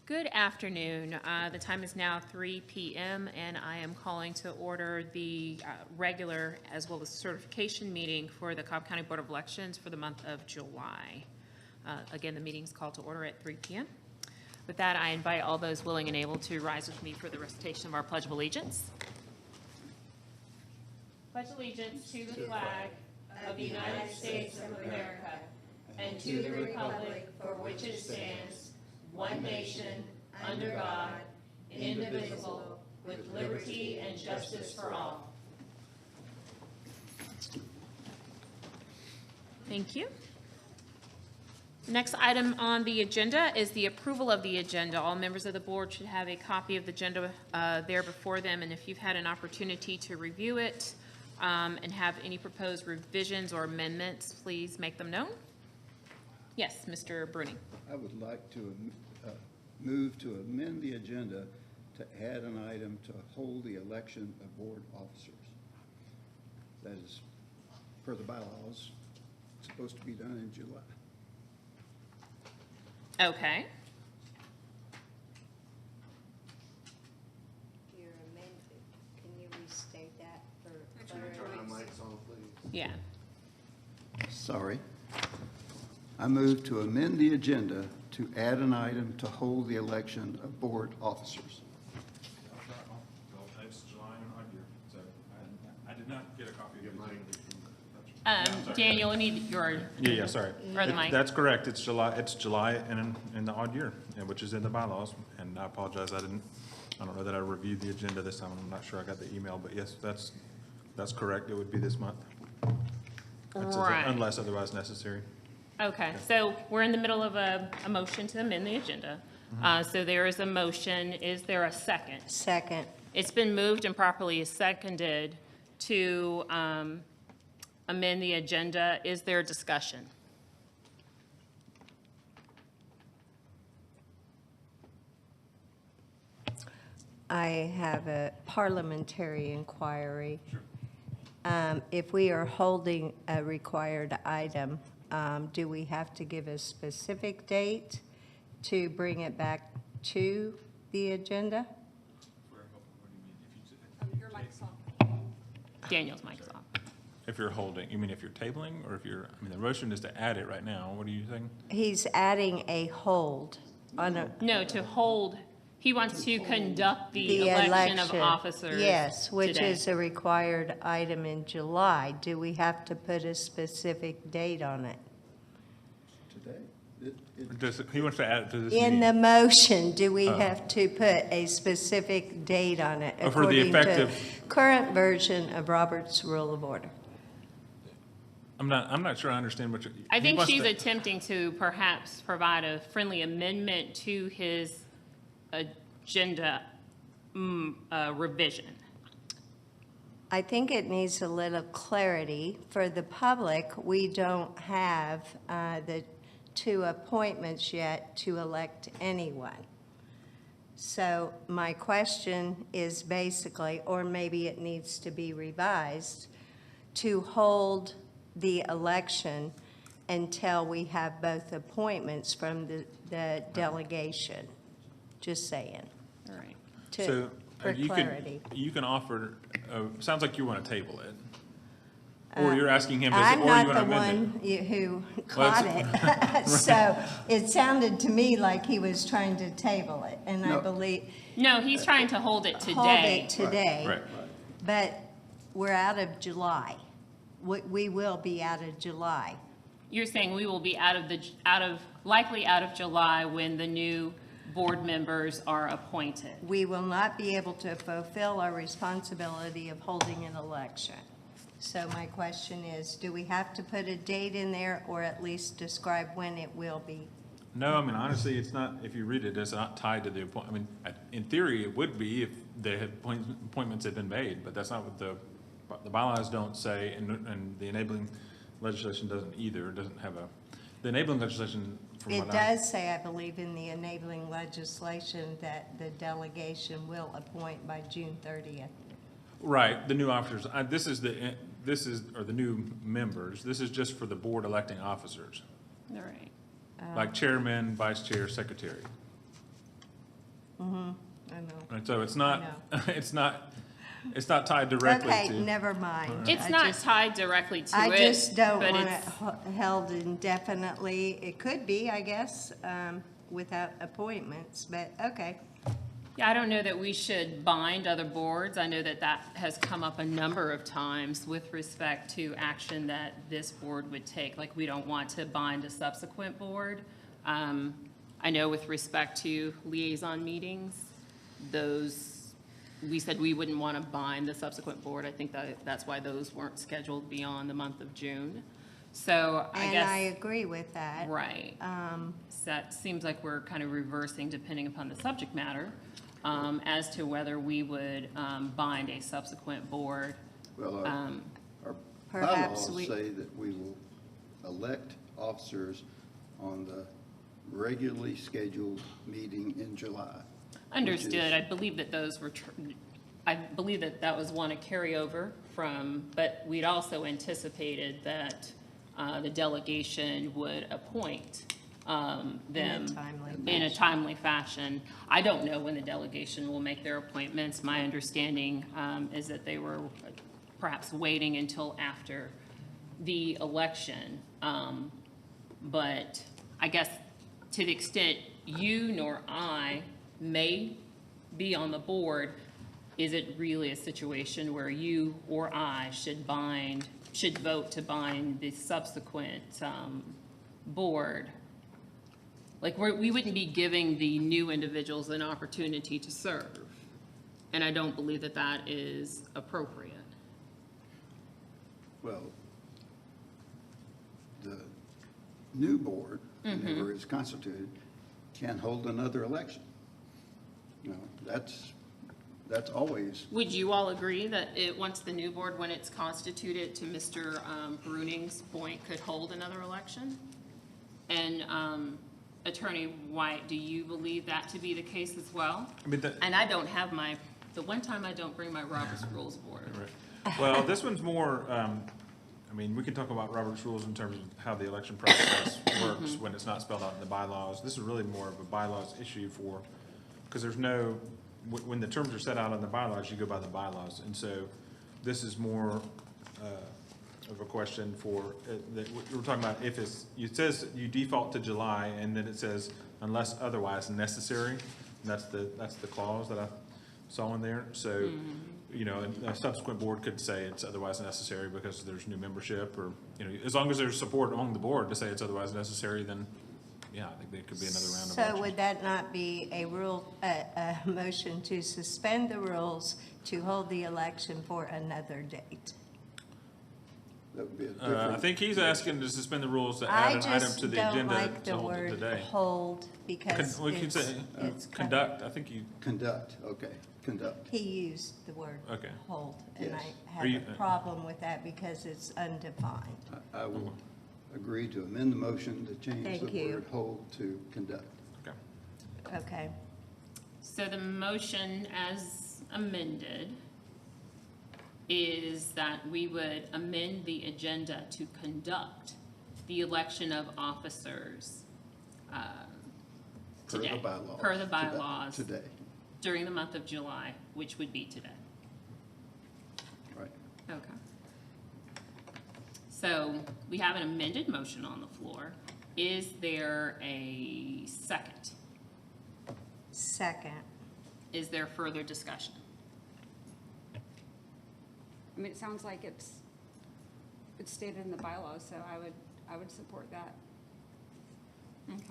Good afternoon. The time is now 3 p.m. and I am calling to order the regular as well as certification meeting for the Cobb County Board of Elections for the month of July. Again, the meeting is called to order at 3 p.m. With that, I invite all those willing and able to rise with me for the recitation of our Pledge of Allegiance. Pledge allegiance to the flag of the United States of America and to the republic for which it stands, one nation, under God, indivisible, with liberty and justice for all. Thank you. The next item on the agenda is the approval of the agenda. All members of the board should have a copy of the agenda there before them, and if you've had an opportunity to review it and have any proposed revisions or amendments, please make them known. Yes, Mr. Bruning. I would like to move to amend the agenda to add an item to hold the election of board officers. That is, per the bylaws, supposed to be done in July. Okay. You're amended. Can you restate that for Turn our mics on, please. Yeah. Sorry. I move to amend the agenda to add an item to hold the election of board officers. It's July and odd year, so I did not get a copy of your mic. Daniel, I need your, Yeah, sorry. or the mic. That's correct. It's July and in the odd year, which is in the bylaws. And I apologize, I don't know that I reviewed the agenda this time. I'm not sure I got the email, but yes, that's correct. It would be this month. Right. Unless otherwise necessary. Okay, so we're in the middle of a motion to amend the agenda. So there is a motion. Is there a second? Second. It's been moved and properly seconded to amend the agenda. Is there discussion? I have a parliamentary inquiry. If we are holding a required item, do we have to give a specific date to bring it back to the agenda? Daniel's mic is off. If you're holding, you mean if you're tabling or if you're, I mean, the motion is to add it right now. What are you saying? He's adding a hold on a. No, to hold, he wants to conduct the election of officers. Yes, which today. is a required item in July. Do we have to put a specific date on it? Today? He wants to add it to this In meeting. the motion, do we have to put a specific date on it? Oh, for the according to effective- current version of Robert's Rule of Order? I'm not sure I understand what you're. I he think wants she's to- attempting to perhaps provide a friendly amendment to his agenda revision. I think it needs a little clarity. For the public, we don't have the two appointments yet to elect anyone. So my question is basically, or maybe it needs to be revised, to hold the election until we have both appointments from the delegation. Just saying, All right. So for you clarity. can offer, sounds like you want to table it. Or you're asking him, or I'm you want not to the amend it. one who caught it. So it sounded to me like he was trying to table it, and I No. believe, No, he's trying to hold it hold today. it today. Right. But we're out of July. We will be out of July. You're saying we will be likely out of July when the new board members are appointed. We will not be able to fulfill our responsibility of holding an election. So my question is, do we have to put a date in there, or at least describe when it will be? No, I mean, honestly, it's not, if you read it, it's not tied to the appointment. I mean, in theory, it would be if the appointments had been made, but that's not what the bylaws don't say, and the enabling legislation doesn't either. It doesn't have the enabling legislation, from It what I. does say, I believe, in the enabling legislation that the delegation will appoint by June 30th. Right, the new officers, this is the new members. This is just for the board electing officers, All right. like chairman, vice chair, secretary. I know. And so it's not, I it's not tied directly Okay, to. never mind. It's I not just- tied directly to it. I just don't but want it's- it held indefinitely. It could be, I guess, without appointments, but okay. Yeah, I don't know that we should bind other boards. I know that that has come up a number of times with respect to action that this board would take. Like, we don't want to bind a subsequent board. I know with respect to liaison meetings, those, we said we wouldn't want to bind the subsequent board. I think that's why those weren't scheduled beyond the month of June. So I And guess. I agree with that. Right. So that seems like we're kind of reversing depending upon the subject matter, as to whether we would bind a subsequent board. Well, our Perhaps bylaws we- say that we will elect officers on the regularly scheduled meeting in July. Understood. I believe that those were, I believe that that was one, a carryover from, but we'd also anticipated that the delegation would appoint them timely in a timely fashion. I don't know when the delegation will make their appointments. My understanding is that they were perhaps waiting until after the election. But I guess to the extent you nor I may be on the board, is it really a situation where you or I should vote to bind the subsequent board? Like, we wouldn't be giving the new individuals an opportunity to serve. And I don't believe that that is appropriate. Well, the new board, whenever it's constituted, can hold another election. You know, that's always, Would you all agree that once the new board, when it's constituted, to Mr. Bruning's point, could hold another election? And Attorney White, do you believe that to be the case as well? I mean, that, And I don't have the one time I don't bring my Robert's Rules of Order. right. Well, this one's more, I mean, we can talk about Robert's rules in terms of how the election process works when it's not spelled out in the bylaws. This is really more of a bylaws issue because there's no, when the terms are set out in the bylaws, you go by the bylaws. And so this is more of a question for, that we're talking about if it says you default to July, and then it says unless otherwise necessary. And that's the clause that I saw in there. So, you know, a subsequent board could say it's otherwise necessary because there's new membership, or, you know, as long as there's support among the board to say it's otherwise necessary, then, yeah, I think there could be another round of So elections. would that not be a motion to suspend the rules to hold the election for another date? that would be a I different. think he's asking to suspend the rules to I add an item just to the don't agenda like to the hold it word today. hold because We can say, it's conduct, I think you, Conduct, okay, conduct. He used the word Okay. hold, and Yes. I Are you- have a problem with that because it's undefined. I will agree to amend the motion to change Thank the you. word hold to conduct. okay. Okay, So the motion as amended is that we would amend the agenda to conduct the election of officers Per the today. bylaws. Per the bylaws. Today, During the month of July, which would be today. right. Okay. So we have an amended motion on the floor. Is there a second? second. Is there further discussion? I mean, it sounds like it's stated in the bylaws, so I would support that. Okay.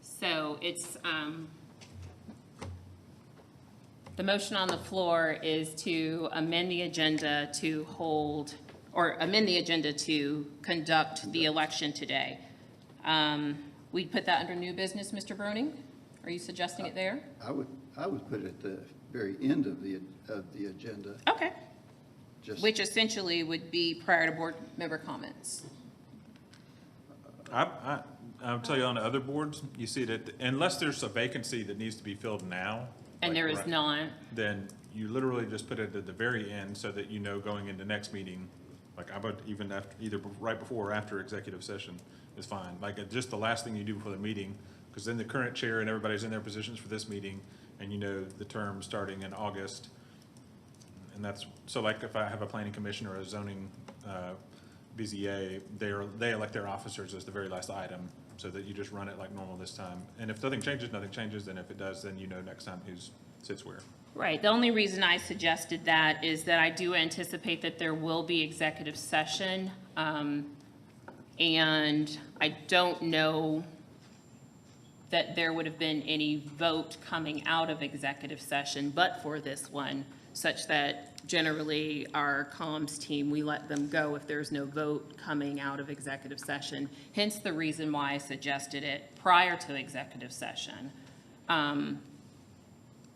So it's, the motion on the floor is to amend the agenda to hold, or amend the agenda to conduct the election today. We'd put that under new business, Mr. Bruning? Are you suggesting it there? I would put it at the very end of the agenda, Okay. just. Which essentially would be prior to board member comments. I'll tell you, on the other boards, you see that unless there's a vacancy that needs to be filled now. And like there is right- not. Then you literally just put it at the very end so that you know going into next meeting, like I would even after, either right before or after executive session is fine. Like just the last thing you do before the meeting, Because then the current chair and everybody's in their positions for this meeting, and you know the term starting in August. And that's, so like if I have a planning commission or a zoning BZA, they elect their officers as the very last item, so that you just run it like normal this time. And if nothing changes, and if it does, then you know next time who sits where. Right, the only reason I suggested that is that I do anticipate that there will be executive session, and I don't know that there would have been any vote coming out of executive session but for this one, such that generally our comms team, we let them go if there's no vote coming out of executive session. Hence the reason why I suggested it prior to executive session.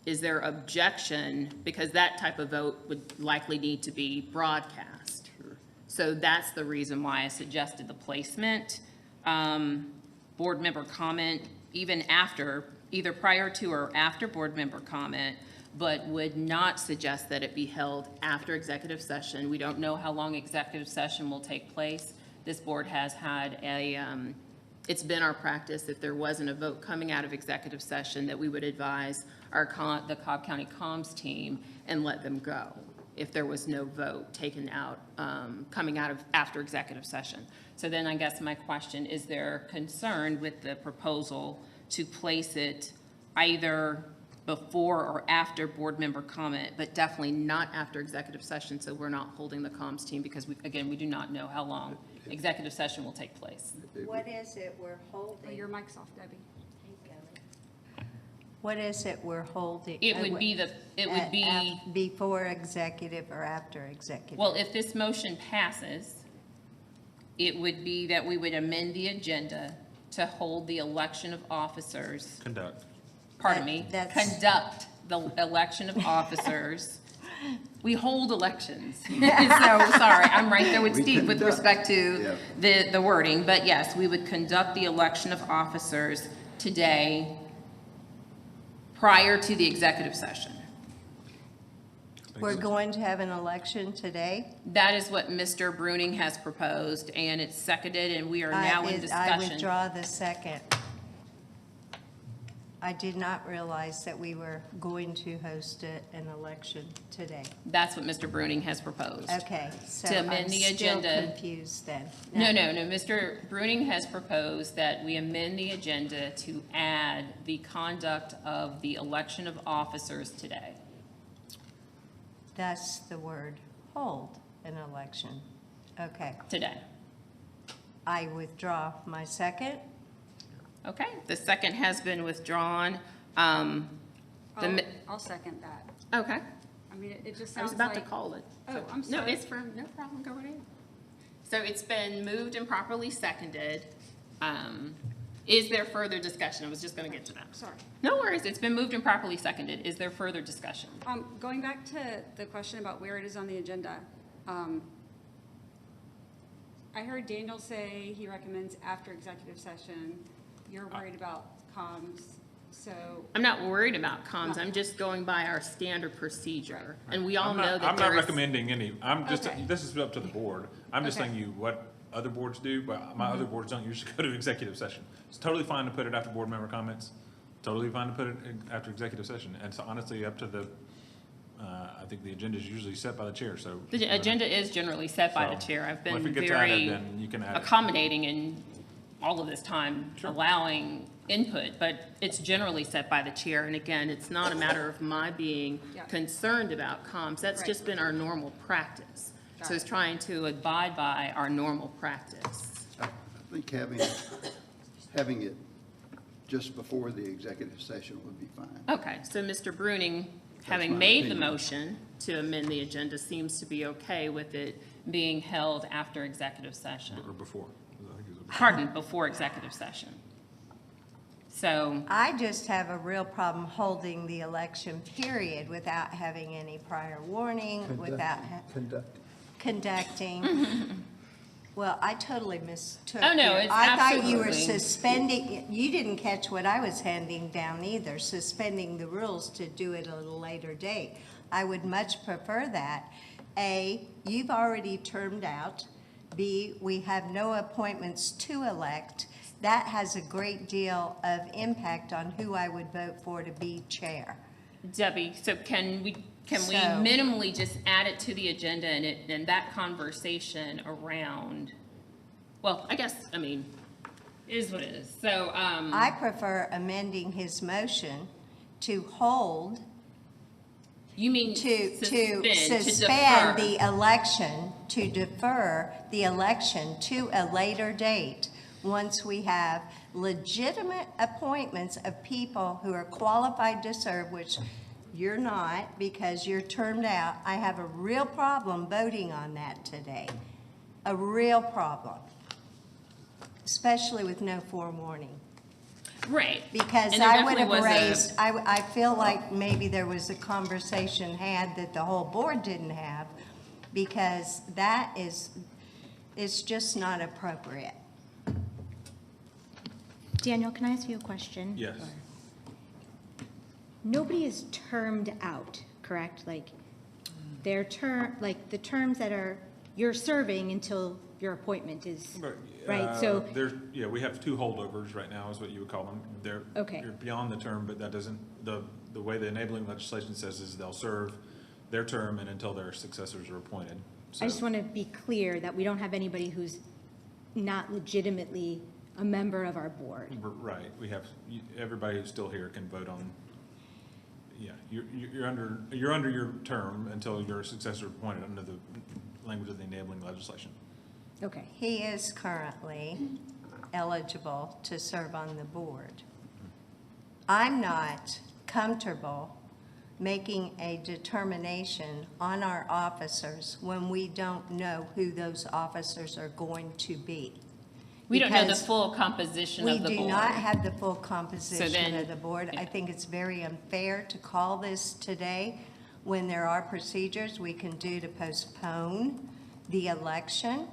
Is there objection? Because that type of vote would likely need to be broadcast. Sure. So that's the reason why I suggested the placement. Board member comment, even after, either prior to or after board member comment, but would not suggest that it be held after executive session. We don't know how long executive session will take place. This board has had it's been our practice, if there wasn't a vote coming out of executive session, that we would advise the Cobb County Comms team and let them go if there was no vote taken out, coming out of after executive session. So then I guess my question, is there concern with the proposal to place it either before or after board member comment, but definitely not after executive session, so we're not holding the comms team, because again, we do not know how long executive session will take place. What is it we're Oh, holding? your mic's off, Debbie. What is it we're holding? It would be Before executive or after executive? well, if this motion passes, it would be that we would amend the agenda to hold the election of officers, conduct the election of officers. We hold elections. So, sorry, I'm right there with We Steve with conduct, respect to the wording, but yes, we would conduct the election of officers today prior to the executive session. We're going to have an election today? That is what Mr. Bruning has proposed, and it's seconded, and we are now in I discussion. withdraw the second. I did not realize that we were going to host an election today. That's what Mr. Bruning has proposed. Okay, so To amend I'm the still agenda. confused then. No. Mr. Bruning has proposed that we amend the agenda to add the conduct of the election of officers today. That's the word, hold an election. Okay, Today. I withdraw my second. Okay, the second has been withdrawn. I'll second that. Okay, I mean, it just I was sounds about to like, call it. Oh, I'm No, sorry. it's no problem, go right ahead. So it's been moved and properly seconded. Is there further discussion? I was just gonna get to that. sorry. No worries, it's been moved and properly seconded. Is there further discussion? Going back to the question about where it is on the agenda, I heard Daniel say he recommends after executive session. You're worried about comms, so, I'm not worried about comms, No. I'm just going by our standard procedure. And we all know that I'm not there is. recommending any, I'm just, Okay. this is up to the board. I'm just Okay. telling you what other boards do, but my other boards don't usually go to executive session. It's totally fine to put it after board member comments, totally fine to put it after executive session. And it's honestly up to the, I think the agenda is usually set by the chair, so. The agenda is generally set by the So, chair. I've well, if been it gets added, very then you can add it. accommodating in all of this time, Sure. allowing input, but it's generally set by the chair. And again, it's not a matter of my being Yeah. concerned about comms. That's Right. just been our normal practice. Got So it's it. trying to abide by our normal practice. I think having it just before the executive session would be fine. Okay, so Mr. Bruning, having my made the opinion. motion to amend the agenda, seems to be okay with it being held after executive session. Or before. I think it was- Pardon, before executive session. So, I just have a real problem holding the election period without having any prior warning, without conducting. Well, I totally mistook Oh, no, you. it's I thought you were absolutely- suspending, you didn't catch what I was handing down either, suspending the rules to do it at a later date. I would much prefer that. A, you've already termed out. B, we have no appointments to elect. that has a great deal of impact on who I would vote for to be chair. Debbie, so can we So- minimally just add it to the agenda and that conversation around, well, I guess, I mean, it is what it is. So, I prefer amending his motion to hold, you mean to suspend suspend defer. the election, to defer the election to a later date, once we have legitimate appointments of people who are qualified to serve, which you're not because you're termed out. I have a real problem voting on that today, a real problem, especially with no forewarning. Right. Because And there I would have definitely was a- raised, I feel like maybe there was a conversation had that the whole board didn't have, because that is, it's just not appropriate. Daniel, can I ask you a question? Yes. Nobody is termed out, correct? Like, their term, like, the terms that are, you're serving until your appointment is, right? So, Yeah, we have 2 holdovers right now, is what you would call them. They're, Okay. you're beyond the term, but that doesn't, the way the enabling legislation says is they'll serve their term and until their successors are appointed. I just So- want to be clear that we don't have anybody who's not legitimately a member of our board. Right, we have, everybody who's still here can vote on, yeah, you're under your term until your successor is appointed under the language of the enabling legislation. Okay. He is currently eligible to serve on the board. I'm not comfortable making a determination on our officers when we don't know who those officers are going to be. We don't know the Because full composition of the We board. do not have the full composition then- of the board. I yeah. think it's very unfair to call this today when there are procedures we can do to postpone the election.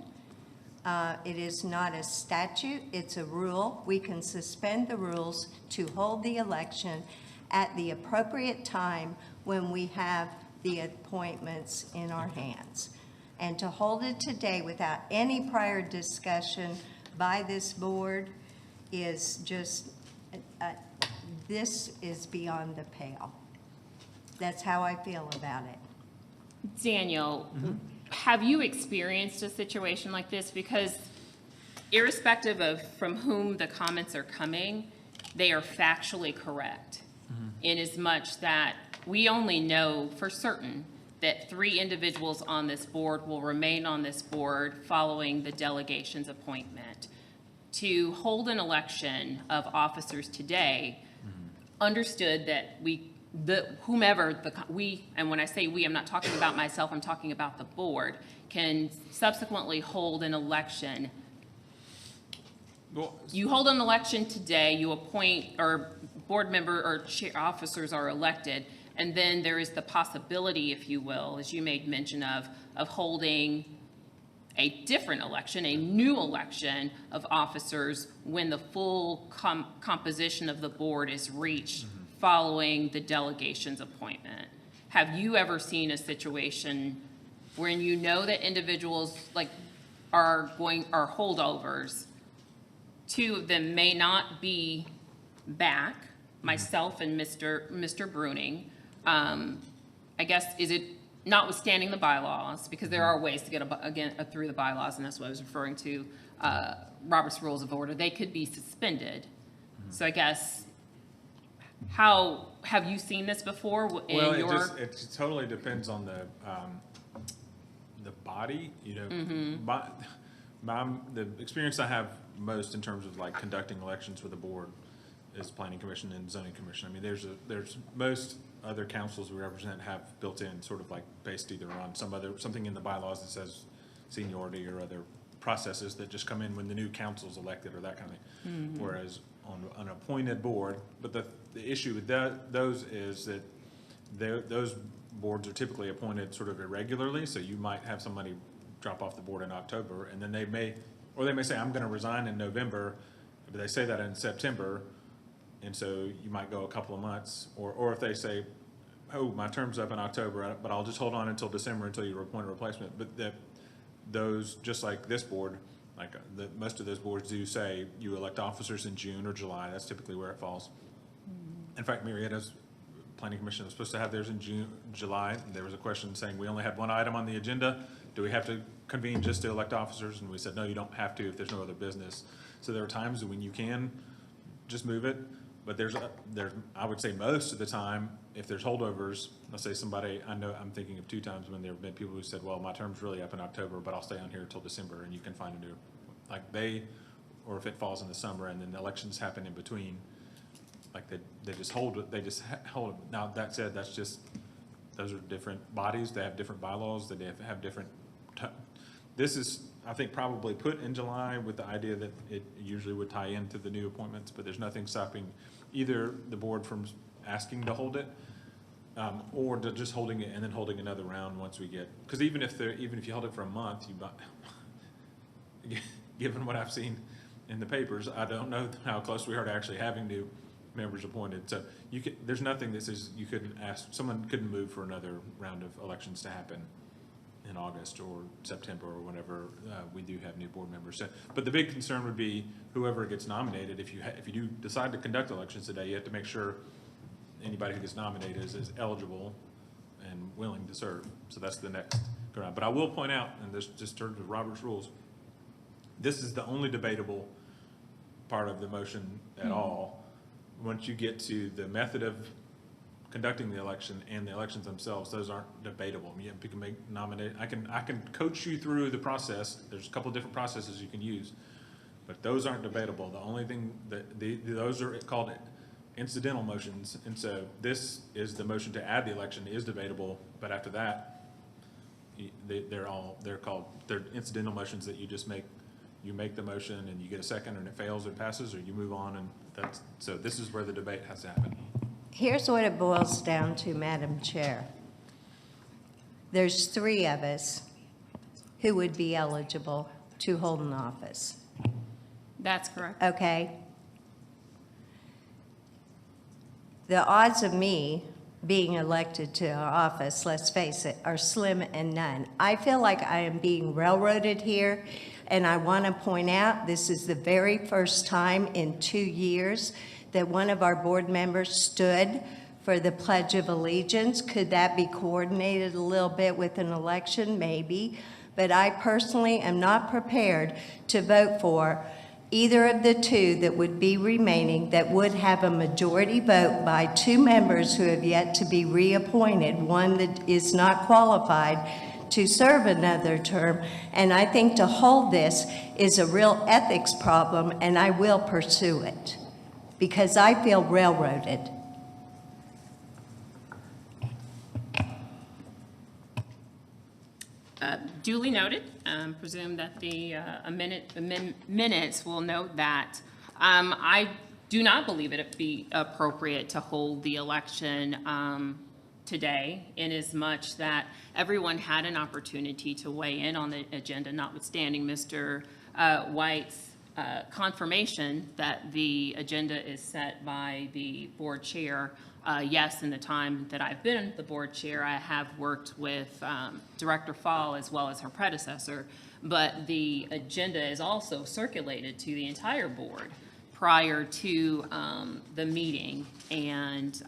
It is not a statute, it's a rule. We can suspend the rules to hold the election at the appropriate time when we have the appointments in our hands. And to hold it today without any prior discussion by this board is just, this is beyond the pale. That's how I feel about it. Daniel, have you experienced a situation like this? Because irrespective of from whom the comments are coming, they are factually correct. In as much that we only know for certain that 3 individuals on this board will remain on this board following the delegation's appointment. To hold an election of officers today, understood that and when I say we, I'm not talking about myself, I'm talking about the board, can subsequently hold an election. Well, You hold an election today, you appoint, or board member or officers are elected, and then there is the possibility, if you will, as you made mention of holding a different election, a new election of officers when the full composition of the board is reached following the delegation's appointment. Have you ever seen a situation wherein you know that individuals are holdovers, 2 of them may not be back, myself and Mr. Bruning. I guess, is it notwithstanding the bylaws, because there are ways to get through the bylaws, and that's what I was referring to, Robert's Rules of Order, they could be suspended. So I guess, how, have you seen this before in Well, your? it totally depends on the body, you know. The experience I have most in terms of like conducting elections for the board is planning commission and zoning commission. I mean, there's most other councils we represent have built in sort of like based either on something in the bylaws that says seniority or other processes that just come in when the new council's elected or that kind of thing. Whereas on an appointed board, but the issue with those is that those boards are typically appointed sort of irregularly, so you might have somebody drop off the board in October, and then they may say, I'm gonna resign in November, but they say that in September, and so you might go a couple of months, or if they say, oh, my term's up in October, but I'll just hold on until December until you appoint a replacement, but those, just like this board, Like, most of those boards do say you elect officers in June or July. That's typically where it falls. In fact, Marietta's planning commission was supposed to have theirs in July. There was a question saying we only had one item on the agenda. Do we have to convene just to elect officers? And we said, no, you don't have to if there's no other business. So there are times when you can just move it, but I would say most of the time, if there's holdovers, let's say somebody, I know, I'm thinking of 2 times when there have been people who said, well, my term's really up in October, but I'll stay on here until December, and you can find a new, like or if it falls in the summer and then the elections happen in between, like they just hold it, hold it. Now, that said, those are different bodies, they have different bylaws, they have different, this is, I think, probably put in July with the idea that it usually would tie into the new appointments, but there's nothing stopping either the board from asking to hold it, or to just holding it and then holding another round once we get, because even if you hold it for a month, given what I've seen in the papers, I don't know how close we are to actually having new members appointed. So there's nothing that says someone couldn't move for another round of elections to happen in August or September or whenever we do have new board members. So, but the big concern would be whoever gets nominated. If you do decide to conduct elections today, you have to make sure anybody who gets nominated is eligible and willing to serve. So that's the next go around. But I will point out, and this just turns to Robert's rules, this is the only debatable part of the motion at all. Once you get to the method of conducting the election and the elections themselves, those aren't debatable. You can make I can coach you through the process. There's a couple of different processes you can use, but those aren't debatable. The only thing those are called incidental motions, and so this is the motion to add the election is debatable. But after that, they're incidental motions that you just make. You make the motion and you get a second, and it fails or passes, or you move on, and so this is where the debate has to happen. Here's what it boils down to, Madam Chair. There's 3 of us who would be eligible to hold an office, That's correct. okay? The odds of me being elected to office, let's face it, are slim and none. I feel like I am being railroaded here, and I want to point out this is the very first time in 2 years that one of our board members stood for the Pledge of Allegiance. Could that be coordinated a little bit with an election? Maybe. But I personally am not prepared to vote for either of the 2 that would be remaining that would have a majority vote by 2 members who have yet to be reappointed, one that is not qualified to serve another term. And I think to hold this is a real ethics problem, and I will pursue it because I feel railroaded. Duly noted. Presume that the minutes will note that. I do not believe it be appropriate to hold the election today, inasmuch that everyone had an opportunity to weigh in on the agenda, notwithstanding Mr. White's confirmation that the agenda is set by the board chair. Yes, in the time that I've been the board chair, I have worked with Director Fall as well as her predecessor, but the agenda is also circulated to the entire board prior to the meeting, and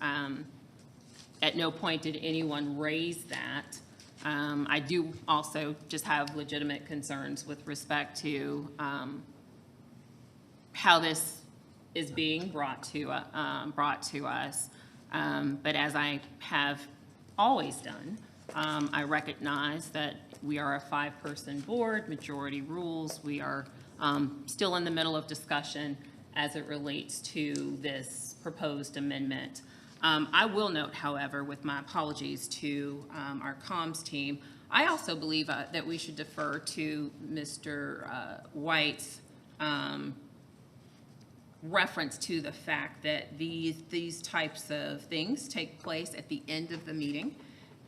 at no point did anyone raise that. I do also just have legitimate concerns with respect to how this is being brought to us. But as I have always done, I recognize that we are a 5-person board, majority rules. We are still in the middle of discussion as it relates to this proposed amendment. I will note, however, with my apologies to our comms team, I also believe that we should defer to Mr. White's reference to the fact that these types of things take place at the end of the meeting.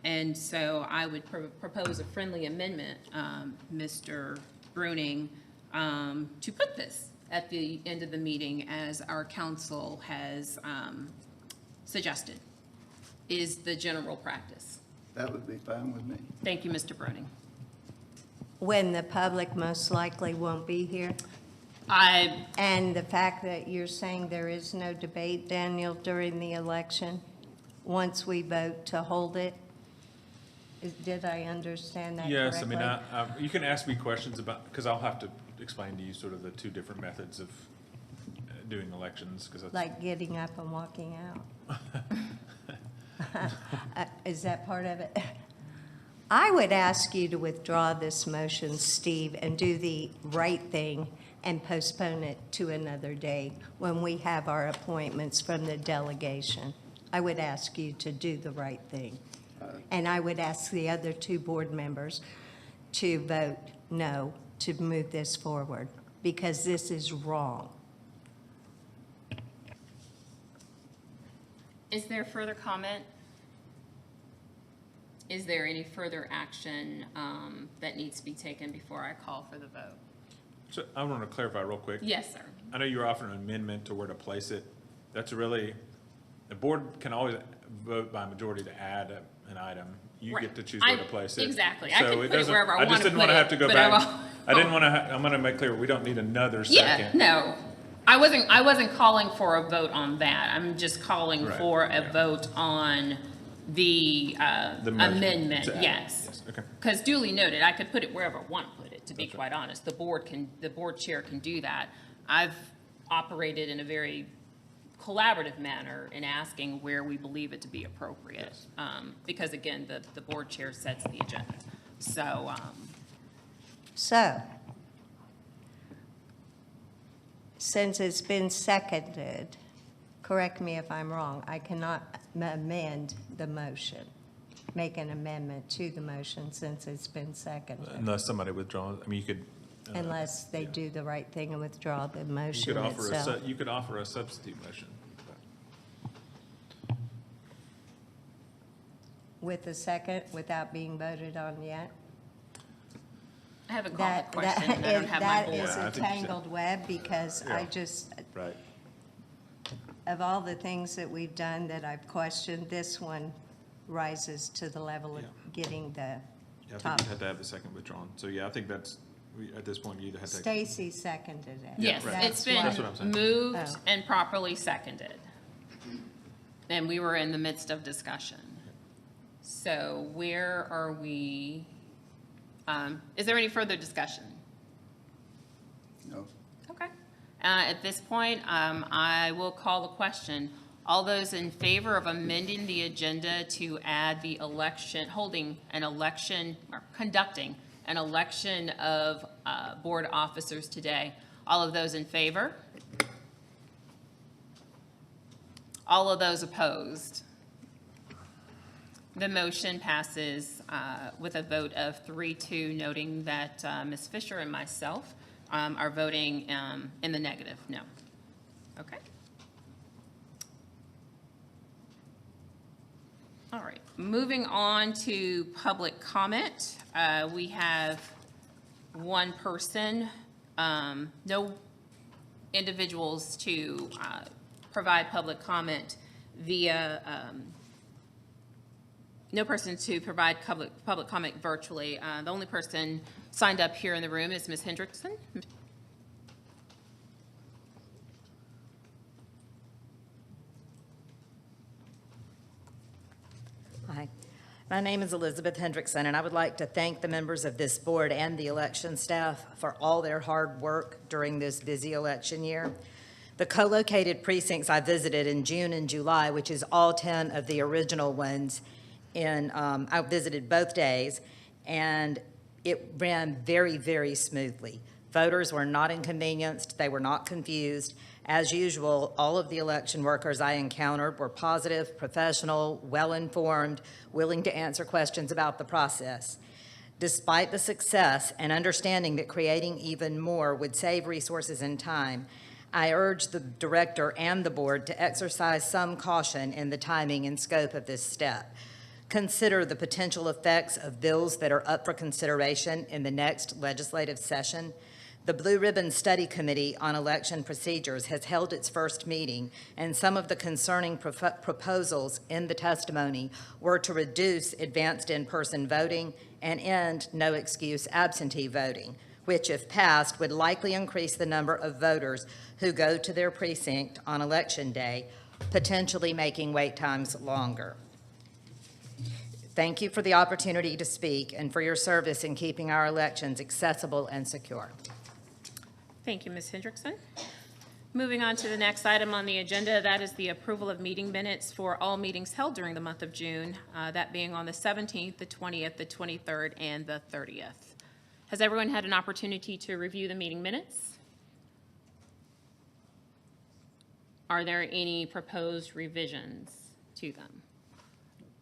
And so I would propose a friendly amendment, Mr. Bruning, to put this at the end of the meeting as our council has suggested is the general practice. That would be fine with me. Thank you, Mr. Bruning. when the public most likely won't be here? I, And the fact that you're saying there is no debate, Daniel, during the election, once we vote to hold it? Did I understand that correctly? Yes, I mean, you can ask me questions about, because I'll have to explain to you sort of the two different methods of doing elections, because that's. Like getting up and walking out? Is that part of it? I would ask you to withdraw this motion, Steve, and do the right thing and postpone it to another day when we have our appointments from the delegation. I would ask you to do the right thing. And I would ask the other two board members to vote no to move this forward, because this is wrong. is there further comment? Is there any further action that needs to be taken before I call for the vote? So I want to clarify real quick. Yes, sir. I know you were offering an amendment to where to place it. That's really, the board can always vote by majority to add an item. You Right. get to choose where to place it. Exactly. I So can it put it doesn't- wherever I I just wanna didn't put want to it, have to go but I back. won't. I didn't want to, I'm going to make clear, we don't need another Yeah, second. no. I wasn't calling for a vote on that. I'm just calling Right, for a yeah. vote on the The motion amendment, to add. yes. Okay. Because duly noted, I could put it wherever I want to put it, to be That's right. quite honest. The board chair can do that. I've operated in a very collaborative manner in asking where we believe it to be appropriate. Because again, the board chair sets the agenda. So, So, since it's been seconded, correct me if I'm wrong, I cannot amend the motion, make an amendment to the motion since it's been seconded, Unless somebody withdraws, I mean, you could. unless they yeah. do the right thing and withdraw the You motion could offer itself. you could offer a substitute motion. With a second, without being voted on yet? I haven't called That, the question, and I don't have my that board. is Yeah, I a think so. tangled web, because I Yeah. just, Right. of all the things that we've done that I've questioned, this one rises to the level of Yeah. getting the Yeah, I top. think you had to have the second withdrawn. So yeah, I think that's, at this point, you either had to. Stacy seconded it. Yes, right. it's That's That's been what I'm saying. moved Oh. and properly seconded. And we were in the midst of discussion. So where are we? Is there any further discussion? No. Okay. At this point, I will call the question. All those in favor of amending the agenda to add the election, holding an election, or conducting an election of board officers today, all of those in favor? All of those opposed? The motion passes with a vote of 3-2, noting that Ms. Fisher and myself are voting in the negative, no. Okay. All right, moving on to public comment. We have one person, no individuals to provide public comment via, no person to provide public comment virtually. The only person signed up here in the room is Ms. Hendrickson. Hi. My name is Elizabeth Hendrickson, and I would like to thank the members of this board and the election staff for all their hard work during this busy election year. The co-located precincts I visited in June and July, which is all 10 of the original ones, I visited both days, and it ran very, very smoothly. Voters were not inconvenienced. They were not confused. As usual, all of the election workers I encountered were positive, professional, well-informed, willing to answer questions about the process. Despite the success and understanding that creating even more would save resources and time, I urge the director and the board to exercise some caution in the timing and scope of this step. Consider the potential effects of bills that are up for consideration in the next legislative session. The Blue Ribbon Study Committee on Election Procedures has held its first meeting, and some of the concerning proposals in the testimony were to reduce advanced in-person voting and end no-excuse absentee voting, which, if passed, would likely increase the number of voters who go to their precinct on Election Day, potentially making wait times longer. Thank you for the opportunity to speak and for your service in keeping our elections accessible and secure. Thank you, Ms. Hendrickson. Moving on to the next item on the agenda, that is the approval of meeting minutes for all meetings held during the month of June, that being on the 17th, the 20th, the 23rd, and the 30th. Has everyone had an opportunity to review the meeting minutes? Are there any proposed revisions to them?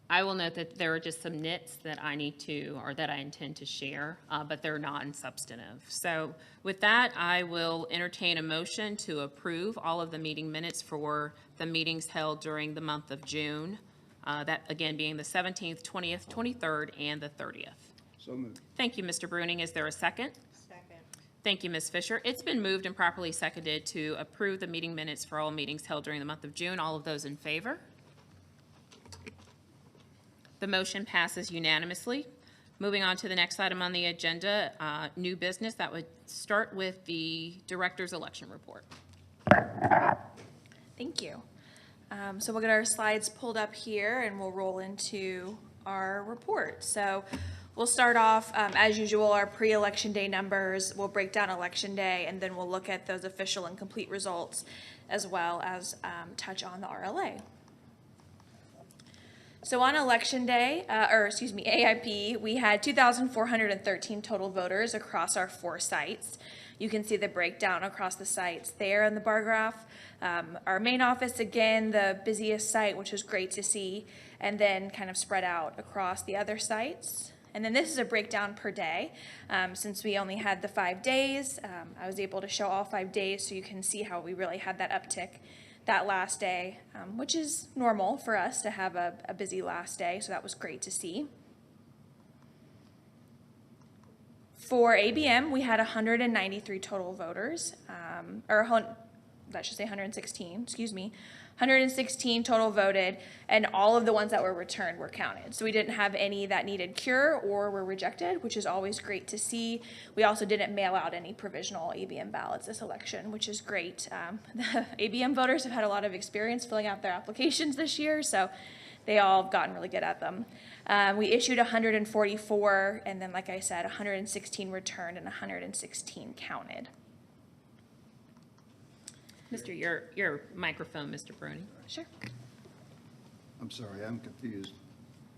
I will note that there are just some nits that I need to, or that I intend to share, but they're non-substantive. So with that, I will entertain a motion to approve all of the meeting minutes for the meetings held during the month of June, that again being the 17th, 20th, 23rd, and the 30th. So moved. Thank you, Mr. Bruning. Is there a second? Second. Thank you, Ms. Fisher. It's been moved and properly seconded to approve the meeting minutes for all meetings held during the month of June. All of those in favor? The motion passes unanimously. Moving on to the next item on the agenda, new business. That would start with the director's election report. Thank you. So we'll get our slides pulled up here and we'll roll into our report. So we'll start off, as usual, our pre-election day numbers. We'll break down election day and then we'll look at those official and complete results as well as touch on the RLA. So on election day, AIP, we had 2,413 total voters across our 4 sites. You can see the breakdown across the sites there in the bar graph. Our main office, again, the busiest site, which was great to see, and then kind of spread out across the other sites. And then this is a breakdown per day. Since we only had the 5 days, I was able to show all 5 days so you can see how we really had that uptick that last day, which is normal for us to have a busy last day, so that was great to see. For ABM, we had 193 total voters, that should say 116, excuse me. 116 total voted, and all of the ones that were returned were counted. So we didn't have any that needed cure or were rejected, which is always great to see. We also didn't mail out any provisional ABM ballots this election, which is great. The ABM voters have had a lot of experience filling out their applications this year, so they all have gotten really good at them. We issued 144, and then, like I said, 116 returned and 116 counted. Your microphone, Mr. Bruning. Sure. I'm sorry, I'm confused.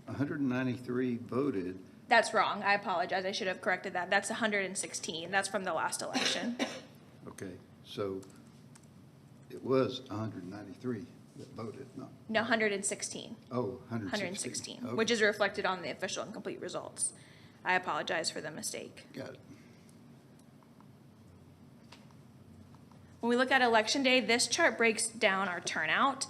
193 voted. That's wrong. I apologize. I should have corrected that. That's 116. That's from the last election. Okay, so it was 193 that voted, not, No, 116. oh, 116. 116, Okay, which is reflected on the official and complete results. I apologize for the mistake. got it. When we look at election day, this chart breaks down our turnout.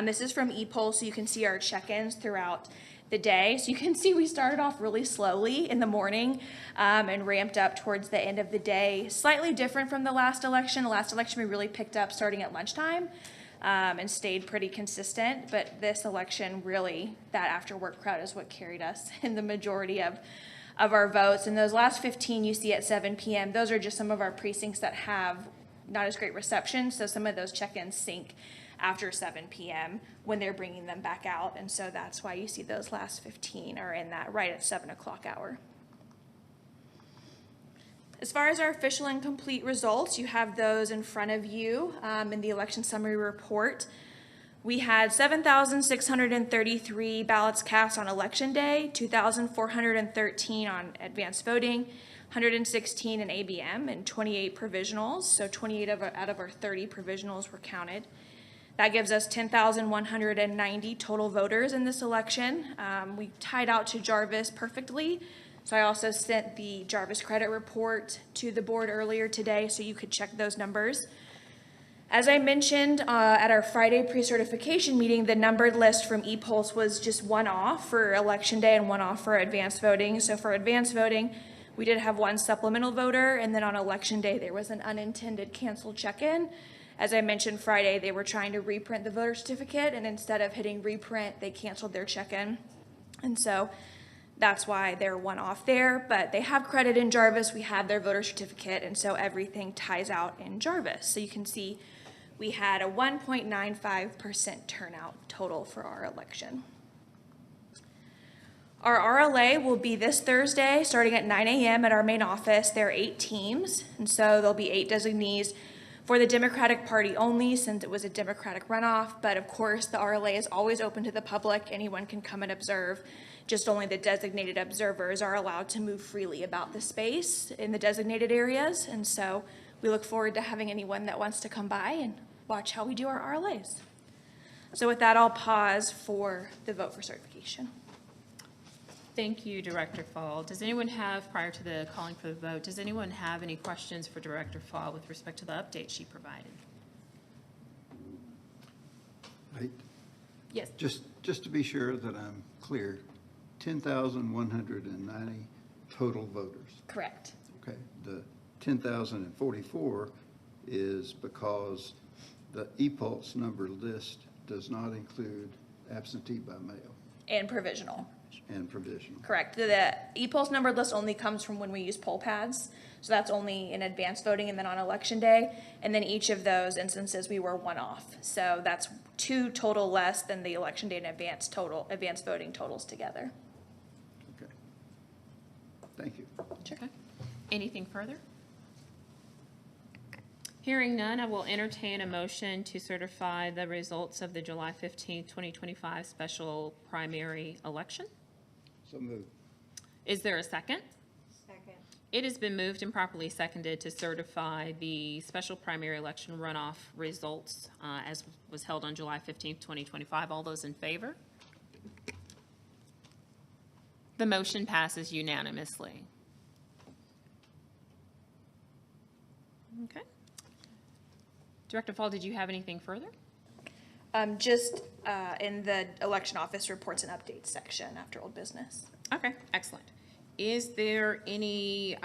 This is from ePoll, so you can see our check-ins throughout the day. So you can see we started off really slowly in the morning and ramped up towards the end of the day. Slightly different from the last election. The last election we really picked up starting at lunchtime and stayed pretty consistent. But this election, really, that after-work crowd is what carried us in the majority of our votes. And those last 15 you see at 7 p.m., those are just some of our precincts that have not as great reception, so some of those check-ins sync after 7 p.m. when they're bringing them back out, and so that's why you see those last 15 are in that right at 7 o'clock hour. As far as our official and complete results, you have those in front of you in the election summary report. We had 7,633 ballots cast on election day, 2,413 on advanced voting, 116 in ABM, and 28 provisionals. So 28 out of our 30 provisionals were counted. That gives us 10,190 total voters in this election. We tied out to Jarvis perfectly. So I also sent the Jarvis credit report to the board earlier today so you could check those numbers. As I mentioned at our Friday pre-certification meeting, the numbered list from ePulse was just one off for election day and one off for advanced voting. So for advanced voting, We did have one supplemental voter, and then on election day, there was an unintended canceled check-in. As I mentioned Friday, they were trying to reprint the voter certificate, and instead of hitting reprint, they canceled their check-in. And so that's why they're one off there, but they have credit in Jarvis, we have their voter certificate, and so everything ties out in Jarvis. So you can see we had a 1.95% turnout total for our election. Our RLA will be this Thursday, starting at 9 a.m. at our main office. There are 8 teams, and so there'll be 8 designees for the Democratic Party only, since it was a Democratic runoff. But of course, the RLA is always open to the public. Anyone can come and observe. Just only the designated observers are allowed to move freely about the space in the designated areas. And so we look forward to having anyone that wants to come by and watch how we do our RLAs. So with that, I'll pause for the vote for certification. Thank you, Director Fall. Does anyone have, prior to the calling for the vote, does anyone have any questions for Director Fall with respect to the update she provided? Yes. Just to be sure that I'm clear, 10,190 total voters. Correct. Okay, the 10,044 is because the e-pulse number list does not include absentee by mail And provisional. and provisional. Correct. The e-pulse number list only comes from when we use poll pads. So that's only in advance voting and then on election day. And then each of those instances, we were one off. So that's 2 total less than the election day and advance voting totals together. Okay. Thank you. Sure. Anything further? Hearing none, I will entertain a motion to certify the results of the July 15th, 2025 special primary election. So moved. Is there a second? Second. It has been moved and properly seconded to certify the special primary election runoff results as was held on July 15th, 2025. All those in favor? The motion passes unanimously. Okay. Director Fall, did you have anything further? Just in the election office reports and updates section after old business. Okay, excellent. Is there any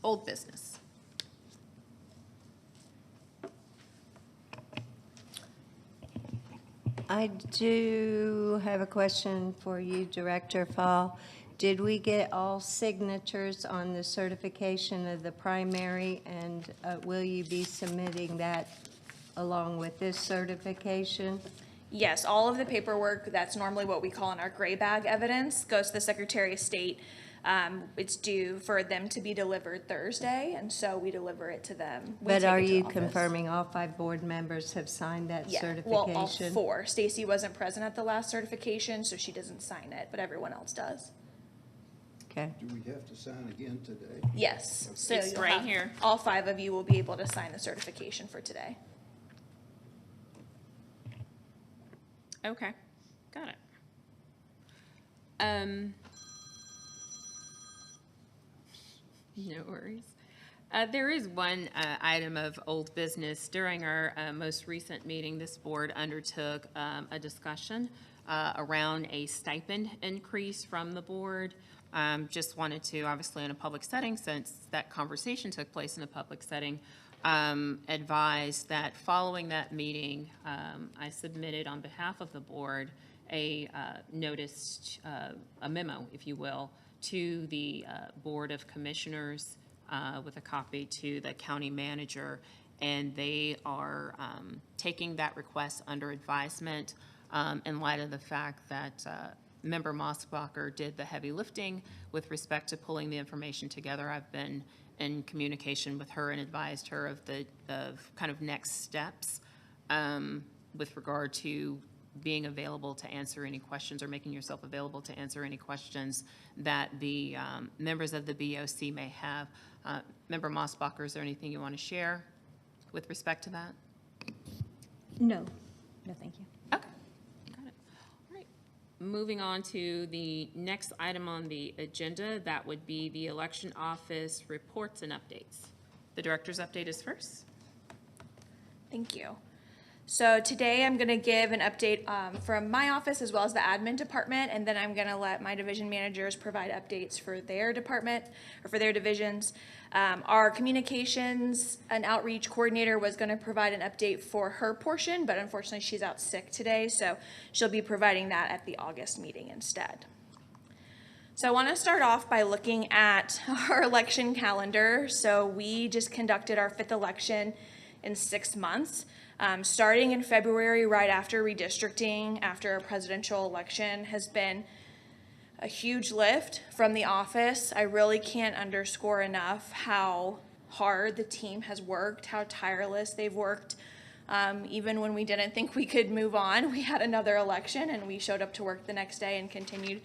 old business? I do have a question for you, Director Fall. Did we get all signatures on the certification of the primary, and will you be submitting that along with this certification? Yes, all of the paperwork, that's normally what we call in our gray bag evidence, goes to the Secretary of State. It's due for them to be delivered Thursday, and so we deliver it to them. We But take are it to you office. confirming all 5 board members have signed that Yeah, certification? well, all 4. Stacy wasn't present at the last certification, so she doesn't sign it, but everyone else does. Okay. Do we have to sign again today? Yes, so It's you'll right have- here. all 5 of you will be able to sign the certification for today. Okay, got it. No worries. There is one item of old business. During our most recent meeting, this board undertook a discussion around a stipend increase from the board. Just wanted to, obviously in a public setting, since that conversation took place in a public setting, advise that following that meeting, I submitted on behalf of the board a notice, a memo, if you will, to the Board of Commissioners with a copy to the county manager, and they are taking that request under advisement in light of the fact that Member Mossbacher did the heavy lifting with respect to pulling the information together. I've been in communication with her and advised her of the kind of next steps with regard to being available to answer any questions or making yourself available to answer any questions that the members of the BOC may have. Member Mossbacher, is there anything you want to share with respect to that? No, thank you. Okay, got it. All right. Moving on to the next item on the agenda, that would be the election office reports and updates. The director's update is first. Thank you. So today I'm going to give an update from my office as well as the admin department, and then I'm going to let my division managers provide updates for their department or for their divisions. Our communications and outreach coordinator was going to provide an update for her portion, but unfortunately she's out sick today, so she'll be providing that at the August meeting instead. So I want to start off by looking at our election calendar. So we just conducted our 5th election in 6 months. Starting in February, right after redistricting, after a presidential election, has been a huge lift from the office. I really can't underscore enough how hard the team has worked, how tireless they've worked. Even when we didn't think we could move on, we had another election and we showed up to work the next day and continued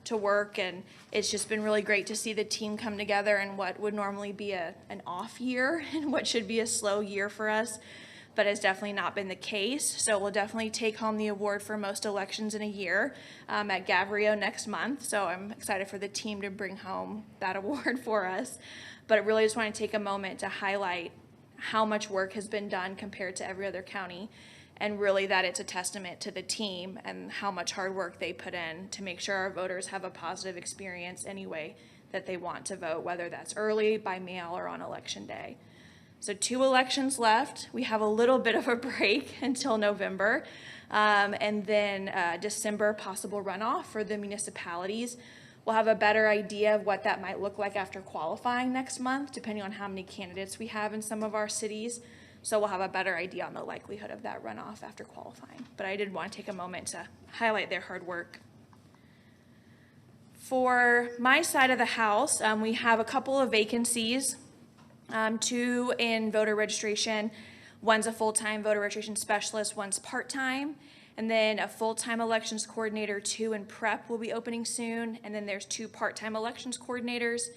to work, and it's just been really great to see the team come together in what would normally be an off year and what should be a slow year for us, but has definitely not been the case. So we'll definitely take home the award for most elections in a year at Gavrilo next month. So I'm excited for the team to bring home that award for us. But I really just want to take a moment to highlight how much work has been done compared to every other county, and really that it's a testament to the team and how much hard work they put in to make sure our voters have a positive experience any way that they want to vote, whether that's early, by mail, or on election day. So 2 elections left. We have a little bit of a break until November, and then December possible runoff for the municipalities. We'll have a better idea of what that might look like after qualifying next month, depending on how many candidates we have in some of our cities. So we'll have a better idea on the likelihood of that runoff after qualifying. But I did want to take a moment to highlight their hard work. For my side of the house, we have a couple of vacancies, 2 in voter registration. One's a full-time voter registration specialist, one's part-time. And then a full-time elections coordinator, 2 in prep will be opening soon. And then there's 2 part-time elections coordinators.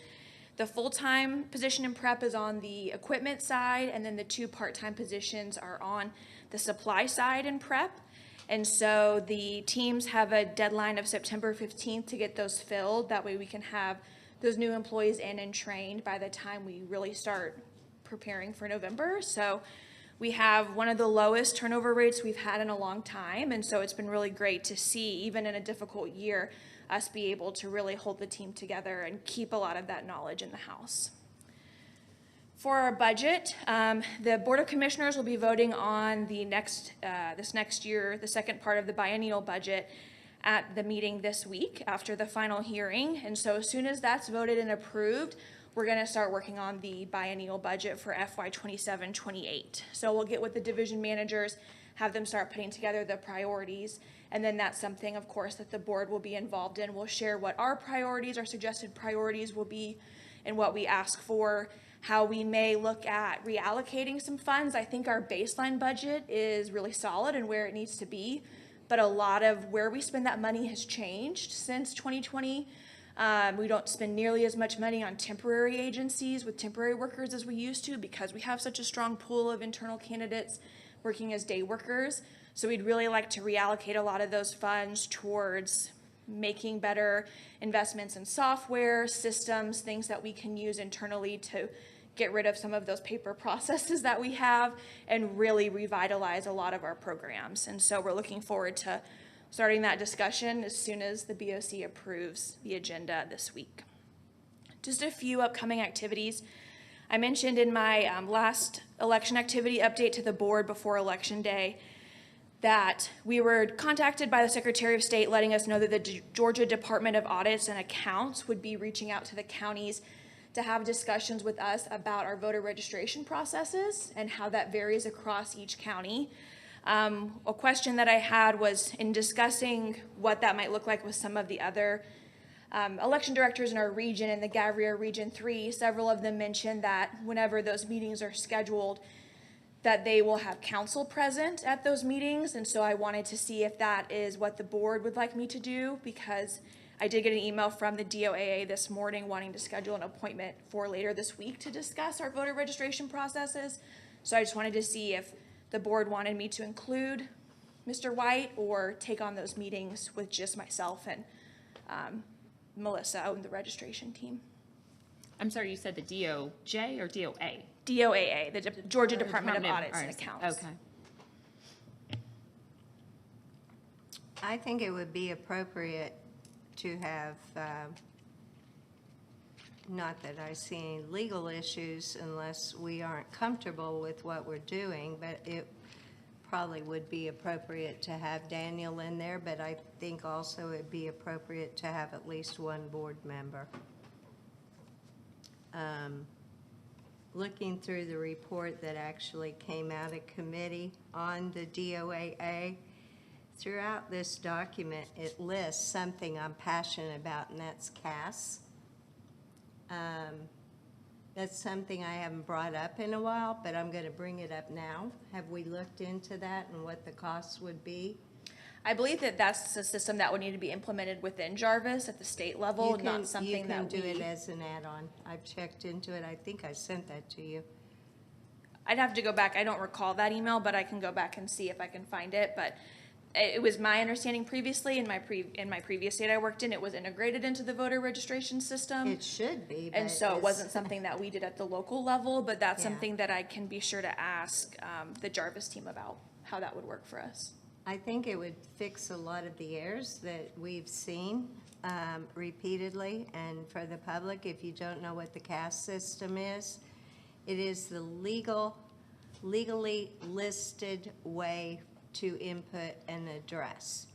The full-time position in prep is on the equipment side, and then the 2 part-time positions are on the supply side in prep. And so the teams have a deadline of September 15th to get those filled. That way we can have those new employees in and trained by the time we really start preparing for November. So we have one of the lowest turnover rates we've had in a long time, and so it's been really great to see, even in a difficult year, us be able to really hold the team together and keep a lot of that knowledge in the house. For our budget, the Board of Commissioners will be voting on the this next year, the second part of the biennial budget at the meeting this week after the final hearing. And so as soon as that's voted and approved, we're going to start working on the biennial budget for FY 27-28. So we'll get with the division managers, have them start putting together the priorities, and then that's something, of course, that the board will be involved in. We'll share what our priorities, our suggested priorities will be, and what we ask for, how we may look at reallocating some funds. I think our baseline budget is really solid and where it needs to be, but a lot of where we spend that money has changed since 2020. We don't spend nearly as much money on temporary agencies with temporary workers as we used to because we have such a strong pool of internal candidates working as day workers. So we'd really like to reallocate a lot of those funds towards making better investments in software, systems, things that we can use internally to get rid of some of those paper processes that we have and really revitalize a lot of our programs. And so we're looking forward to starting that discussion as soon as the BOC approves the agenda this week. Just a few upcoming activities. I mentioned in my last election activity update to the board before Election Day that we were contacted by the Secretary of State letting us know that the Georgia Department of Audits and Accounts would be reaching out to the counties to have discussions with us about our voter registration processes and how that varies across each county. A question that I had was in discussing what that might look like with some of the other election directors in our region, in the Gavrilo Region 3, several of them mentioned that whenever those meetings are scheduled, that they will have counsel present at those meetings. And so I wanted to see if that is what the board would like me to do, because I did get an email from the DOAA this morning wanting to schedule an appointment for later this week to discuss our voter registration processes. So I just wanted to see if the board wanted me to include Mr. White or take on those meetings with just myself and Melissa and the registration team. I'm sorry, you said the DOJ or DOA? DOAA, the Georgia Department of Audits all and right, Accounts. Okay. I think it would be appropriate to have, not that I see any legal issues unless we aren't comfortable with what we're doing, but it probably would be appropriate to have Daniel in there, but I think also it'd be appropriate to have at least one board member. Looking through the report that actually came out of committee on the DOAA, throughout this document, it lists something I'm passionate about, and that's CAS. That's something I haven't brought up in a while, but I'm going to bring it up now. Have we looked into that and what the costs would be? I believe that that's a system that would need to be implemented within Jarvis at the state level, not something that You can do it we. as an add-on. I've checked into it. I think I sent that to you. I'd have to go back. I don't recall that email, but I can go back and see if I can find it. But it was my understanding previously, in my previous state I worked in, it was integrated into the voter registration system. It should be, but And so it it's- wasn't something that we did at the local level, but that's Yeah. something that I can be sure to ask the Jarvis team about, how that would work for us. I think it would fix a lot of the errors that we've seen repeatedly. And for the public, if you don't know what the CAS system is, it is the legally listed way to input an address.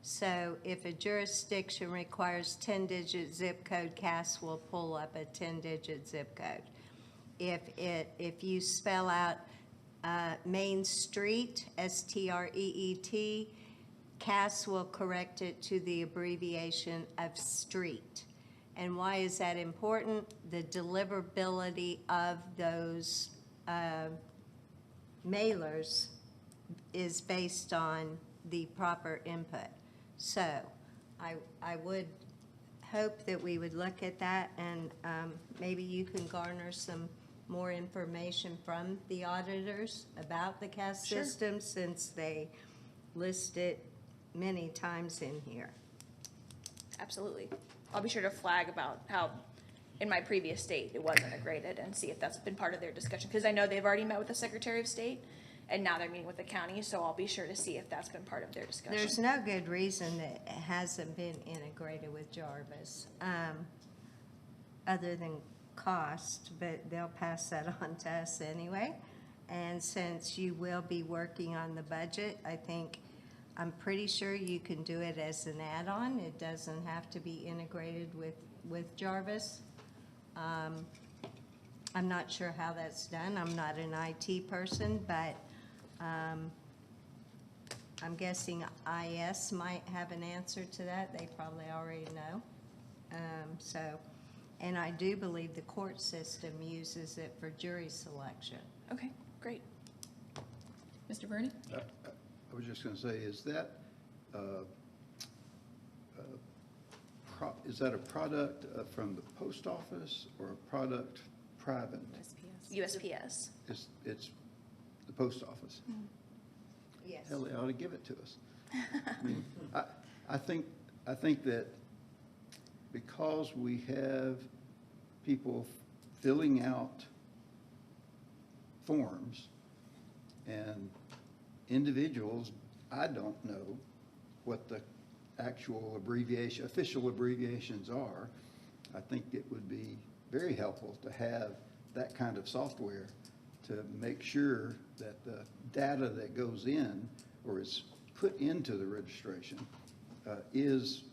So if a jurisdiction requires 10-digit zip code, CAS will pull up a 10-digit zip code. If you spell out Main Street, STREET, CAS will correct it to the abbreviation of street. And why is that important? The deliverability of those mailers is based on the proper input. So I would hope that we would look at that, and maybe you can garner some more information from the auditors about the CAS Sure. system, since they list it many times in here. Absolutely. I'll be sure to flag about how, in my previous state, it wasn't integrated and see if that's been part of their discussion. Because I know they've already met with the Secretary of State, and now they're meeting with the county, so I'll be sure to see if that's been part of their discussion. There's no good reason that it hasn't been integrated with Jarvis, other than cost, but they'll pass that on to us anyway. And since you will be working on the budget, I'm pretty sure you can do it as an add-on. It doesn't have to be integrated with Jarvis. I'm not sure how that's done. I'm not an IT person, but I'm guessing IS might have an answer to that. They probably already know. And I do believe the court system uses it for jury selection. Okay, great. Mr. Bernie? I was just going to say, is that a product from the post office or a product private? USPS. It's the post office. Yes. Hell, they ought to give it to us. I mean, I think that because we have people filling out forms and individuals, I don't know what the actual official abbreviations are. I think it would be very helpful to have that kind of software to make sure that the data that goes in or is put into the registration is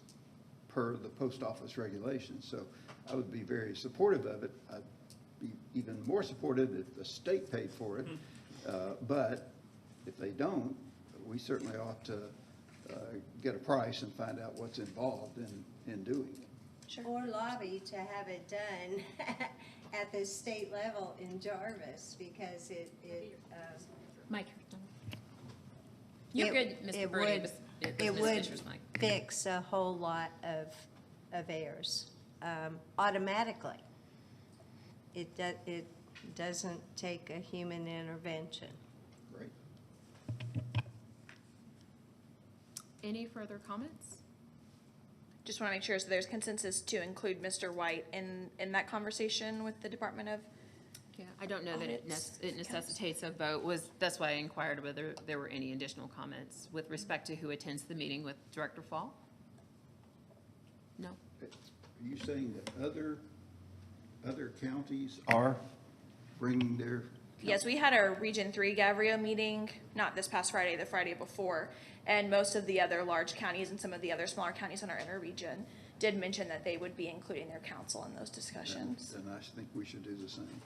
per the post office regulations. So I would be very supportive of it. I'd be even more supportive if the state paid for it. But if they don't, we certainly ought to get a price and find out what's involved in doing it. Sure. Or lobby to have it done at the state level in Jarvis, because Mike. You're good, Mr. Bernie. It would fix a whole lot of errors automatically. It doesn't take a human intervention. Great. Any further comments? Just want to make sure, so there's consensus to include Mr. White in that conversation with the Department of Yeah, I don't know that it necessitates a vote. That's why I inquired whether there were any additional comments with respect to who attends the meeting with Director Fall? No? Are you saying that other counties are bringing their? Yes, we had our Region 3 Gavrio meeting, not this past Friday, the Friday before, and most of the other large counties and some of the other smaller counties in our interregion did mention that they would be including their council in those discussions. And I think we should do the same.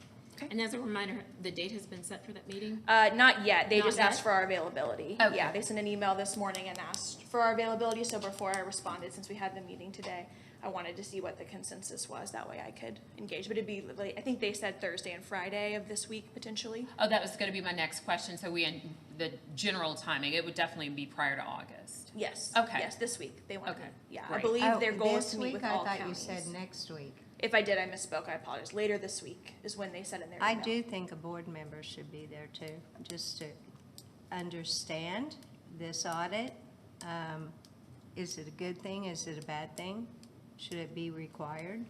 And as a reminder, the date has been set for that meeting? Not yet, they Not just yet? asked for our availability. Okay. Yeah, they sent an email this morning and asked for our availability, so before I responded, since we had the meeting today, I wanted to see what the consensus was, that way I could engage, but it'd be, like, I think they said Thursday and Friday of this week, potentially. Oh, that was gonna be my next question, so the general timing, it would definitely be prior to August. Yes. Okay. Yes, this week, they want to, Okay, yeah, I great. believe their goal is This to meet with week? all I counties. thought you said next week. If I did, I misspoke, I apologize. Later this week is when they said in their email. I do think a board member should be there too, just to understand this audit. Is it a good thing? Is it a bad thing? Should it be required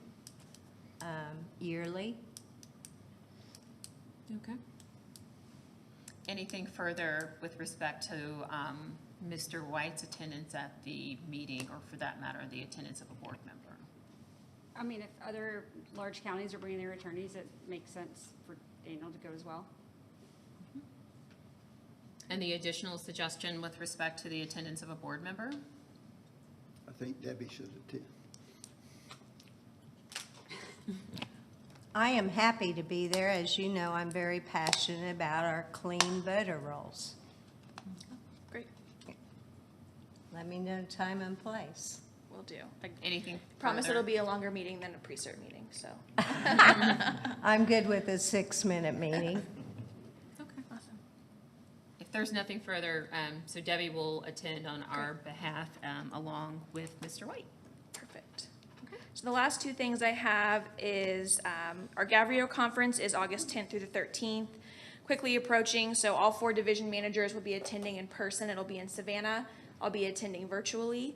yearly? Okay. Anything further with respect to Mr. White's attendance at the meeting, or for that matter, the attendance of a board member? I mean, if other large counties are bringing their attorneys, it makes sense for Daniel to go as well. And the additional suggestion with respect to the attendance of a board member? I think Debbie should attend. I am happy to be there. As you know, I'm very passionate about our clean voter rolls. Great, Let me know time and place. will do. Anything Promise further? it'll be a longer meeting than a pre-cert meeting, so. I'm good with a 6-minute meeting. Okay, awesome. If there's nothing further, so Debbie will attend on our behalf along with Mr. White. Perfect. So the last two things I have is our Gavrio conference is August 10th through the 13th, quickly approaching. So all 4 division managers will be attending in person. It'll be in Savannah. I'll be attending virtually.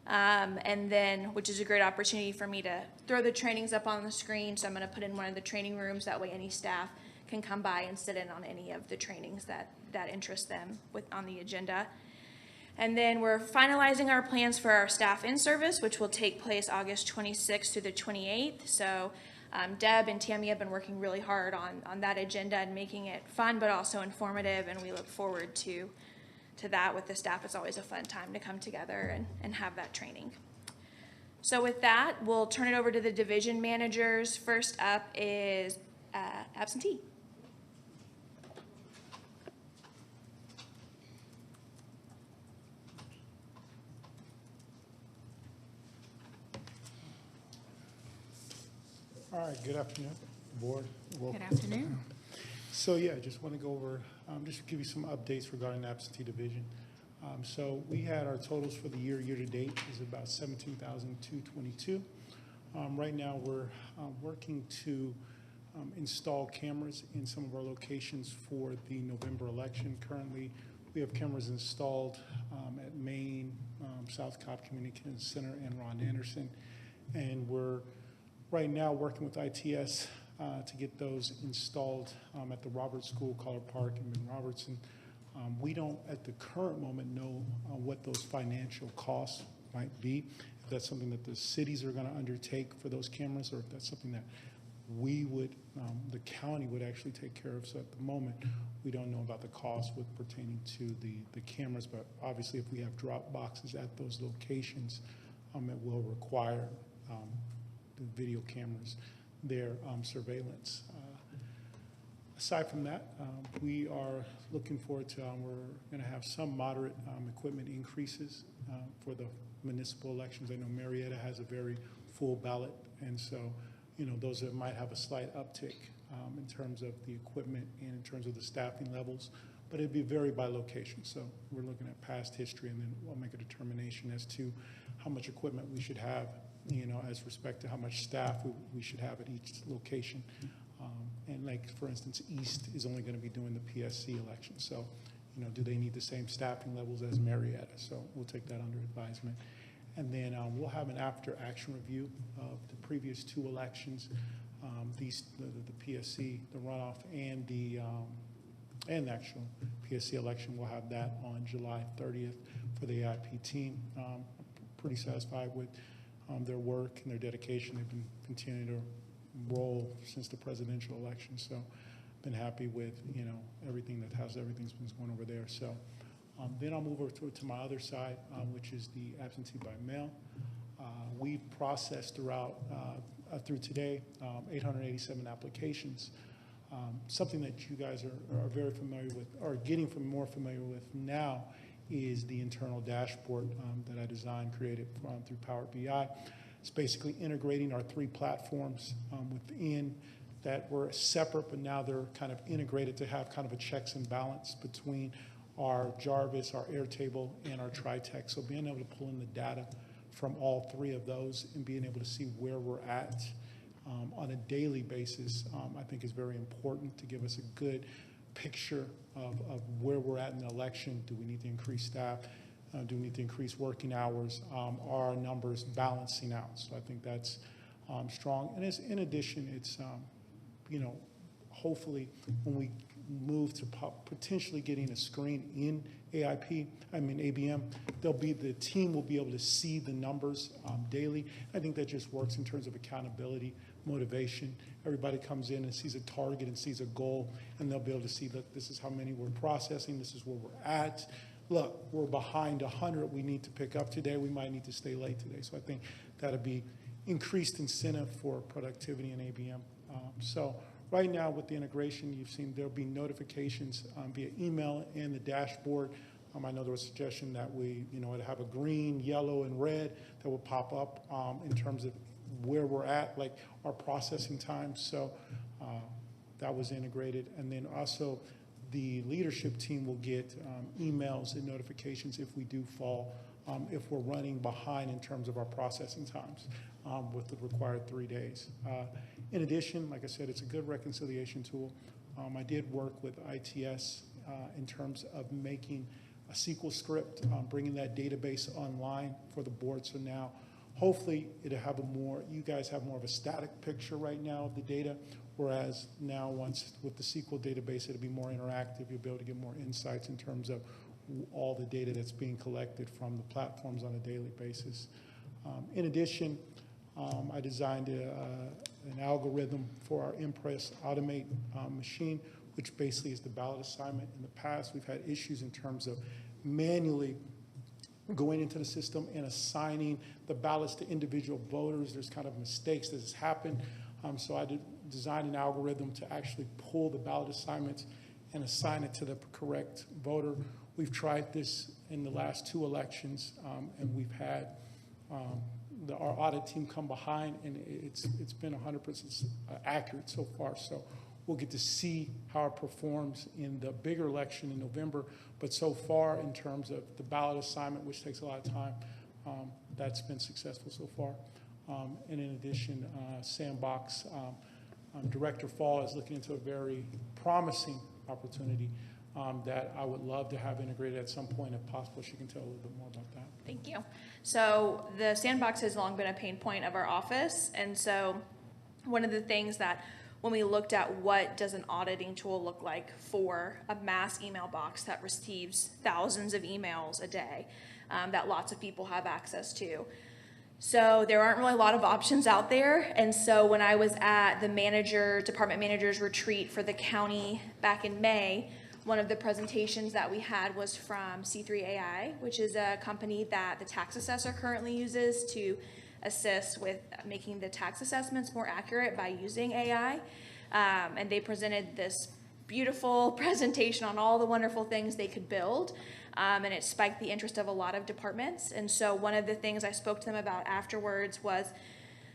And then, which is a great opportunity for me to throw the trainings up on the screen. So I'm going to put in one of the training rooms. That way any staff can come by and sit in on any of the trainings that interest them on the agenda. And then we're finalizing our plans for our staff in service, which will take place August 26th through the 28th. So Deb and Tammy have been working really hard on that agenda and making it fun, but also informative. And we look forward to that with the staff. It's always a fun time to come together and have that training. So with that, we'll turn it over to the division managers. First up is Absentee. All right, good afternoon, board. Good afternoon. So yeah, I just want to go over, just give you some updates regarding the absentee division. So we had our totals for the year to date is about 17,222. Right now, we're working to install cameras in some of our locations for the November election. Currently, we have cameras installed at Maine, South Cobb Communication Center, and Ron Anderson. And we're right now working with ITS to get those installed at the Roberts School, Collar Park, and Ben Robertson. We don't, at the current moment, know what those financial costs might be. If that's something that the cities are going to undertake for those cameras, or if that's something that we would, the county would actually take care of. So at the moment, we don't know about the cost with pertaining to the cameras, but obviously if we have drop boxes at those locations, it will require the video cameras, their surveillance. Aside from that, we are looking forward to, we're going to have some moderate equipment increases for the municipal elections. I know Marietta has a very full ballot, and so, you know, those that might have a slight uptick in terms of the equipment and in terms of the staffing levels, but it'd be vary by location. So we're looking at past history, and then we'll make a determination as to how much equipment we should have, you know, as respect to how much staff we should have at each location. And like, for instance, East is only going to be doing the PSC election. So, you know, do they need the same staffing levels as Marietta? So we'll take that under advisement. And then we'll have an after-action review of the previous 2 elections the PSC, the runoff, and the actual PSC election. We'll have that on July 30th for the AIP team. Pretty satisfied with their work and their dedication. They've been continuing to roll since the presidential election. So been happy with, everything everything's been going over there. So then I'll move over to my other side, which is the absentee by mail. We've processed through today, 887 applications. Something that you guys are very familiar with, or getting more familiar with now, is the internal dashboard that I designed, created through Power BI. It's basically integrating our 3 platforms within that were separate, but now they're kind of integrated to have kind of a checks and balance between our Jarvis, our Airtable, and our TriTech. So being able to pull in the data from all 3 of those and being able to see where we're at on a daily basis, I think is very important to give us a good picture of where we're at in the election. Do we need to increase staff? Do we need to increase working hours? Are our numbers balancing out? So I think that's strong. And in addition, it's, hopefully when we move to potentially getting a screen in ABM, the team will be able to see the numbers daily. I think that just works in terms of accountability, motivation. Everybody comes in and sees a target and sees a goal, and they'll be able to see that this is how many we're processing, this is where we're at. Look, we're behind 100 we need to pick up today. We might need to stay late today. So I think that'll be increased incentive for productivity in ABM. So right now with the integration, you've seen there'll be notifications via email and the dashboard. I know there was a suggestion that we, to have a green, yellow, and red that will pop up in terms of where we're at, like our processing time. So that was integrated. And then also the leadership team will get emails and notifications if we do fall, if we're running behind in terms of our processing times with the required 3 days. In addition, like I said, it's a good reconciliation tool. I did work with ITS in terms of making a SQL script, bringing that database online for the board. So now, hopefully, it'll have you guys have more of a static picture right now of the data, whereas now once with the SQL database, it'll be more interactive. You'll be able to get more insights in terms of all the data that's being collected from the platforms on a daily basis. In addition, I designed an algorithm for our Impress Automate machine, which basically is the ballot assignment. In the past, we've had issues in terms of manually going into the system and assigning the ballots to individual voters. There's kind of mistakes that has happened. So I designed an algorithm to actually pull the ballot assignments and assign it to the correct voter. We've tried this in the last 2 elections, and we've had our audit team come behind, and it's been 100% accurate so far. So we'll get to see how it performs in the bigger election in November. But so far, in terms of the ballot assignment, which takes a lot of time, that's been successful so far. And in addition, Sandbox, Director Fall is looking into a very promising opportunity that I would love to have integrated at some point if possible. She can tell a little bit more about that. Thank you. So the Sandbox has long been a pain point of our office. And so one of the things that when we looked at what does an auditing tool look like for a mass email box that receives thousands of emails a day that lots of people have access to. So there aren't really a lot of options out there. And so when I was at the department manager's retreat for the county back in May, one of the presentations that we had was from C3AI, which is a company that the tax assessor currently uses to assist with making the tax assessments more accurate by using AI. And they presented this beautiful presentation on all the wonderful things they could build. And it spiked the interest of a lot of departments. And so one of the things I spoke to them about afterwards was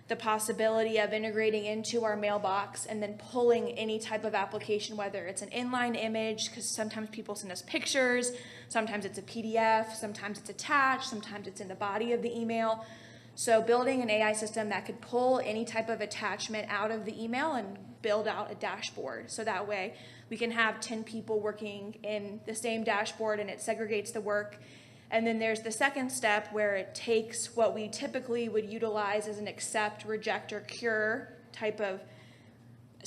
the possibility of integrating into our mailbox and then pulling any type of application, whether it's an inline image, because sometimes people send us pictures, sometimes it's a PDF, sometimes it's attached, sometimes it's in the body of the email. So building an AI system that could pull any type of attachment out of the email and build out a dashboard. So that way we can have 10 people working in the same dashboard and it segregates the work. And then there's the second step where it takes what we typically would utilize as an accept, reject, or cure type of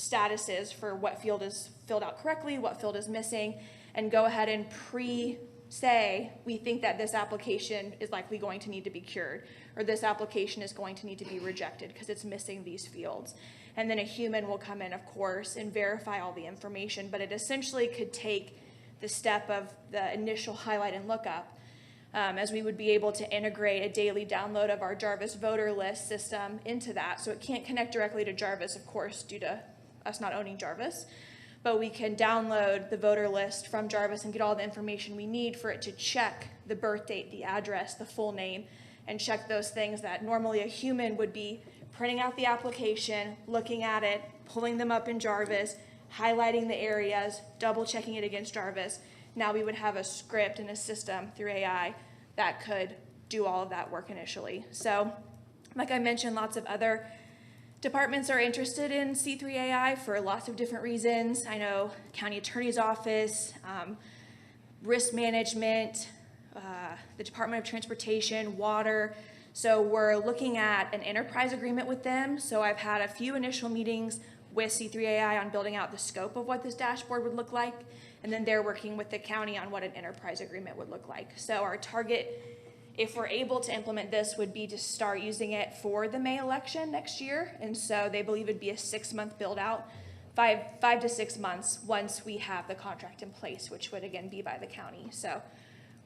statuses for what field is filled out correctly, what field is missing, and go ahead and say, we think that this application is likely going to need to be cured, or this application is going to need to be rejected because it's missing these fields. And then a human will come in, of course, and verify all the information, but it essentially could take the step of the initial highlight and lookup, as we would be able to integrate a daily download of our Jarvis voter list system into that. So it can't connect directly to Jarvis, of course, due to us not owning Jarvis, but we can download the voter list from Jarvis and get all the information we need for it to check the birth date, the address, the full name, and check those things that normally a human would be printing out the application, looking at it, pulling them up in Jarvis, highlighting the areas, double checking it against Jarvis. Now we would have a script and a system through AI that could do all of that work initially. So, like I mentioned, lots of other departments are interested in C3 AI for lots of different reasons. I know County Attorney's Office, risk management, the Department of Transportation, water. So we're looking at an enterprise agreement with them. So I've had a few initial meetings with C3 AI on building out the scope of what this dashboard would look like. And then they're working with the county on what an enterprise agreement would look like. So our target, if we're able to implement this, would be to start using it for the May election next year. And so they believe it'd be a 6-month build out, 5 to 6 months once we have the contract in place, which would again be by the county. So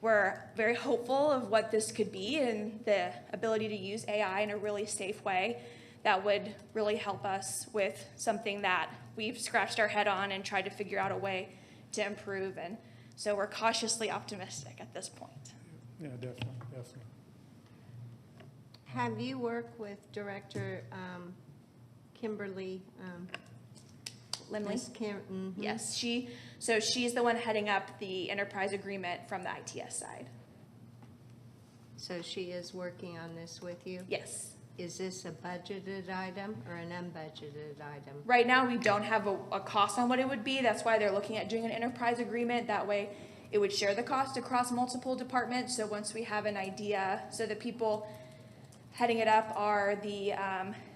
we're very hopeful of what this could be and the ability to use AI in a really safe way that would really help us with something that we've scratched our head on and tried to figure out a way to improve. And so we're cautiously optimistic at this point. Yeah, definitely. Have you worked with Director Kimberly? Limley? Ms. Mhm. Yes, she's the one heading up the enterprise agreement from the ITS side. So she is working on this with you? Yes. Is this a budgeted item or an unbudgeted item? Right now, we don't have a cost on what it would be. That's why they're looking at doing an enterprise agreement. That way, it would share the cost across multiple departments. So once we have an idea, so the people heading it up are the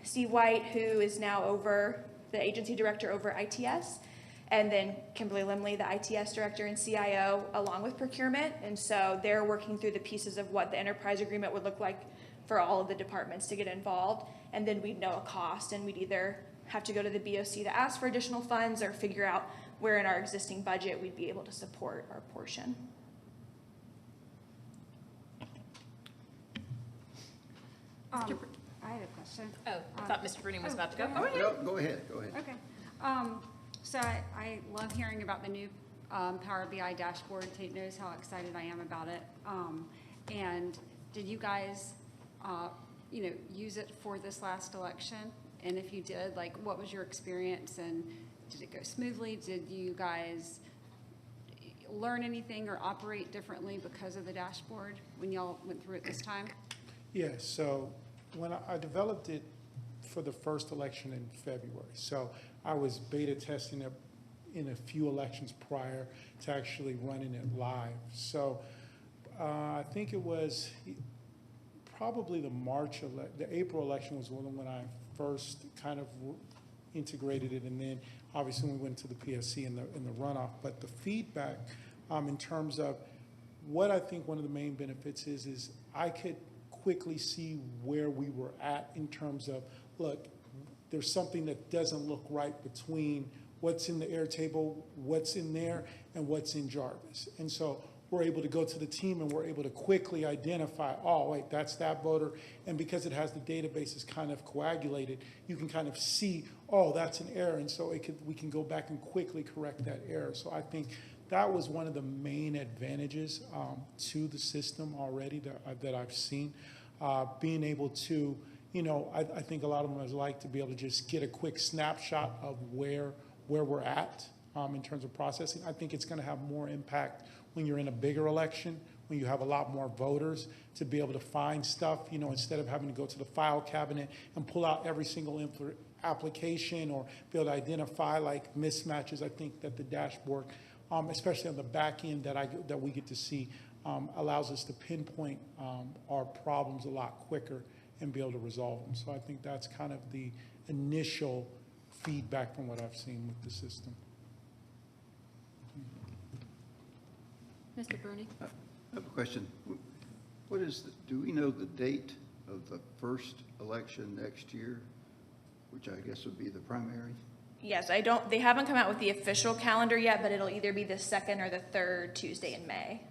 Steve White, who is now over the agency director over ITS, and then Kimberly Limley, the ITS director and CIO, along with procurement. And so they're working through the pieces of what the enterprise agreement would look like for all of the departments to get involved. And then we'd know a cost, and we'd either have to go to the BOC to ask for additional funds or figure out where in our existing budget we'd be able to support our portion. I had a question. Oh, I thought Mr. Bruning was about to go. go ahead. No, go ahead. Okay. So I love hearing about the new Power BI dashboard. Tate knows how excited I am about it. And did you guys, use it for this last election? And if you did, like, what was your experience, and did it go smoothly? Did you guys learn anything or operate differently because of the dashboard when y'all went through it this time? Yeah, so when I developed it for the first election in February, so I was beta testing it in a few elections prior to actually running it live. So I think it was probably the April election was when I first kind of integrated it, and then obviously we went to the PSC in the runoff. But the feedback in terms of what I think one of the main benefits is I could quickly see where we were at in terms of, look, there's something that doesn't look right between what's in the Airtable, what's in there, and what's in Jarvis. And so we're able to go to the team and we're able to quickly identify, oh, wait, that's that voter. And because it has the databases kind of coagulated, you can kind of see, oh, that's an error. And so we can go back and quickly correct that error. So I think that was one of the main advantages to the system already that I've seen. Being able to, I think a lot of them would like to be able to just get a quick snapshot of where we're at in terms of processing. I think it's going to have more impact when you're in a bigger election, when you have a lot more voters, to be able to find stuff, instead of having to go to the file cabinet and pull out every single application or be able to identify like mismatches. I think that the dashboard, especially on the back end that we get to see, allows us to pinpoint our problems a lot quicker and be able to resolve them. So I think that's kind of the initial feedback from what I've seen with the system. Mr. Bruni? I have a question. What is, do we know the date of the first election next year, which I guess would be the primary? Yes, they haven't come out with the official calendar yet, but it'll either be the second or the third Tuesday in May.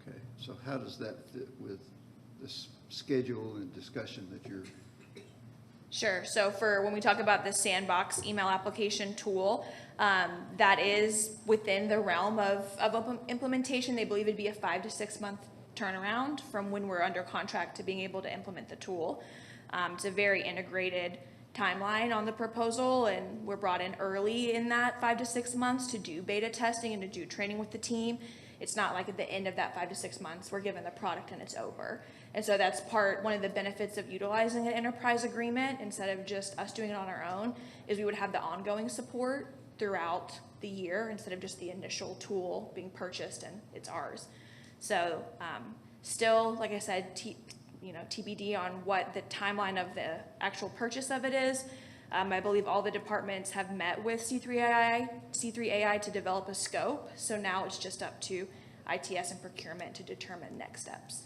Okay, so how does that fit with this schedule and discussion that you're? Sure. So for when we talk about the sandbox email application tool, that is within the realm of implementation. They believe it'd be a 5 to 6 month turnaround from when we're under contract to being able to implement the tool. It's a very integrated timeline on the proposal, and we're brought in early in that 5 to 6 months to do beta testing and to do training with the team. It's not like at the end of that 5 to 6 months, we're given the product and it's over. And so that's one of the benefits of utilizing an enterprise agreement instead of just us doing it on our own, is we would have the ongoing support throughout the year instead of just the initial tool being purchased and it's ours. So still, like I said, TBD on what the timeline of the actual purchase of it is. I believe all the departments have met with C3AI to develop a scope. So now it's just up to ITS and procurement to determine next steps.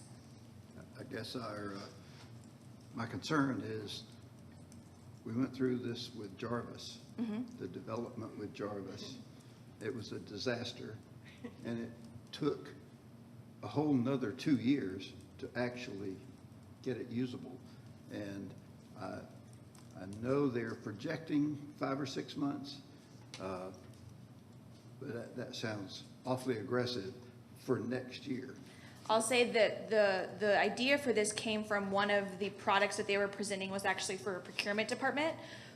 I guess my concern is, we went through this with Jarvis, the development with Jarvis. It was a disaster, and it took a whole nother 2 years to actually get it usable. And I know they're projecting 5 or 6 months, but that sounds awfully aggressive for next year. I'll say that the idea for this came from one of the products that they were presenting was actually for a procurement department,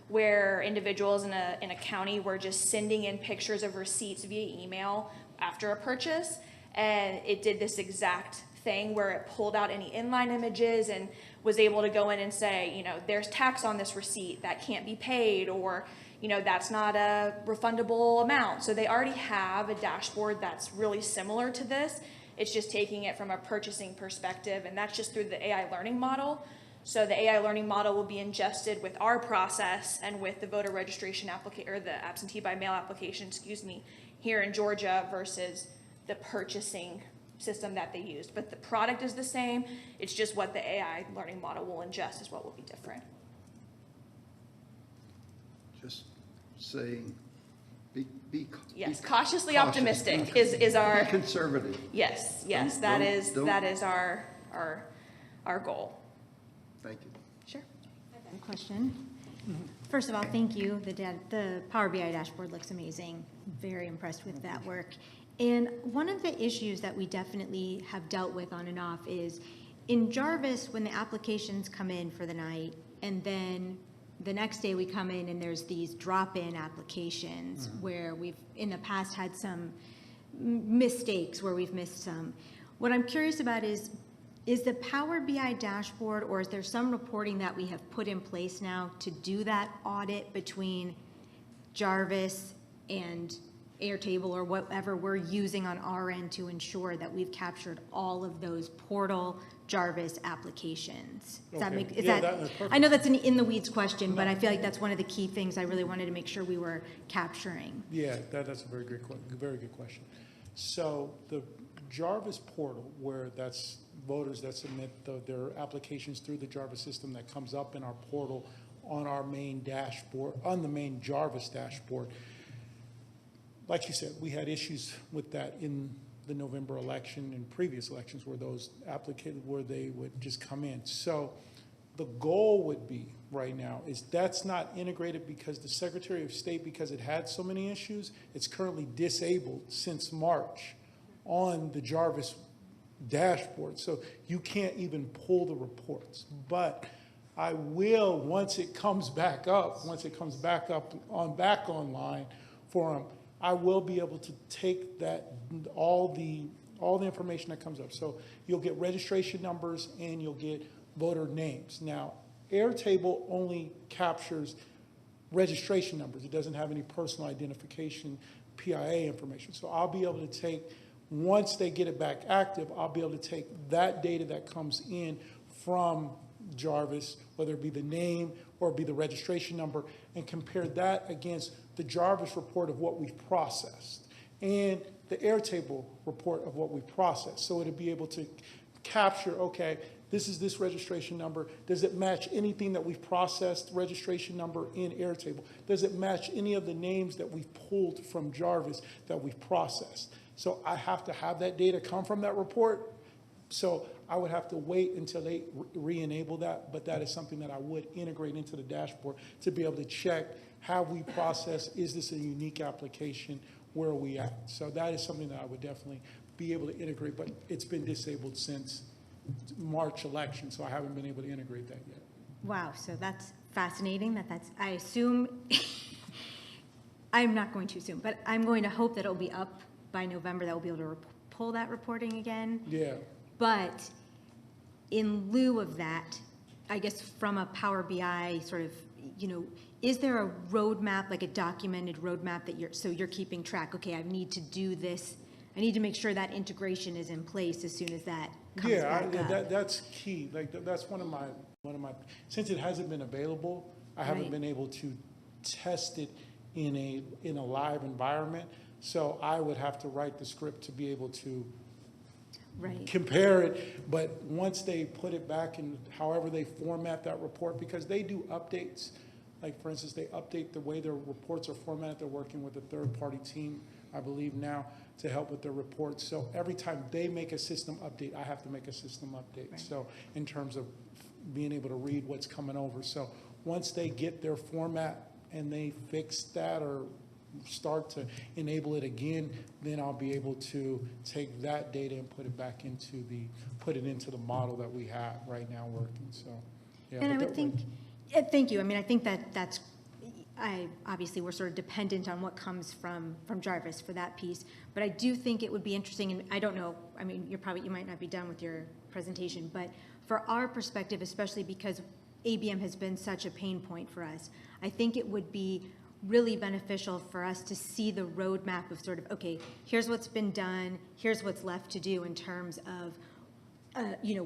where individuals in a county were just sending in pictures of receipts via email after a purchase, and it did this exact thing where it pulled out any inline images and was able to go in and say, there's tax on this receipt that can't be paid, or that's not a refundable amount. So they already have a dashboard that's really similar to this. It's just taking it from a purchasing perspective, and that's just through the AI learning model. So the AI learning model will be ingested with our process and with the voter registration or the absentee by mail application, here in Georgia versus the purchasing system that they used. But the product is the same. It's just what the AI learning model will ingest is what will be different. Just saying, be cautiously cautious. optimistic is our Be conservative. Yes, that is our goal. Thank you. Sure. A question. First of all, thank you. The Power BI dashboard looks amazing. Very impressed with that work. And one of the issues that we definitely have dealt with on and off is in Jarvis, when the applications come in for the night, and then the next day we come in and there's these drop-in applications where we've in the past had some mistakes where we've missed some. What I'm curious about is the Power BI dashboard, or is there some reporting that we have put in place now to do that audit between Jarvis and Airtable or whatever we're using on our end to ensure that we've captured all of those portal Jarvis applications? Does that make, is Yeah, that, that's perfect. I know that's an in the weeds question, but I feel like that's one of the key things I really wanted to make sure we were capturing. Yeah, that's a very good question. So the Jarvis portal, where that's voters that submit their applications through the Jarvis system, that comes up in our portal on our main dashboard, on the main Jarvis dashboard. Like you said, we had issues with that in the November election and previous elections where those where they would just come in. So the goal would be right now is that's not integrated because the Secretary of State, because it had so many issues, it's currently disabled since March on the Jarvis dashboard. So you can't even pull the reports. But I will, once it comes back up back online for them, I will be able to take that, all the information that comes up. So you'll get registration numbers and you'll get voter names. Now, Airtable only captures registration numbers. It doesn't have any personal identification, PIA information. So I'll be able to take, once they get it back active, I'll be able to take that data that comes in from Jarvis, whether it be the name or be the registration number, and compare that against the Jarvis report of what we've processed and the Airtable report of what we processed. So it'll be able to capture, okay, this is this registration number. Does it match anything that we've processed registration number in Airtable? Does it match any of the names that we've pulled from Jarvis that we've processed? So I have to have that data come from that report. So I would have to wait until they re-enable that, but that is something that I would integrate into the dashboard to be able to check, have we processed, is this a unique application, where are we at? So that is something that I would definitely be able to integrate, but it's been disabled since March election, so I haven't been able to integrate that yet. Wow, so that's fascinating, that's, I assume, I'm not going to assume, but I'm going to hope that it'll be up by November, that we'll be able to pull that reporting again. Yeah. But in lieu of that, I guess from a Power BI sort of, is there a roadmap, like a documented roadmap that you're keeping track? Okay, I need to do this. I need to make sure that integration is in place as soon as that comes back up. That's key. Like that's one of my. Since it hasn't been available, I haven't been able to test it in a live environment. So I would have to write the script to be able to compare it. But once they put it back in, however they format that report, because they do updates. Like for instance, they update the way their reports are formatted. They're working with a third-party team, I believe now, to help with their reports. So every time they make a system update, I have to make a system update. Right. So in terms of being able to read what's coming over. So once they get their format and they fix that or start to enable it again, then I'll be able to take that data and put it into the model that we have right now working. So yeah. And I would think, thank you. I mean, I think that's obviously we're sort of dependent on what comes from Jarvis for that piece, but I do think it would be interesting, and I don't know, I mean, you might not be done with your presentation, but for our perspective, especially because ABM has been such a pain point for us, I think it would be really beneficial for us to see the roadmap of sort of, okay, here's what's been done, here's what's left to do in terms of,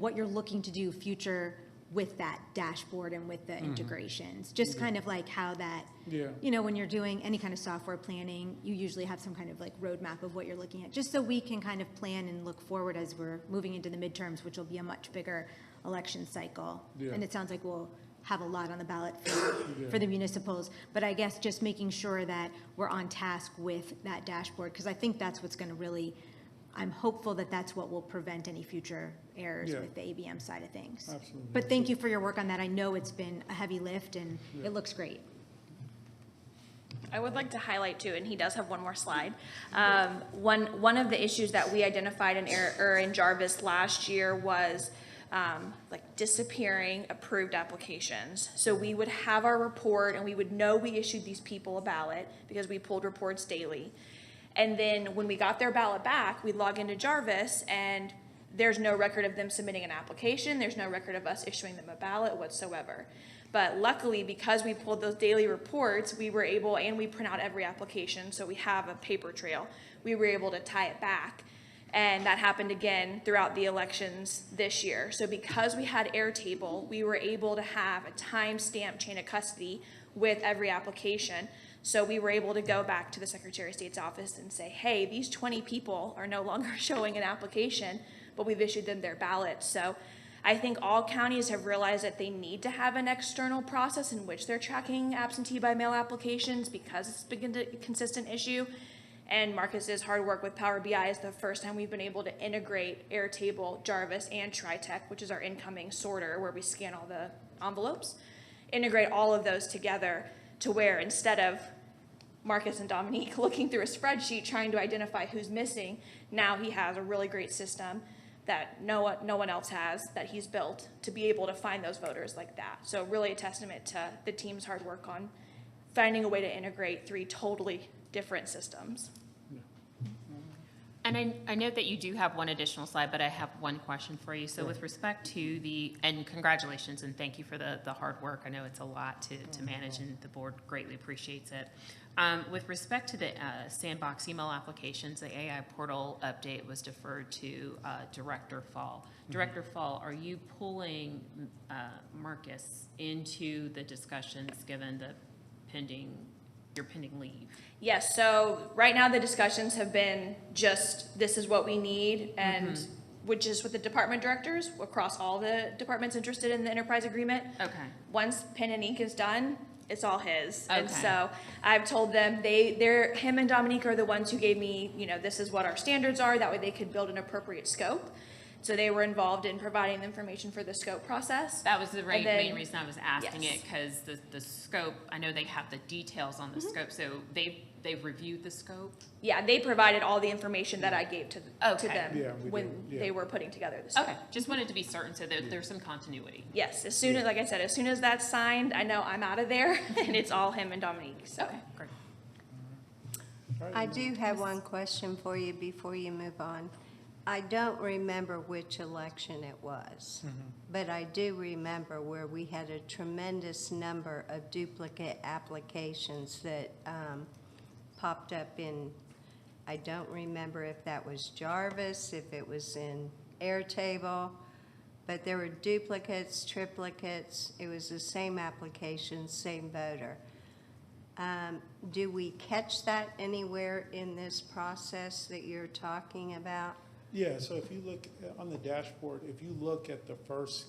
what you're looking to do future with that dashboard and with the integrations. Just kind of like how that, when you're doing any kind of software planning, you usually have some kind of like roadmap of what you're looking at, just so we can kind of plan and look forward as we're moving into the midterms, which will be a much bigger election cycle. And it sounds like we'll have a lot on the ballot for the municipals, but I guess just making sure that we're on task with that dashboard, because I think that's what's going to really, I'm hopeful that that's what will prevent any future errors with the ABM side of things. Absolutely. But thank you for your work on that. I know it's been a heavy lift and it looks great. I would like to highlight too, and he does have one more slide. One of the issues that we identified in Jarvis last year was like disappearing approved applications. So we would have our report and we would know we issued these people a ballot because we pulled reports daily. And then when we got their ballot back, we'd log into Jarvis and there's no record of them submitting an application. There's no record of us issuing them a ballot whatsoever. But luckily, because we pulled those daily reports, we were able, and we print out every application, so we have a paper trail, we were able to tie it back. And that happened again throughout the elections this year. So because we had Airtable, we were able to have a time-stamped chain of custody with every application. So we were able to go back to the Secretary of State's office and say, hey, these 20 people are no longer showing an application, but we've issued them their ballots. So I think all counties have realized that they need to have an external process in which they're tracking absentee by mail applications because it's been a consistent issue. And Marcus's hard work with Power BI is the first time we've been able to integrate Airtable, Jarvis, and TriTech, which is our incoming sorter where we scan all the envelopes, integrate all of those together to where instead of Marcus and Dominique looking through a spreadsheet trying to identify who's missing, now he has a really great system that no one else has that he's built to be able to find those voters like that. So really a testament to the team's hard work on finding a way to integrate three totally different systems. And And I note that you do have one additional slide, but I have one question for you. So with respect to and congratulations and thank you for the hard work. I know it's a lot to manage and the board greatly appreciates it. With respect to the sandbox email applications, the AI portal update was deferred to Director Fall. Director Fall, are you pulling Marcus into the discussions given the your pending leave? Yes, so right now the discussions have been just, this is what we need, and which is with the department directors across all the departments interested in the enterprise agreement. Okay. Once pen and ink is done, it's all his. And Okay. so I've told them him and Dominique are the ones who gave me, this is what our standards are, that way they could build an appropriate scope. So they were involved in providing the information for the scope process. That was the And then- main reason I was asking Yes. it, because the scope, I know they have the details on the scope, so they've reviewed the scope? Yeah, they provided all the information that I gave to Okay. them Yeah, we when did, yeah. they were putting together the scope. Okay, just wanted to be certain so that there's some continuity. Yes, as soon as, like I said, as soon as that's signed, I know I'm out of there, and it's all him and Dominique, so. Okay, great. All right, I do have one question for you before you move on. I don't remember which election it was, but I do remember where we had a tremendous number of duplicate applications that popped up in, I don't remember if that was Jarvis, if it was in Airtable, but there were duplicates, triplicates. It was the same application, same voter. Do we catch that anywhere in this process that you're talking about? Yeah, so if you look on the dashboard, if you look at the first,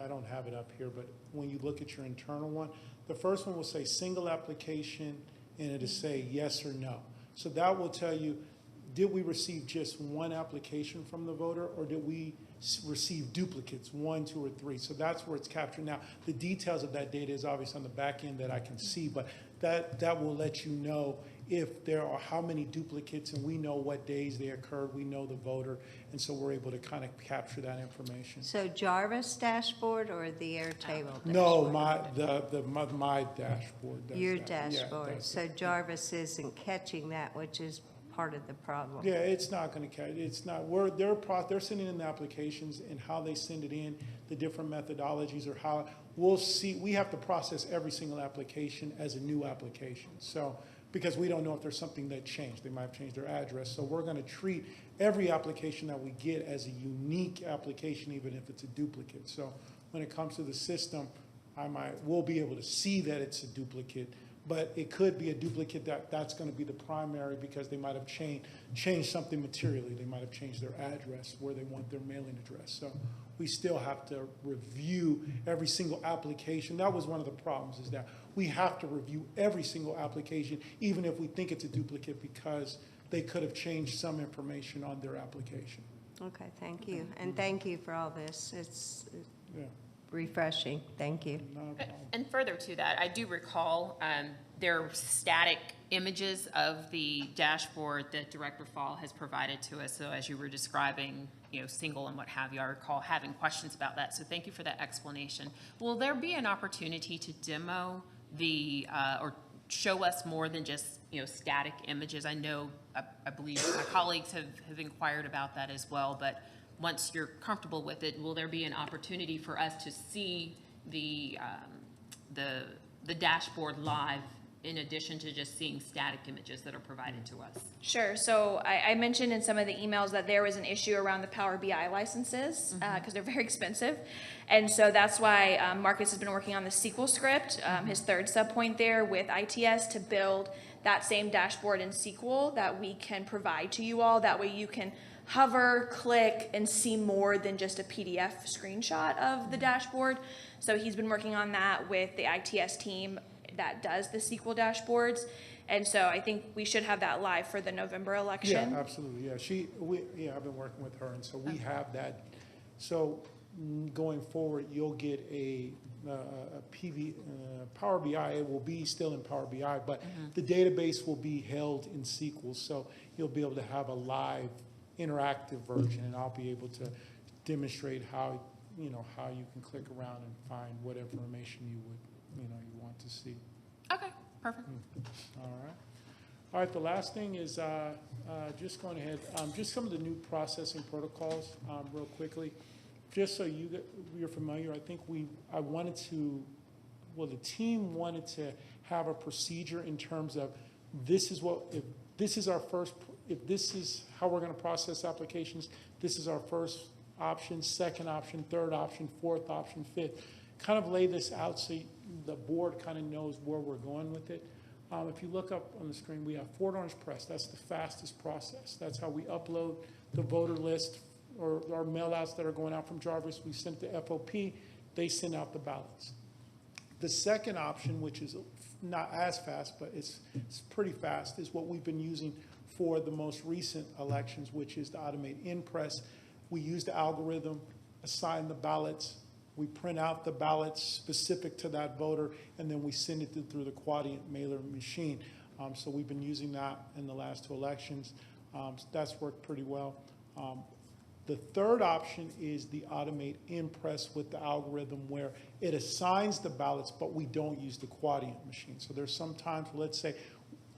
I don't have it up here, but when you look at your internal one, the first one will say single application, and it'll say yes or no. So that will tell you, did we receive just one application from the voter, or did we receive duplicates, 1, 2, or 3? So that's where it's captured. Now, the details of that data is obviously on the back end that I can see, but that will let you know if there are how many duplicates, and we know what days they occurred, we know the voter, and so we're able to kind of capture that information. So Jarvis dashboard or the Airtable? No, dashboard? my dashboard does Your that. Yeah, it dashboard. does So that. Jarvis isn't catching that, which is part of the problem. Yeah, it's not gonna catch, it's not, they're sending in the applications, and how they send it in, the different methodologies, or how, we'll see, we have to process every single application as a new application. So, because we don't know if there's something that changed, they might have changed their address. So we're gonna treat every application that we get as a unique application, even if it's a duplicate. So when it comes to the system, we'll be able to see that it's a duplicate, but it could be a duplicate that's gonna be the primary, because they might have changed something materially. They might have changed their address, where they want their mailing address. So we still have to review every single application. That was one of the problems, is that we have to review every single application, even if we think it's a duplicate, because they could have changed some information on their application. Okay, thank you. And thank you for all this. It's Yeah, refreshing. Thank you. not a problem. And further to that, I do recall there are static images of the dashboard that Director Fall has provided to us. So as you were describing, single and what have you, I recall having questions about that. So thank you for that explanation. Will there be an opportunity to demo or show us more than just, static images? I know, I believe my colleagues have inquired about that as well, but once you're comfortable with it, will there be an opportunity for us to see the dashboard live in addition to just seeing static images that are provided to us? Sure, so I mentioned in some of the emails that there was an issue around the Power BI licenses, because they're very expensive. And so that's why Marcus has been working on the SQL script, his third subpoint there with ITS, to build that same dashboard in SQL that we can provide to you all. That way you can hover, click, and see more than just a PDF screenshot of the dashboard. So he's been working on that with the ITS team that does the SQL dashboards. And so I think we should have that live for the November election. Yeah, absolutely, yeah. I've been working with her, and so we have that. So going forward, you'll get a Power BI. It will be still in Power BI, but the database will be held in SQL. So you'll be able to have a live interactive version, and I'll be able to demonstrate how you can click around and find what information you want to see. Okay, perfect. All All right, the last thing is just going ahead, just some of the new processing protocols real quickly. Just so you're familiar, I think I wanted to, well, the team wanted to have a procedure in terms of this is what, if this is how we're going to process applications, this is our first option, second option, third option, fourth option, fifth. Kind of lay this out so the board kind of knows where we're going with it. If you look up on the screen, we have Fort Orange Press. That's the fastest process. That's how we upload the voter list or our mail-outs that are going out from Jarvis. We send it to FOP. They send out the ballots. The second option, which is not as fast, but it's pretty fast, is what we've been using for the most recent elections, which is the automated in-press. We use the algorithm, assign the ballots, we print out the ballots specific to that voter, and then we send it through the Quadient mailer machine. So we've been using that in the last 2 elections. That's worked pretty well. The third option is the automate in-press with the algorithm where it assigns the ballots, but we don't use the Quadient machine. So there's some times, let's say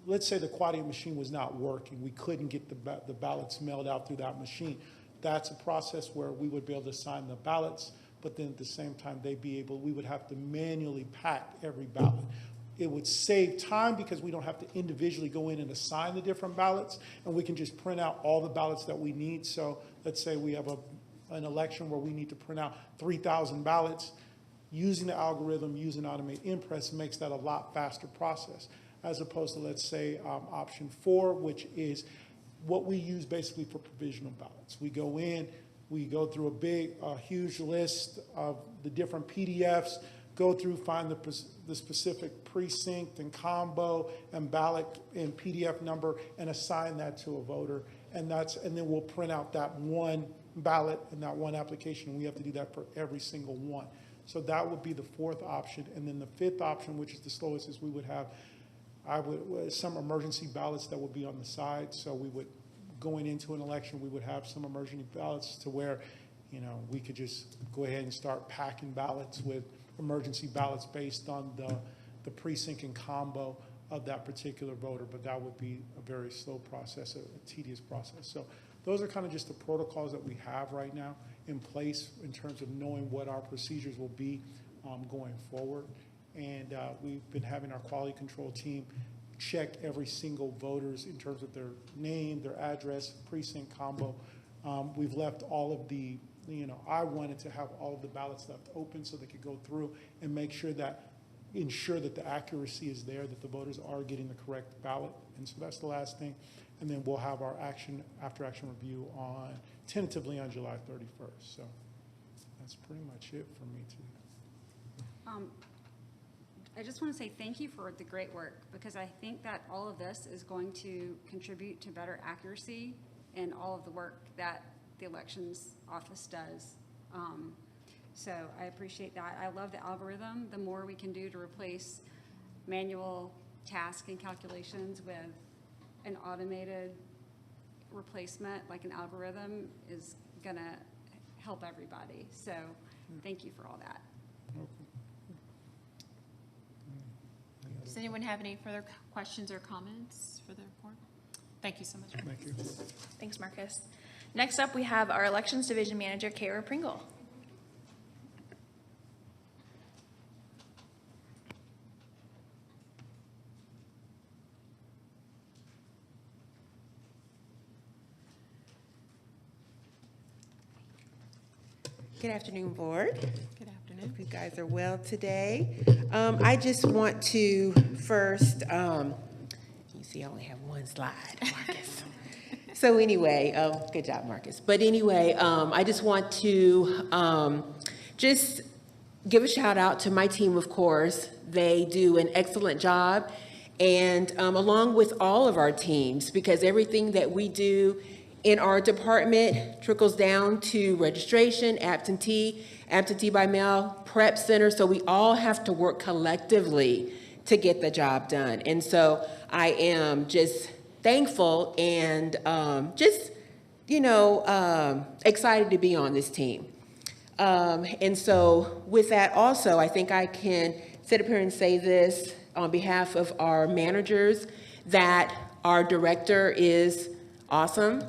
the Quadient machine was not working. We couldn't get the ballots mailed out through that machine. That's a process where we would be able to assign the ballots, but then at the same time, we would have to manually pack every ballot. It would save time because we don't have to individually go in and assign the different ballots, and we can just print out all the ballots that we need. So let's say we have an election where we need to print out 3,000 ballots. Using the algorithm, using Automate Impress makes that a lot faster process, as opposed to, let's say, option 4, which is what we use basically for provisional ballots. We go in, we go through a huge list of the different PDFs, go through, find the specific precinct and combo and ballot and PDF number and assign that to a voter. And then we'll print out that one ballot and that one application. And we have to do that for every single one. So that would be the fourth option. And then the fifth option, which is the slowest, is we would have some emergency ballots that would be on the side. So we would, going into an election, we would have some emergency ballots to where, we could just go ahead and start packing ballots with emergency ballots based on the precinct and combo of that particular voter. But that would be a very slow process, a tedious process. So those are kind of just the protocols that we have right now in place in terms of knowing what our procedures will be going forward. And we've been having our quality control team check every single voter's in terms of their name, their address, precinct combo. We've left all of the, I wanted to have all of the ballots left open so they could go through and ensure that the accuracy is there, that the voters are getting the correct ballot. And so that's the last thing. And then we'll have our after action review tentatively on July 31st. So that's pretty much it for me too. I just want to say thank you for the great work, because I think that all of this is going to contribute to better accuracy in all of the work that the elections office does. So I appreciate that. I love the algorithm. The more we can do to replace manual tasks and calculations with an automated replacement, like an algorithm, is going to help everybody. So thank you for all that. Does anyone have any further questions or comments for the report? Thank you so much. Thank you. Thanks, Marcus. Next up, we have our Elections Division Manager, Kara Pringle. Good afternoon, Board. Good afternoon. Hope you guys are well today. I just want to first, you see I only have one slide, Marcus. So anyway, good job, Marcus. But anyway, I just want to just give a shout out to my team, of course. They do an excellent job, and along with all of our teams, because everything that we do in our department trickles down to registration, absentee by mail, prep center. So we all have to work collectively to get the job done. And so I am just thankful and excited to be on this team. And so with that also, I think I can sit up here and say this on behalf of our managers, that Our director is awesome.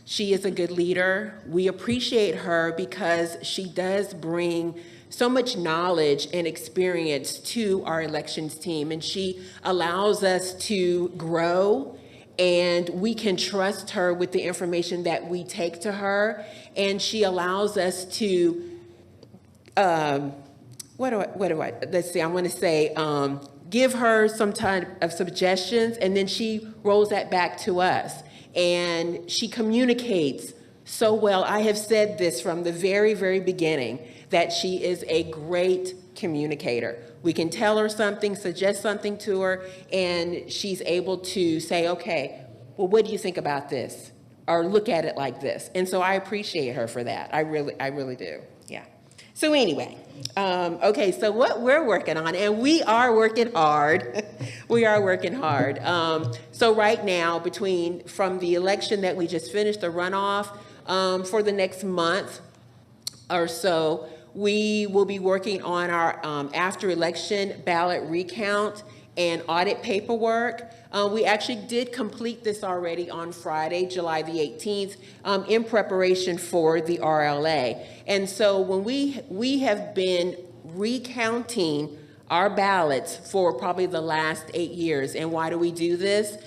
She is a good leader. We appreciate her because she does bring so much knowledge and experience to our elections team, and she allows us to grow, and we can trust her with the information that we take to her, and she allows us to, let's see, I want to say, give her some type of suggestions, and then she rolls that back to us. And she communicates so well. I have said this from the very, very beginning, that she is a great communicator. We can tell her something, suggest something to her, and she's able to say, okay, well, what do you think about this? Or look at it like this. And so I appreciate her for that. I really do. Yeah. So anyway, okay, so what we're working on, and we are working hard. We are working hard. So right now, from the election that we just finished, the runoff, for the next month or so, we will be working on our after-election ballot recount and audit paperwork. We actually did complete this already on Friday, July the 18th, in preparation for the RLA. And so when we have been recounting our ballots for probably the last 8 years. And why do we do this?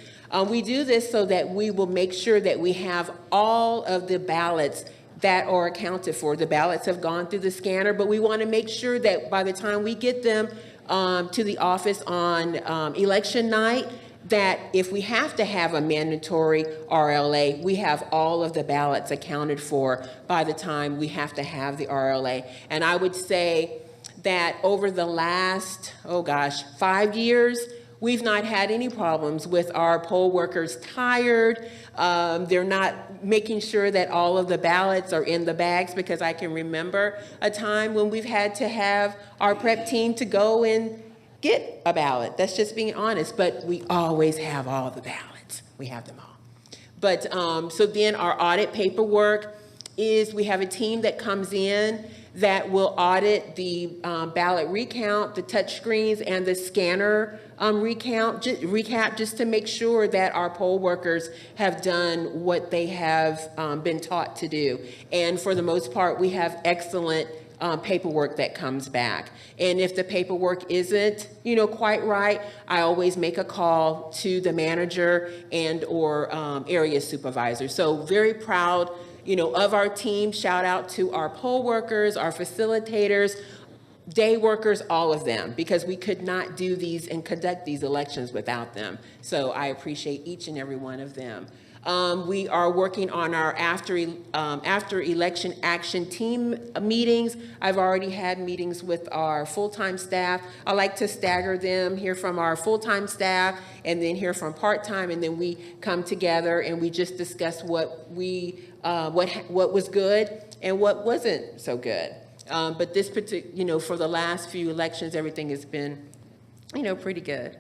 We do this so that we will make sure that we have all of the ballots that are accounted for. The ballots have gone through the scanner, but we want to make sure that by the time we get them to the office on election night, that if we have to have a mandatory RLA, we have all of the ballots accounted for by the time we have to have the RLA. And I would say that over the last, 5 years, we've not had any problems with our poll workers tired. They're not making sure that all of the ballots are in the bags, because I can remember a time when we've had to have our prep team to go and get a ballot. That's just being honest, but we always have all the ballots. We have them all. But so then our audit paperwork is, we have a team that comes in that will audit the ballot recount, the touch screens, and the scanner recap, just to make sure that our poll workers have done what they have been taught to do. And for the most part, we have excellent paperwork that comes back. And if the paperwork isn't, quite right, I always make a call to the manager and or area supervisor. So very proud, of our team. Shout out to our poll workers, our facilitators, day workers, all of them, because we could not do these and conduct these elections without them. So I appreciate each and every one of them. We are working on our after election action team meetings. I've already had meetings with our full-time staff. I like to stagger them, hear from our full-time staff, and then hear from part-time, and then we come together and we just discuss what was good and what wasn't so good. But this particular, for the last few elections, everything has been, pretty good.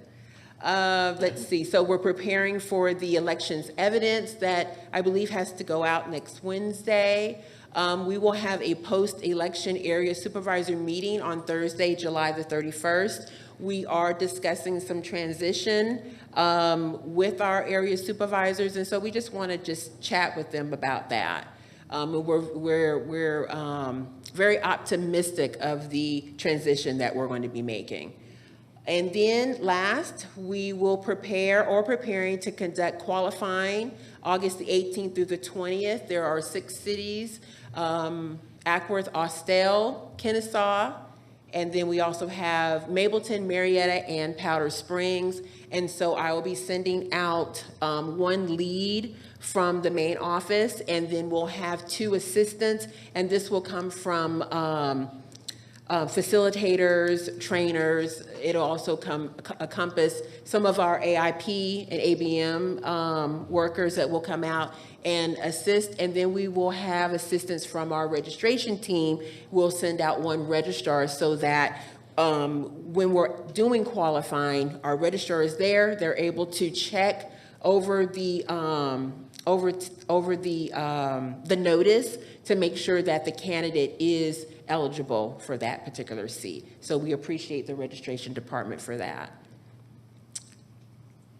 Let's see. So we're preparing for the elections evidence that I believe has to go out next Wednesday. We will have a post-election area supervisor meeting on Thursday, July the 31st. We are discussing some transition with our area supervisors, and so we just want to just chat with them about that. We're very optimistic of the transition that we're going to be making. And then last, we will preparing to conduct qualifying August the 18th through the 20th. There are 6 cities, Ackworth, Austell, Kennesaw, and then we also have Mableton, Marietta, and Powder Springs. And so I will be sending out 1 lead from the main office, and then we'll have 2 assistants, and this will come from facilitators, trainers. It'll also encompass some of our AIP and ABM workers that will come out and assist, and then we will have assistance from our registration team. We'll send out 1 registrar so that when we're doing qualifying, our registrar is there. They're able to check over the the notice to make sure that the candidate is eligible for that particular seat. So we appreciate the registration department for that.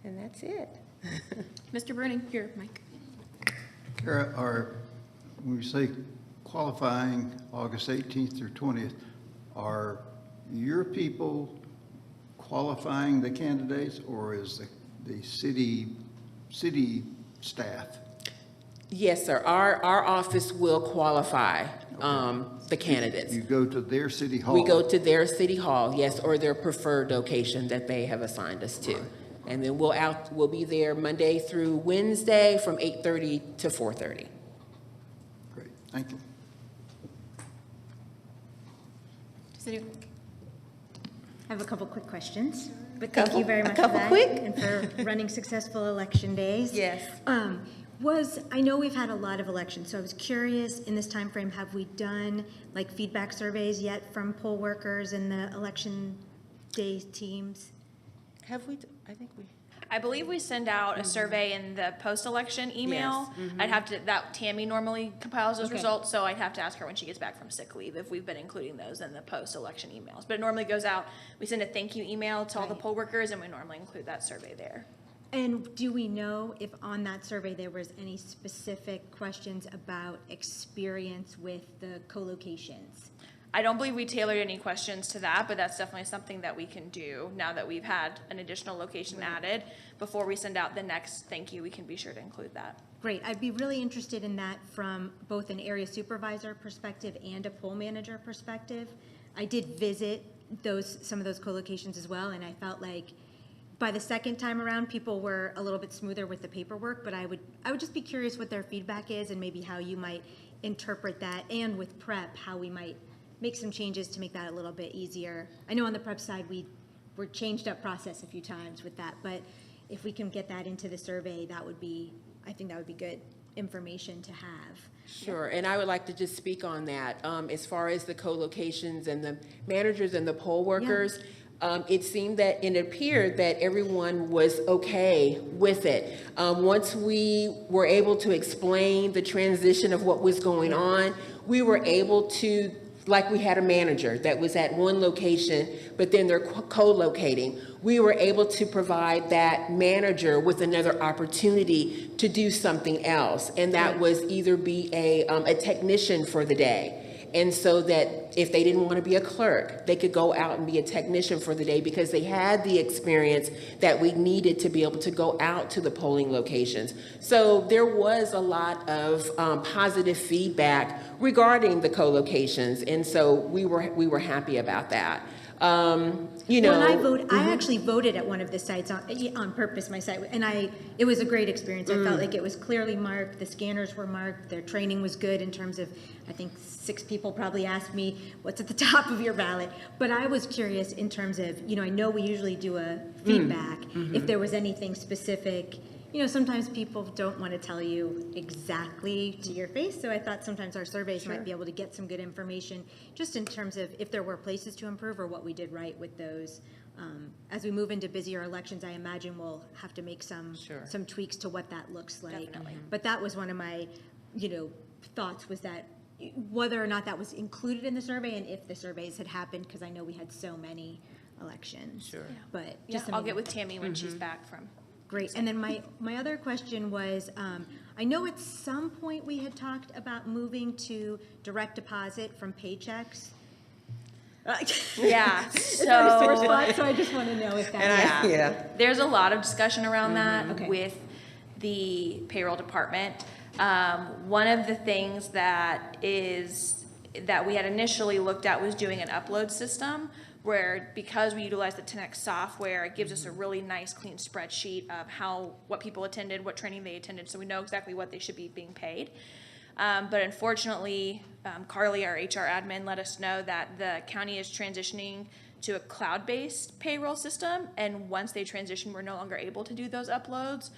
And that's it. Mr. Bruning, here, Mike. Kara, when we say qualifying August 18th through 20th, are your people qualifying the candidates, or is the city staff? Yes, sir. Our office will qualify the candidates. You go to their city hall? We go to their city hall, yes, or their preferred location that they have assigned us to. And then we'll be there Monday through Wednesday from 8:30 to 4:30. Great, thank you. Does anyone? I have a couple quick questions, but thank you very much for couple that. quick? And for running successful election days. Yes. I know we've had a lot of elections, so I was curious, in this time frame, have we done like feedback surveys yet from poll workers and the election day teams? Have we, I think we. I believe we send out a survey in the post-election email. Yes, I'd have to, that Tammy normally compiles those Okay. results, so I'd have to ask her when she gets back from sick leave if we've been including those in the post-election emails. But it normally goes out, we send a thank you email to all the Right. poll workers, and we normally include that survey there. And do we know if on that survey there was any specific questions about experience with the co-locations? I don't believe we tailored any questions to that, but that's definitely something that we can do now that we've had an additional location added. Before we send out the next thank you, we can be sure to include that. Great, I'd be really interested in that from both an area supervisor perspective and a poll manager perspective. I did visit some of those co-locations as well, and I felt like by the second time around, people were a little bit smoother with the paperwork, but I would just be curious what their feedback is and maybe how you might interpret that, and with prep, how we might make some changes to make that a little bit easier. I know on the prep side, we're changed up process a few times with that, but if we can get that into the survey, I think that would be good information to have. Sure, and I would like to just speak on that. As far as the co-locations and the managers and the poll workers, it seemed that, it appeared that everyone was okay with it. Once we were able to explain the transition of what was going on, we were able to, like we had a manager that was at one location, but then they're co-locating. We were able to provide that manager with another opportunity to do something else, and that was either be a technician for the day. And so that if they didn't want to be a clerk, they could go out and be a technician for the day because they had the experience that we needed to be able to go out to the polling locations. So there was a lot of positive feedback regarding the co-locations, and so we were happy about that. You know, When I actually voted at one of the sites on purpose, my site, and it was a great experience. I felt like it was clearly marked, the scanners were marked, their training was good in terms of, I think 6 people probably asked me, what's at the top of your ballot? But I was curious in terms of, I know we usually do a feedback, if there was anything specific. Sometimes people don't want to tell you exactly to your face, so I thought sometimes our surveys might be able to get some good information just in terms of if there were places to improve or what we did right with those. As we move into busier elections, I imagine we'll have to make some tweaks to what that looks like. Definitely. But that was one of my, thoughts, was that whether or not that was included in the survey and if the surveys had happened, because I know we had so many elections. Sure. But Yeah, just I'll get with Tammy when she's back from. Great. And then my other question was, I know at some point we had talked about moving to direct deposit from paychecks. Yeah, It's not a sore so spot, so I just want to know if that. there's a lot of discussion around that Okay. with the payroll department. One of the things that we had initially looked at was doing an upload system where, because we utilize the 10X software, it gives us a really nice clean spreadsheet of what people attended, what training they attended, so we know exactly what they should be being paid. But unfortunately, Carly, our HR admin, let us know that the county is transitioning to a cloud-based payroll system, and once they transition, we're no longer able to do those uploads,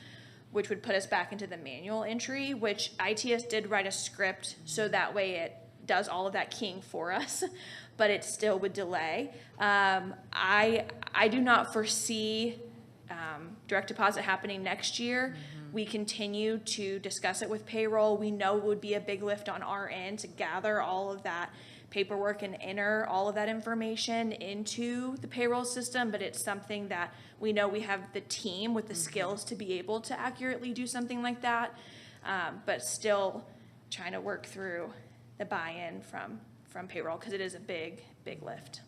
which would put us back into the manual entry, which ITS did write a script so that way it does all of that keying for us, but it still would delay. I do not foresee direct deposit happening next year. We continue to discuss it with payroll. We know it would be a big lift on our end to gather all of that paperwork and enter all of that information into the payroll system, but it's something that we know we have the team with the skills to be able to accurately do something like that, but still trying to work through the buy-in from payroll, because it is a big lift.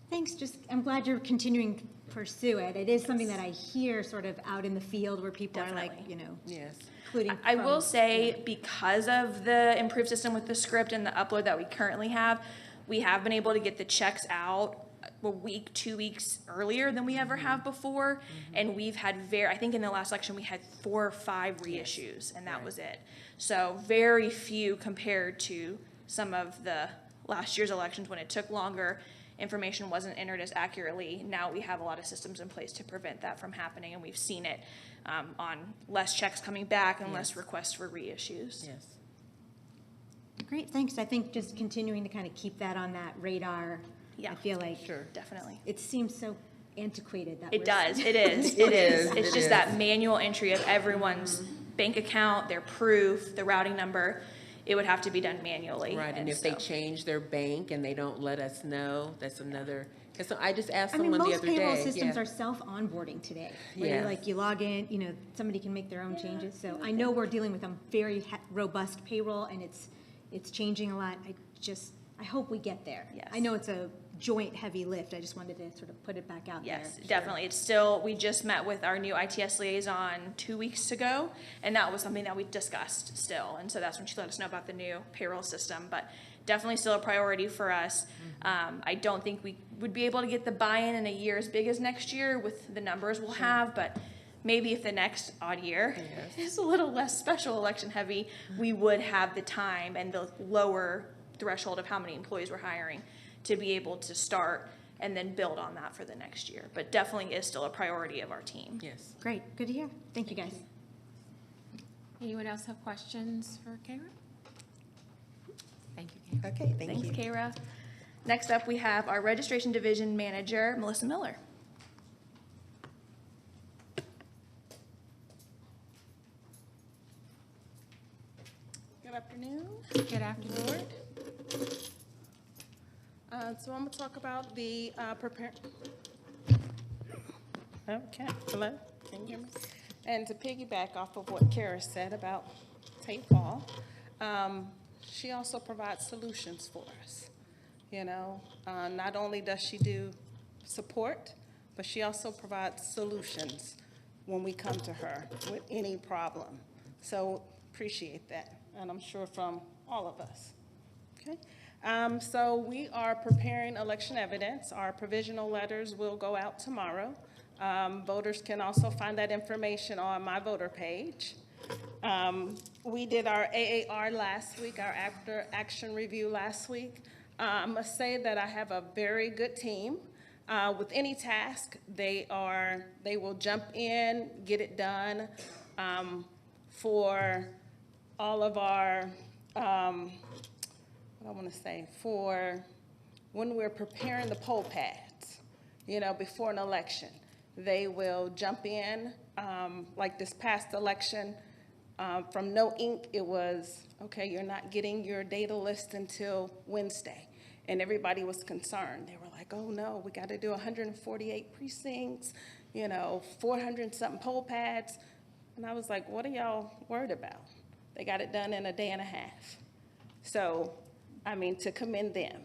Thanks, I'm glad you're continuing to pursue it. It is something that I hear sort of out in the field where people are like, Definitely. Yes. including. I will from- say, because of the improved system with the script and the upload that we currently have, we have been able to get the checks out a week, 2 weeks earlier than we ever have before. And we've had I think in the last election, we had 4 or 5 reissues, and that was it. So very few compared to some of the last year's elections when it took longer, information wasn't entered as accurately. Now we have a lot of systems in place to prevent that from happening, and we've seen it on less checks coming back and less requests for reissues. Yes. Great, thanks. I think just continuing to kind of keep that on that radar. Yeah. I feel like Definitely. it seems so antiquated that It we're- does, it is, it is. It's It just is. that manual entry of everyone's bank account, their proof, the routing number. It would have to be done manually. Right, and if they so- change their bank and they don't let us know, that's another, because I just asked I mean, someone the most other day. payroll systems yeah. are self-onboarding today. Where Yeah. you log in, somebody can make their own changes. So I know we're dealing with a very robust payroll and it's changing a lot. I hope we get there. Yes. I know it's a joint heavy lift. I just wanted to sort of put it back out there. Yes, definitely. It's still, we just met with our new ITS liaison 2 weeks ago, and that was something that we discussed still. And so that's when she let us know about the new payroll system, but definitely still a priority for us. I don't think we would be able to get the buy-in in a year as big as next year with the numbers we'll have, but maybe if the next odd year is a little less special election heavy, we would have the time and the lower threshold of how many employees we're hiring to be able to start and then build on that for the next year. But definitely is still a priority of our team. Yes. Great, good to hear. Thank you, guys. Anyone else have questions for Kara? Thank you, Kara. Okay, thank Thanks, you. Kara. Next up, we have our Registration Division Manager, Melissa Miller. Good afternoon. Good afternoon. So I'm going to talk about the prepare. Okay, hello, can you hear me? And to piggyback off of what Kara said about Tate Hall, she also provides solutions for us. Not only does she do support, but she also provides solutions when we come to her with any problem. So appreciate that, and I'm sure from all of us. Okay. So we are preparing election evidence. Our provisional letters will go out tomorrow. Voters can also find that information on my voter page. We did our AAR last week, our after action review last week. I must say that I have a very good team. With any task, they will jump in, get it done. For all of our, what I want to say, for when we're preparing the poll pads, before an election, they will jump in. Like this past election, from no ink, it was, okay, you're not getting your data list until Wednesday. And everybody was concerned. They were like, oh no, we got to do 148 precincts, 400 something poll pads. And I was like, what are y'all worried about? They got it done in a day and a half. So, to commend them.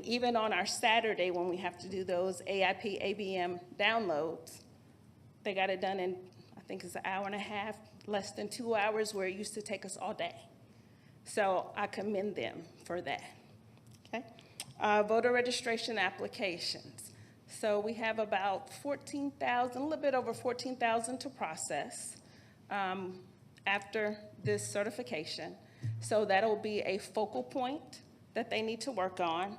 Even on our Saturday when we have to do those AIP, ABM downloads, they got it done in, I think it's an hour and a half, less than 2 hours, where it used to take us all day. So I commend them for that. Okay. Voter registration applications. So we have about 14,000, a little bit over 14,000 to process after this certification. So that'll be a focal point that they need to work on.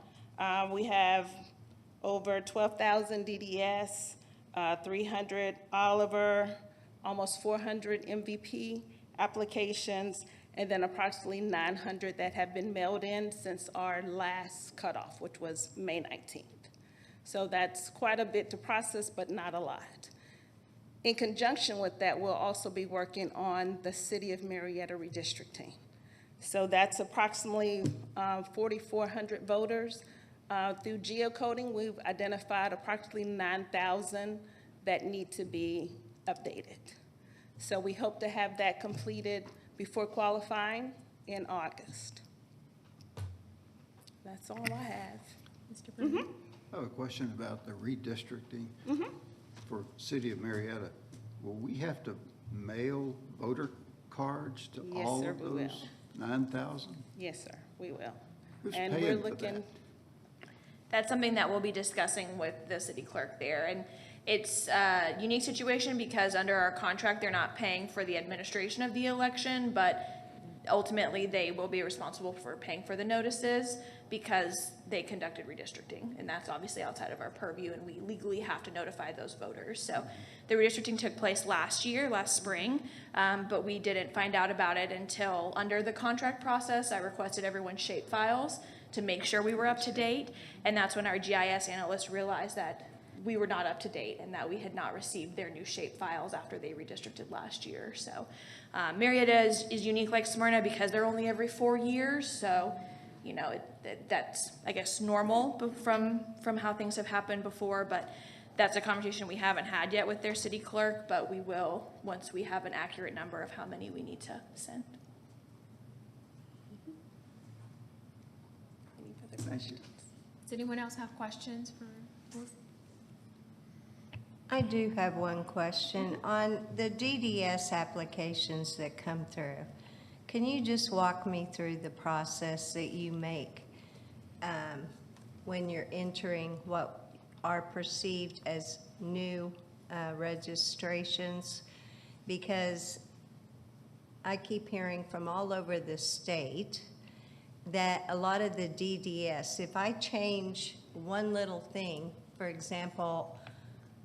We have over 12,000 DDS, 300 Oliver, almost 400 MVP applications, and then approximately 900 that have been mailed in since our last cutoff, which was May 19th. So that's quite a bit to process, but not a lot. In conjunction with that, we'll also be working on the City of Marietta redistricting. So that's approximately 4,400 voters. Through geocoding, we've identified approximately 9,000 that need to be updated. So we hope to have that completed before qualifying in August. That's all I have. Mr. Brennan? I have a question about the redistricting for City of Marietta. Will we have to mail voter cards to Yes, all sir, of we will. those 9,000? Yes, sir, we will. Who's And we're paying for looking. that? That's something that we'll be discussing with the city clerk there. And it's a unique situation because under our contract, they're not paying for the administration of the election, but ultimately they will be responsible for paying for the notices because they conducted redistricting. And that's obviously outside of our purview, and we legally have to notify those voters. So the redistricting took place last spring, but we didn't find out about it until under the contract process. I requested everyone's shape files to make sure we were up to date. And that's when our GIS analysts realized that we were not up to date and that we had not received their new shape files after they redistricted last year. So Marietta is unique like Smyrna because they're only every 4 years. So, you know, that's, I guess, normal from how things have happened before. But that's a conversation we haven't had yet with their city clerk, but we will once we have an accurate number of how many we need to send. Any further Thank questions? you. Does anyone else have questions for Melissa? I do have one question. On the DDS applications that come through, can you just walk me through the process that you make when you're entering what are perceived as new registrations? Because I keep hearing from all over the state that a lot of the DDS, if I change one little thing, for example,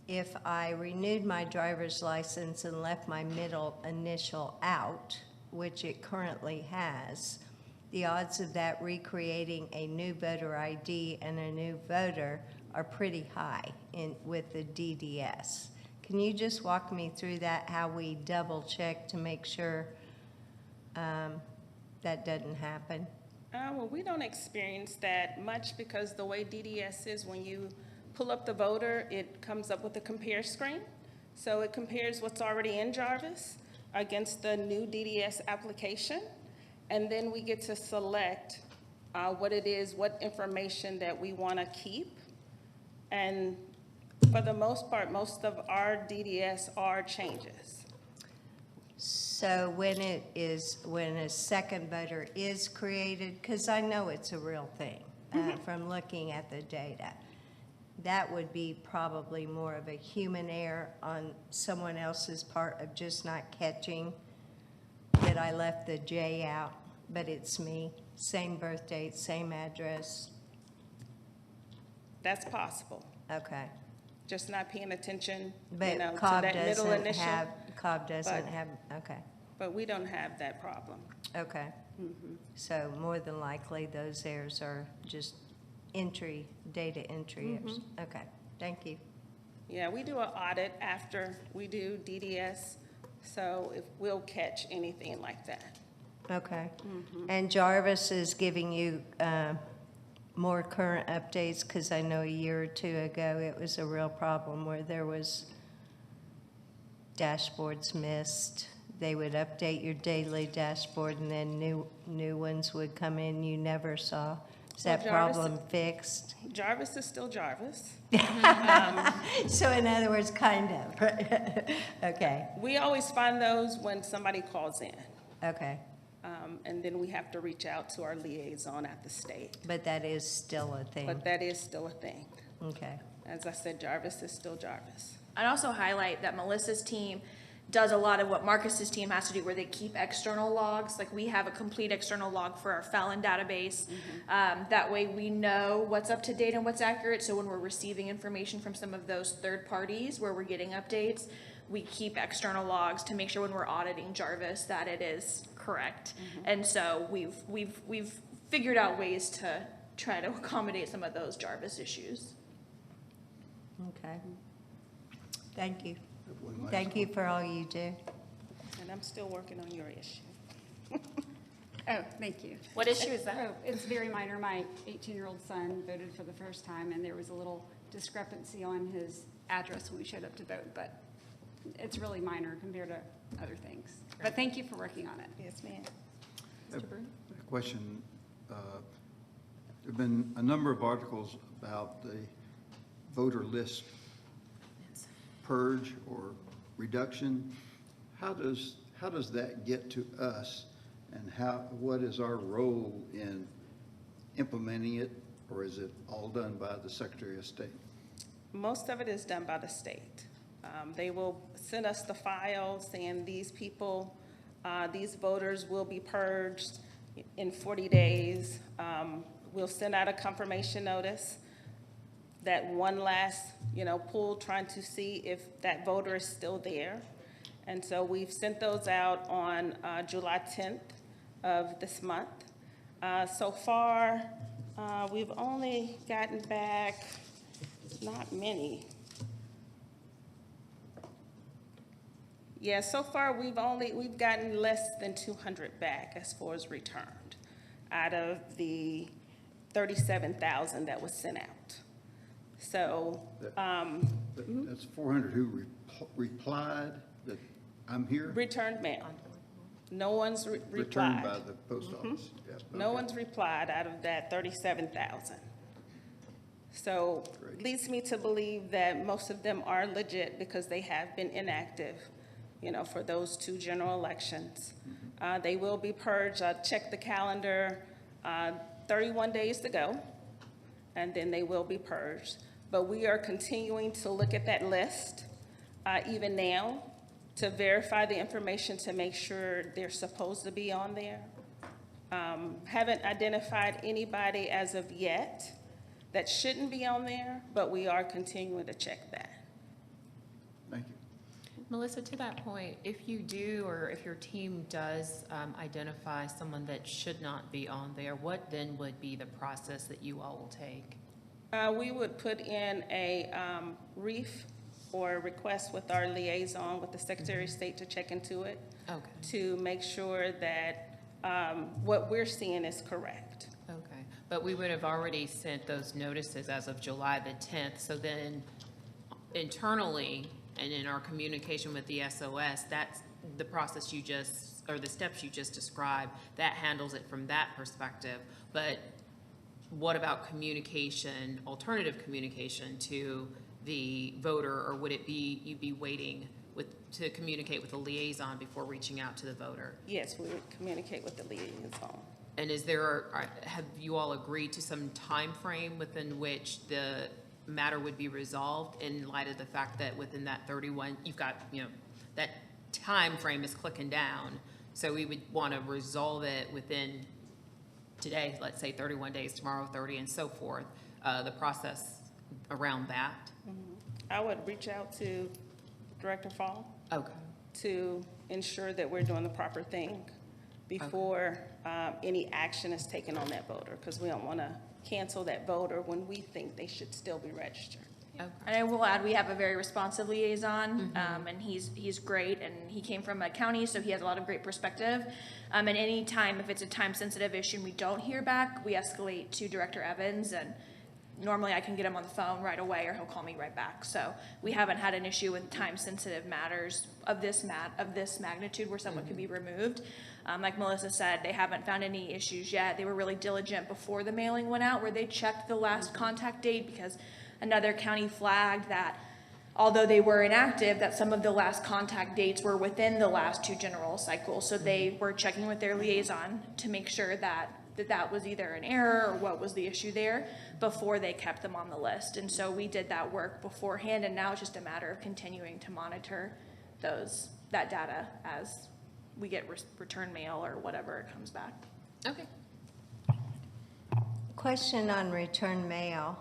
if I renewed my driver's license and left my middle initial out, which it currently has, the odds of that recreating a new voter ID and a new voter are pretty high with the DDS. Can you just walk me through that, how we double check to make sure that doesn't happen? Well, we don't experience that much because the way DDS is, when you pull up the voter, it comes up with a compare screen. So it compares what's already in Jarvis against the new DDS application. And then we get to select what it is, what information that we want to keep. And for the most part, most of our DDS are changes. So when a second voter is created, because I know it's a real thing from looking at the data, that would be probably more of a human error on someone else's part of just not catching that I left the J out, but it's me, same birth date, same address. That's possible. Okay. Just not paying attention, But you know, to Cobb that middle doesn't initial. have, Cobb doesn't but- have, okay, But we don't have that problem. okay. So more than likely, those errors are just entry, data entry errors. Okay, thank you. Yeah, we do an audit after we do DDS, so if we'll catch anything like that. Okay. And Jarvis is giving you more current updates, because I know a year or two ago, it was a real problem where there was dashboards missed. They would update your daily dashboard, and then new ones would come in you never saw. Is Well, that Jarvis- problem fixed? Jarvis is still Jarvis. So in other words, kind of, right? Okay, We always find those when somebody calls in, okay. and then we have to reach out to our liaison at the state. But that is still a thing. But that is still a thing. Okay. As I said, Jarvis is still Jarvis. I'd also highlight that Melissa's team does a lot of what Marcus's team has to do, where they keep external logs. Like, we have a complete external log for our felon database. That way we know what's up to date and what's accurate. So when we're receiving information from some of those third parties where we're getting updates, we keep external logs to make sure when we're auditing Jarvis that it is correct. And so we've figured out ways to try to accommodate some of those Jarvis issues. Okay. Thank you. One last Thank you for all you do. And I'm still working on your issue. Oh, thank you. What issue is that? Oh, it's very minor. My 18-year-old son voted for the first time, and there was a little discrepancy on his address when we showed up to vote, but it's really minor compared to other things. But thank you for working on it. Yes, ma'am. A question. There've been a number of articles about the voter list purge or reduction. How does that get to us, and what is our role in implementing it, or is it all done by the Secretary of State? Most of it is done by the state. They will send us the file saying these people, these voters will be purged in 40 days. We'll send out a confirmation notice, that one last, pull, trying to see if that voter is still there. And so we've sent those out on July 10th of this month. So far, we've only gotten back not many. Yeah, so far we've gotten less than 200 back as far as returned out of the 37,000 that was sent out. So, That's 400 who replied that I'm here? returned mail. No one's replied. Returned by the post office? Yes, No okay. one's replied out of that 37,000. So Great. leads me to believe that most of them are legit because they have been inactive, for those 2 general elections. They will be purged. I checked the calendar, 31 days to go, and then they will be purged. But we are continuing to look at that list, even now, to verify the information to make sure they're supposed to be on there. Haven't identified anybody as of yet that shouldn't be on there, but we are continuing to check that. Thank you. Melissa, to that point, if you do, or if your team does identify someone that should not be on there, what then would be the process that you all will take? We would put in a brief or a request with our liaison with the Secretary of State to check into it. Okay. To make sure that what we're seeing is correct. Okay, but we would have already sent those notices as of July the 10th, so then internally and in our communication with the SOS, that's the process you just, or the steps you just described, that handles it from that perspective. But what about communication, alternative communication to the voter, or would it be you'd be waiting to communicate with the liaison before reaching out to the voter? Yes, we would communicate with the liaison. And have you all agreed to some time frame within which the matter would be resolved, in light of the fact that within that 31, you've got, that time frame is clicking down. So we would want to resolve it within today, let's say 31 days, tomorrow 30, and so forth, the process around that. I would reach out to Director Fall. Okay. To ensure that we're doing the proper thing before any action is taken on that voter, because we don't want to cancel that voter when we think they should still be registered. Okay. And I will add, we have a very responsive liaison, and he's great, and he came from a county, so he has a lot of great perspective. And any time, if it's a time-sensitive issue and we don't hear back, we escalate to Director Evans, and normally I can get him on the phone right away, or he'll call me right back. So we haven't had an issue with time-sensitive matters of this magnitude where someone can be removed. Like Melissa said, they haven't found any issues yet. They were really diligent before the mailing went out, where they checked the last contact date, because another county flagged that although they were inactive, that some of the last contact dates were within the last 2 general cycles. So they were checking with their liaison to make sure that was either an error or what was the issue there before they kept them on the list. And so we did that work beforehand, and now it's just a matter of continuing to monitor that data as we get return mail or whatever it comes back. Okay. Question on return mail.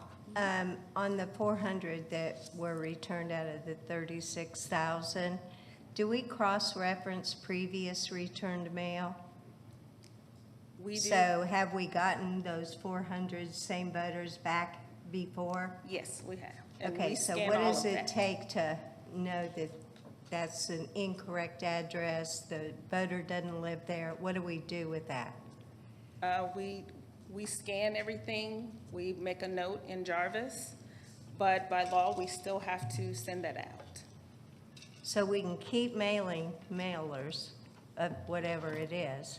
On the 400 that were returned out of the 36,000, do we cross-reference previous returned mail? We do. So have we gotten those 400 same voters back before? Yes, we have. And Okay, we so scan what all does of it that. take to know that that's an incorrect address, the voter doesn't live there? What do we do with that? We scan everything, we make a note in Jarvis, but by law, we still have to send that out. So we can keep mailing mailers of whatever it is,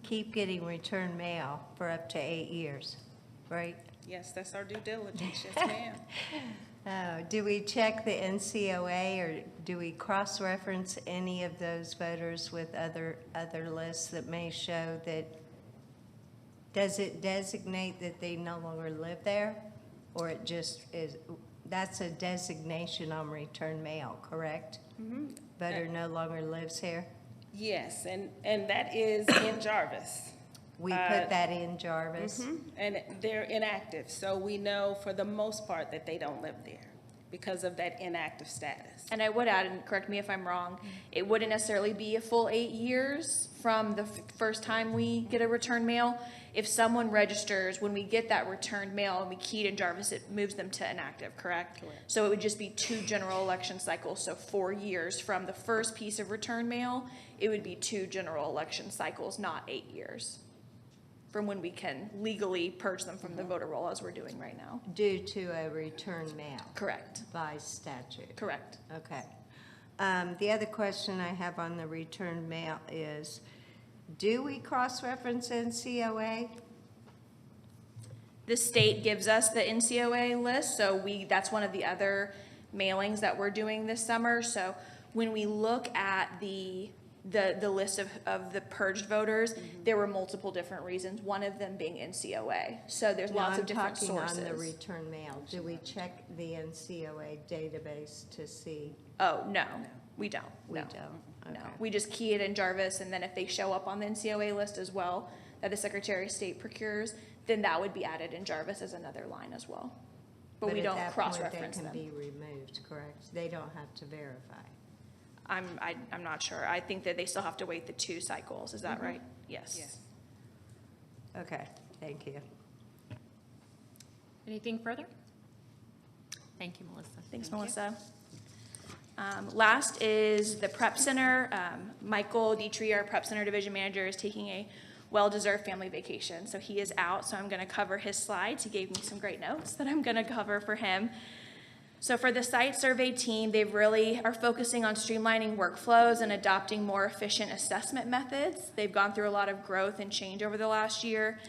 keep getting return mail for up to 8 years, right? Yes, that's our due diligence, yes, ma'am. Do we check the NCOA, or do we cross-reference any of those voters with other lists that may show that, does it designate that they no longer live there? Or it just is, that's a designation on return mail, correct? Voter no longer lives here? Yes, and that is in Jarvis. We put that in Jarvis? And they're inactive, so we know for the most part that they don't live there because of that inactive status. And I would add, and correct me if I'm wrong, it wouldn't necessarily be a full 8 years from the first time we get a return mail. If someone registers, when we get that returned mail and we key it in Jarvis, it moves them to inactive, correct? Correct. So it would just be 2 general election cycles, so 4 years from the first piece of return mail, it would be 2 general election cycles, not 8 years, from when we can legally purge them from the voter roll as we're doing right now. Due to a return mail? Correct. By statute? Correct. Okay. The other question I have on the return mail is, do we cross-reference NCOA? The state gives us the NCOA list, so that's one of the other mailings that we're doing this summer. So when we look at the list of the purged voters, there were multiple different reasons, one of them being NCOA. So there's lots of different sources. I'm talking on the return mail. Do we check the NCOA database to see? Oh, no, we don't. We No. don't? No, Okay. we just key it in Jarvis, and then if they show up on the NCOA list as well, that the Secretary of State procures, then that would be added in Jarvis as another line as well. But we don't cross-reference them. But at that point, they can be removed, correct? They don't have to verify. I'm not sure. I think that they still have to wait the 2 cycles. Is that right? Yes. Yes. Okay, thank you. Anything further? Thank you, Melissa. Thanks, Melissa. Last is the Prep Center. Michael Dietrich, our Prep Center Division Manager, is taking a well-deserved family vacation. So he is out, so I'm going to cover his slides. He gave me some great notes that I'm going to cover for him. So for the site survey team, they really are focusing on streamlining workflows and adopting more efficient assessment methods. They've gone through a lot of growth and change over the last year.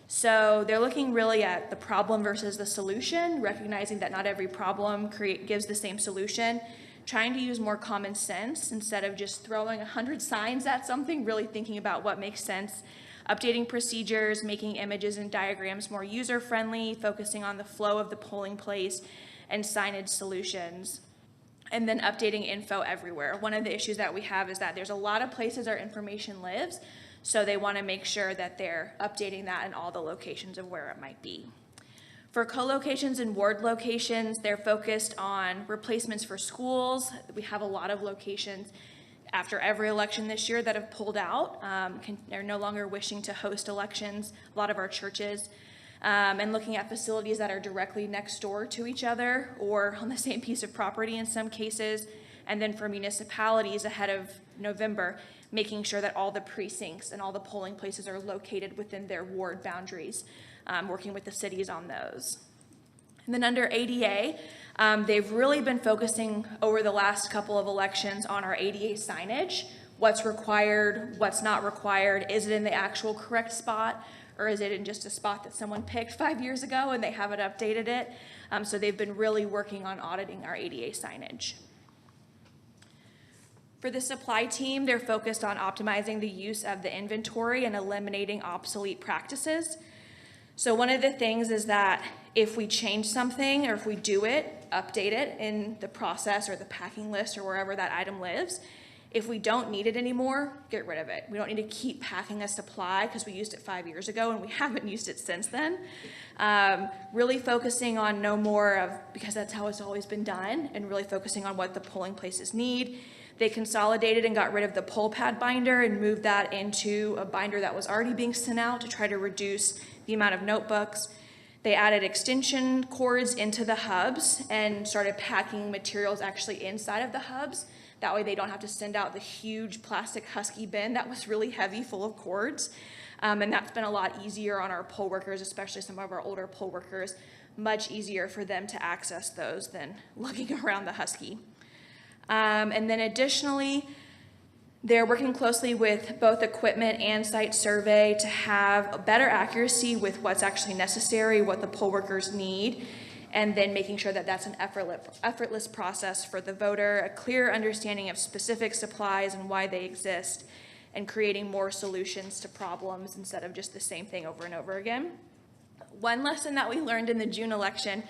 So they're looking really at the problem versus the solution, recognizing that not every problem gives the same solution, trying to use more common sense instead of just throwing 100 signs at something, really thinking about what makes sense, updating procedures, making images and diagrams more user-friendly, focusing on the flow of the polling place, and signage solutions, and then updating info everywhere. One of the issues that we have is that there's a lot of places our information lives, so they want to make sure that they're updating that in all the locations of where it might be. For co-locations and ward locations, they're focused on replacements for schools. We have a lot of locations after every election this year that have pulled out, are no longer wishing to host elections, a lot of our churches. And looking at facilities that are directly next door to each other or on the same piece of property in some cases. And then for municipalities ahead of November, making sure that all the precincts and all the polling places are located within their ward boundaries, working with the cities on those. And then under ADA, they've really been focusing over the last couple of elections on our ADA signage, what's required, what's not required, is it in the actual correct spot, or is it in just a spot that someone picked 5 years ago and they haven't updated it? So they've been really working on auditing our ADA signage. For the supply team, they're focused on optimizing the use of the inventory and eliminating obsolete practices. So one of the things is that if we change something or if we do it, update it in the process or the packing list or wherever that item lives. If we don't need it anymore, get rid of it. We don't need to keep packing a supply because we used it 5 years ago and we haven't used it since then. Really focusing on no more of, because that's how it's always been done, and really focusing on what the polling places need. They consolidated and got rid of the poll pad binder and moved that into a binder that was already being sent out to try to reduce the amount of notebooks. They added extension cords into the hubs and started packing materials actually inside of the hubs. That way they don't have to send out the huge plastic Husky bin that was really heavy, full of cords. And that's been a lot easier on our poll workers, especially some of our older poll workers. Much easier for them to access those than lugging around the Husky. And then additionally, they're working closely with both equipment and site survey to have a better accuracy with what's actually necessary, what the poll workers need, and then making sure that that's an effortless process for the voter, a clear understanding of specific supplies and why they exist, and creating more solutions to problems instead of just the same thing over and over again. One lesson that we learned in the June election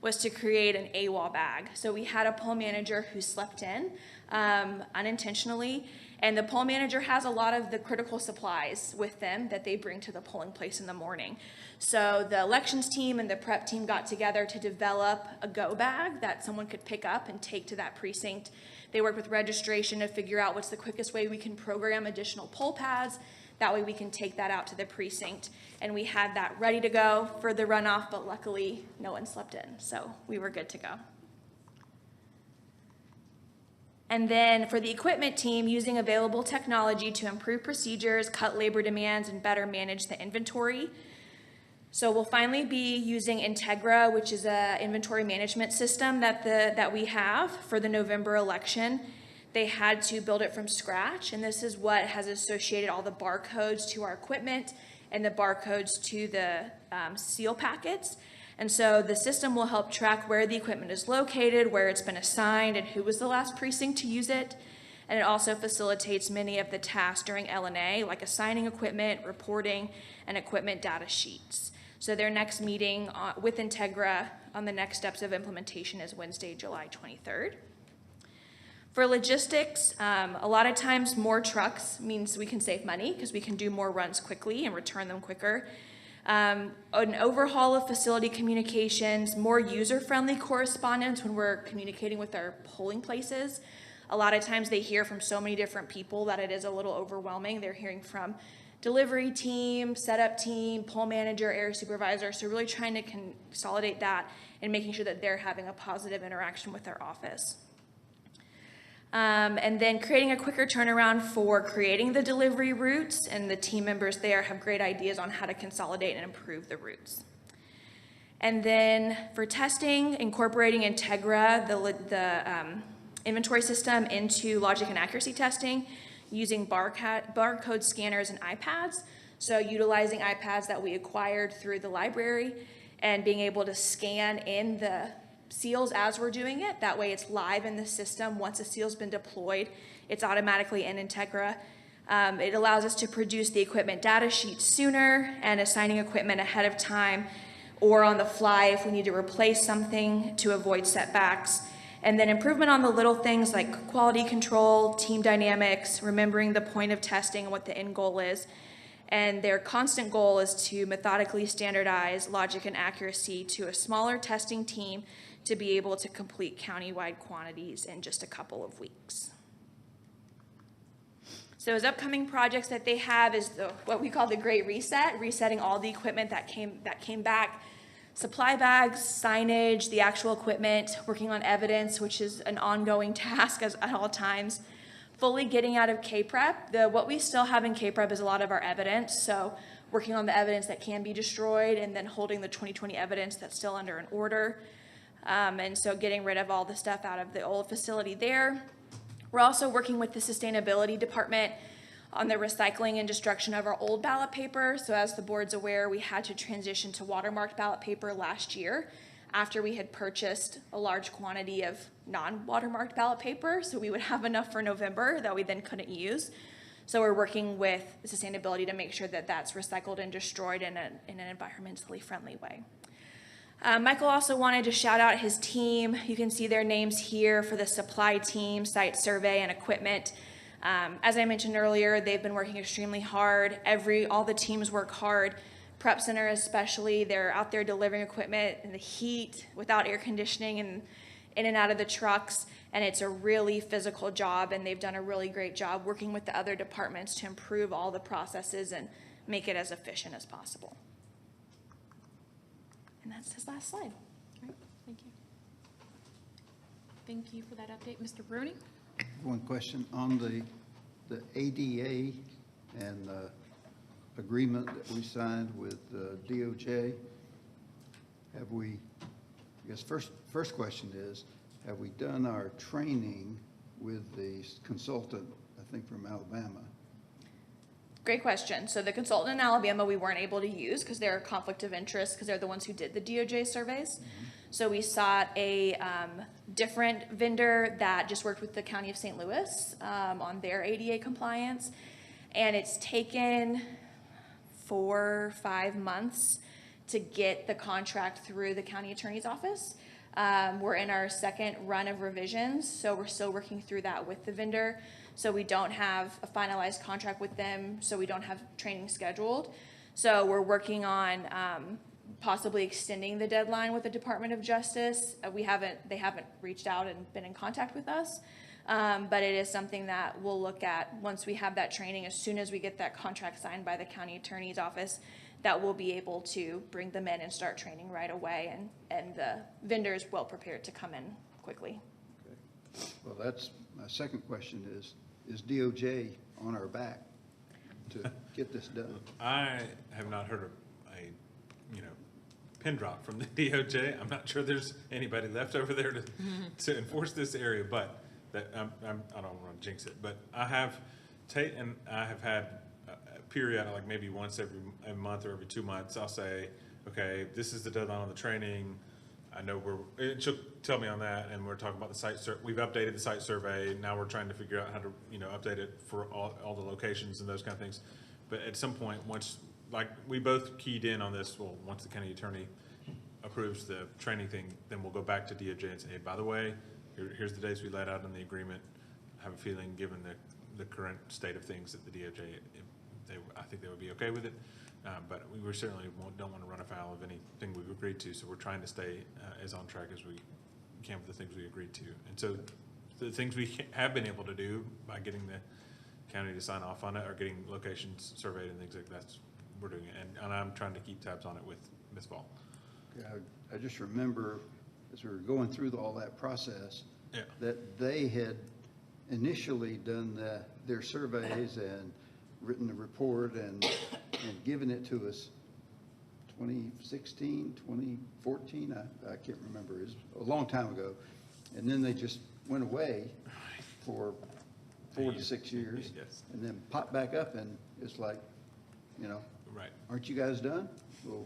was to create an AWOL bag. So we had a poll manager who slept in unintentionally, and the poll manager has a lot of the critical supplies with them that they bring to the polling place in the morning. So the elections team and the prep team got together to develop a go bag that someone could pick up and take to that precinct. They worked with registration to figure out what's the quickest way we can program additional poll pads. That way we can take that out to the precinct. And we had that ready to go for the runoff, but luckily no one slept in, so we were good to go. And then for the equipment team, using available technology to improve procedures, cut labor demands, and better manage the inventory. So we'll finally be using Integra, which is an inventory management system that we have for the November election. They had to build it from scratch, and this is what has associated all the barcodes to our equipment and the barcodes to the seal packets. And so the system will help track where the equipment is located, where it's been assigned, and who was the last precinct to use it. And it also facilitates many of the tasks during LNA, like assigning equipment, reporting, and equipment data sheets. So their next meeting with Integra on the next steps of implementation is Wednesday, July 23rd. For logistics, a lot of times more trucks means we can save money because we can do more runs quickly and return them quicker. An overhaul of facility communications, more user-friendly correspondence when we're communicating with our polling places. A lot of times they hear from so many different people that it is a little overwhelming. They're hearing from delivery team, setup team, poll manager, area supervisor. So really trying to consolidate that and making sure that they're having a positive interaction with their office. And then creating a quicker turnaround for creating the delivery routes, and the team members there have great ideas on how to consolidate and improve the routes. And then for testing, incorporating Integra, the inventory system, into logic and accuracy testing, using barcode scanners and iPads. So utilizing iPads that we acquired through the library and being able to scan in the seals as we're doing it. That way it's live in the system. Once a seal's been deployed, it's automatically in Integra. It allows us to produce the equipment data sheet sooner and assigning equipment ahead of time or on the fly if we need to replace something to avoid setbacks. And then improvement on the little things like quality control, team dynamics, remembering the point of testing and what the end goal is. And their constant goal is to methodically standardize logic and accuracy to a smaller testing team to be able to complete countywide quantities in just a couple of weeks. So as upcoming projects that they have is what we call the Great Reset, resetting all the equipment that came back, supply bags, signage, the actual equipment, working on evidence, which is an ongoing task at all times, fully getting out of K-Prep. What we still have in K-Prep is a lot of our evidence, so working on the evidence that can be destroyed and then holding the 2020 evidence that's still under an order. And so getting rid of all the stuff out of the old facility there. We're also working with the sustainability department on the recycling and destruction of our old ballot paper. So as the board's aware, we had to transition to watermarked ballot paper last year after we had purchased a large quantity of non-watermarked ballot paper. So we would have enough for November that we then couldn't use. So we're working with sustainability to make sure that that's recycled and destroyed in an environmentally friendly way. Michael also wanted to shout out his team. You can see their names here for the supply team, site survey, and equipment. As I mentioned earlier, they've been working extremely hard. All the teams work hard. Prep Center especially, they're out there delivering equipment in the heat without air conditioning and in and out of the trucks. And it's a really physical job, and they've done a really great job working with the other departments to improve all the processes and make it as efficient as possible. And that's his last slide. All right, thank you. Thank you for that update, Mr. Bruni. One question on the ADA and the agreement that we signed with DOJ. Have we, I guess first question is, have we done our training with the consultant, I think from Alabama? Great question. So the consultant in Alabama, we weren't able to use because they're a conflict of interest because they're the ones who did the DOJ surveys. So we sought a different vendor that just worked with the County of St. Louis on their ADA compliance. And it's taken 4 or 5 months to get the contract through the county attorney's office. We're in our second run of revisions, so we're still working through that with the vendor. So we don't have a finalized contract with them, so we don't have training scheduled. So we're working on possibly extending the deadline with the Department of Justice. They haven't reached out and been in contact with us. But it is something that we'll look at once we have that training, as soon as we get that contract signed by the county attorney's office, that we'll be able to bring them in and start training right away. And the vendor is well prepared to come in quickly. Okay. Well, that's, my second question is DOJ on our back to get this done? I have not heard a pin drop from the DOJ. I'm not sure there's anybody left over there to enforce this area, but that I don't want to jinx it. But I have, Tate and I have had a period, like maybe once every month or every 2 months, I'll say, okay, this is the deadline on the training. I know she'll tell me on that, and we're talking about the site we've updated the site survey. Now we're trying to figure out how to, update it for all the locations and those kind of things. But at some point, once, like, we both keyed in on this, well, once the county attorney approves the training thing, then we'll go back to DOJ and say, hey, by the way, here's the dates we laid out in the agreement. I have a feeling, given the current state of things, that the DOJ, I think they would be okay with it. But we certainly don't want to run afoul of anything we've agreed to, so we're trying to stay as on track as we can with the things we agreed to. And so the things we have been able to do by getting the county to sign off on it, or getting locations surveyed and things like that, we're doing it. And I'm trying to keep tabs on it with Ms. Ball. Okay, I just remember as we were going through all that process, that they had initially done their surveys and written the report and given it to us 2016, 2014, I can't remember, it was a long time ago. And then they just went away for 4 to 6 years. Yes. And then popped back up, and it's like, Right. aren't you guys done? Well,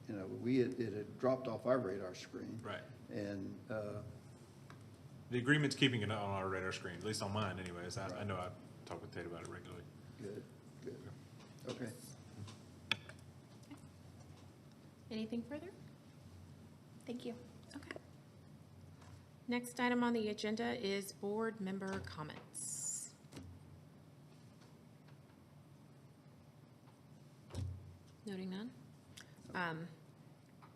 it had dropped off our radar screen. Right. And The agreement's keeping it on our radar screen, at least on mine anyways. I know I talk with Tate about it regularly. good. Okay. Anything further? Thank you. Okay. Next item on the agenda is board member comments. Noting none.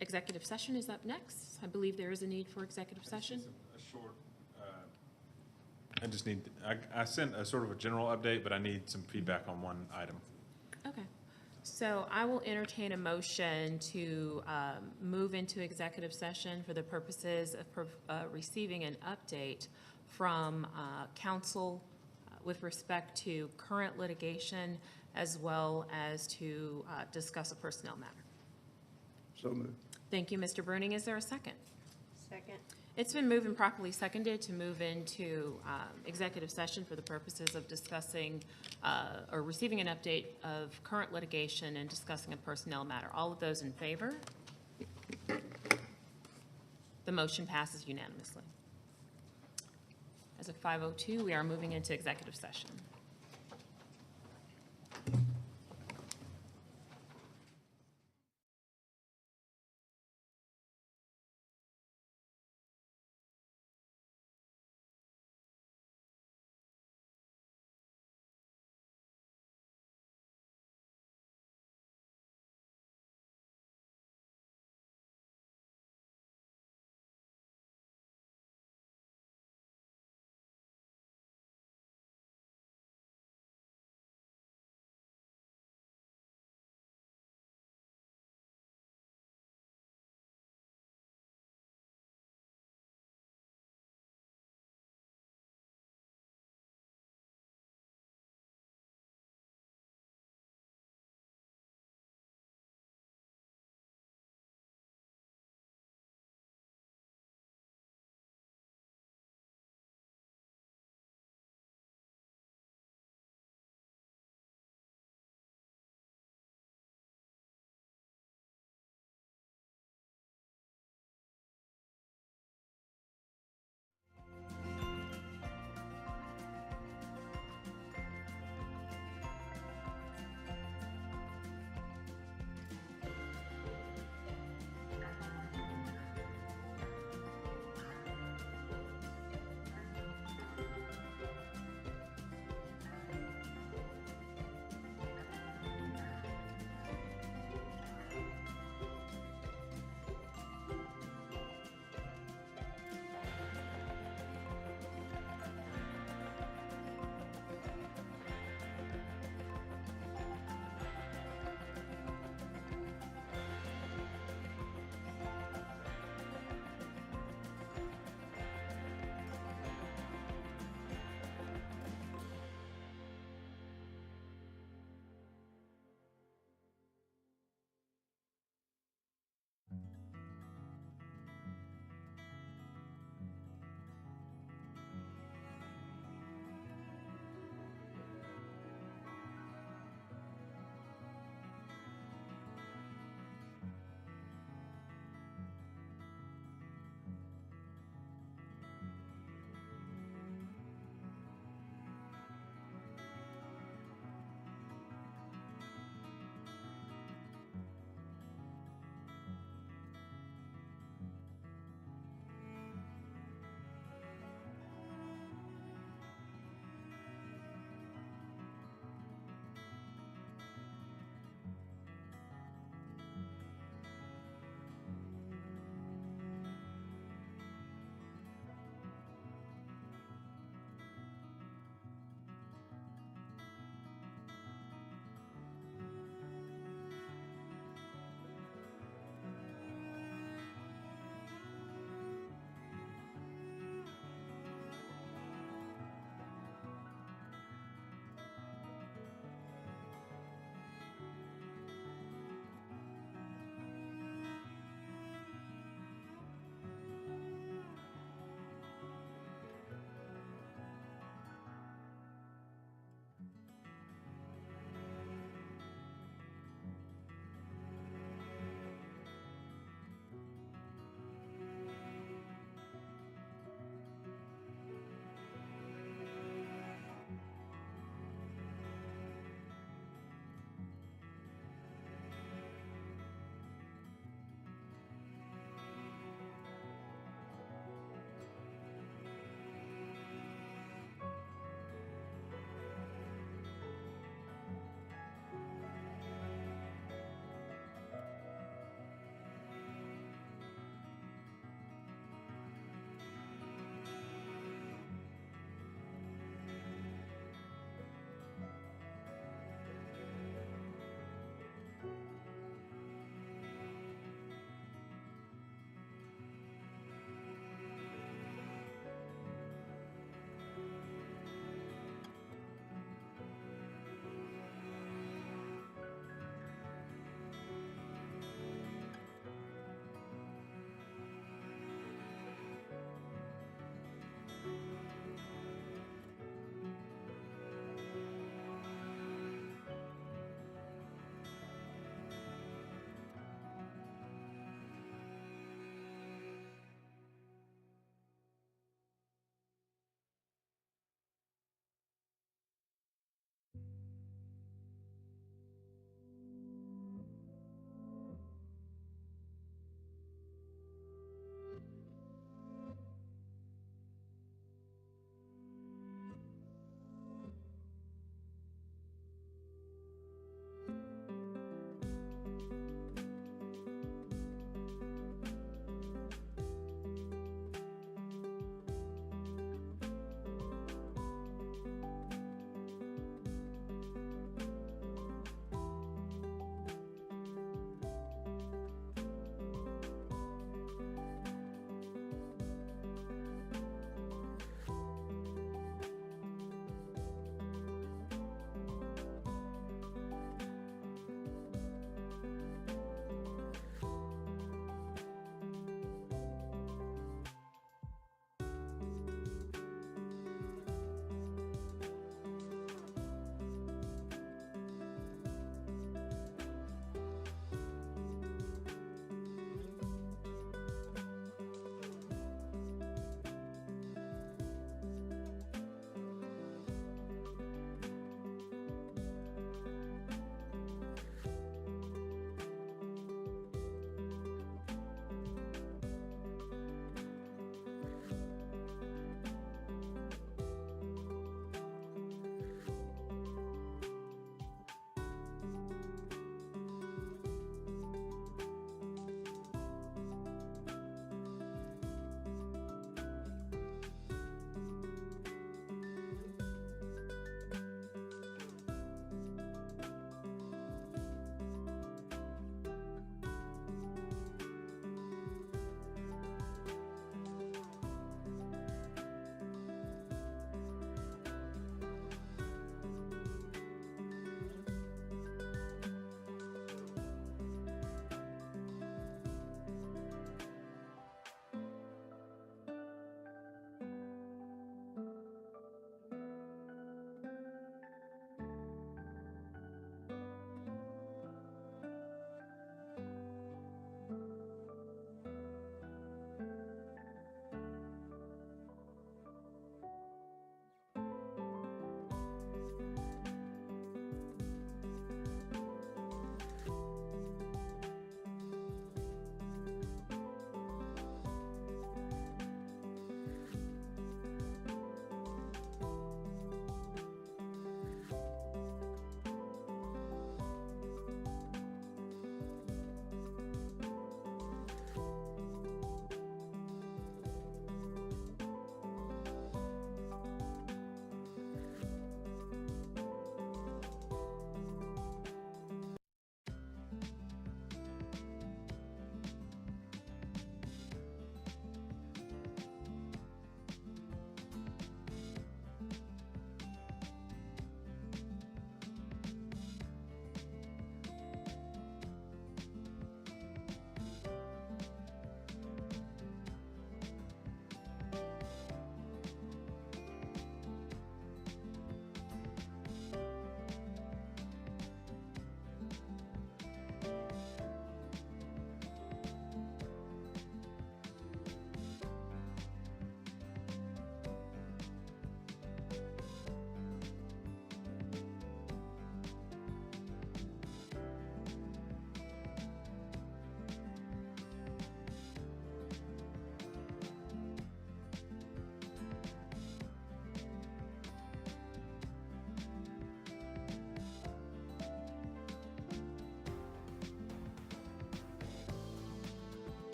Executive session is up next. I believe there is a need for executive session. A short, I just need, I sent a sort of a general update, but I need some feedback on one item. Okay. So I will entertain a motion to move into executive session for the purposes of receiving an update from counsel with respect to current litigation, as well as to discuss a personnel matter. So moved. Thank you, Mr. Bruning. Is there a second? Second. It's been moved and properly seconded to move into executive session for the purposes of discussing or receiving an update of current litigation and discussing a personnel matter. All of those in favor? The motion passes unanimously. As of 5:02, we are moving into executive session.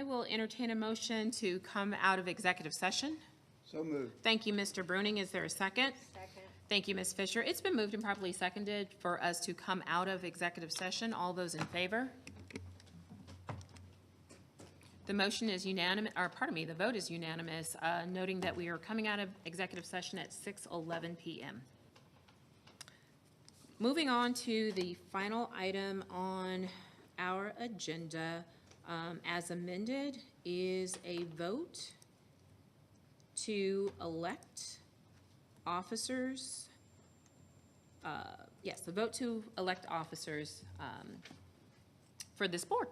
I will entertain a motion to come out of executive session. So moved. Thank you, Mr. Bruning. Is there a second? Second. Thank you, Ms. Fisher. It's been moved and properly seconded for us to come out of executive session. All those in favor? The motion is unanimous, or pardon me, the vote is unanimous, noting that we are coming out of executive session at 6:11 PM. Moving on to the final item on our agenda, as amended, is a vote to elect officers. Yes, the vote to elect officers for this board.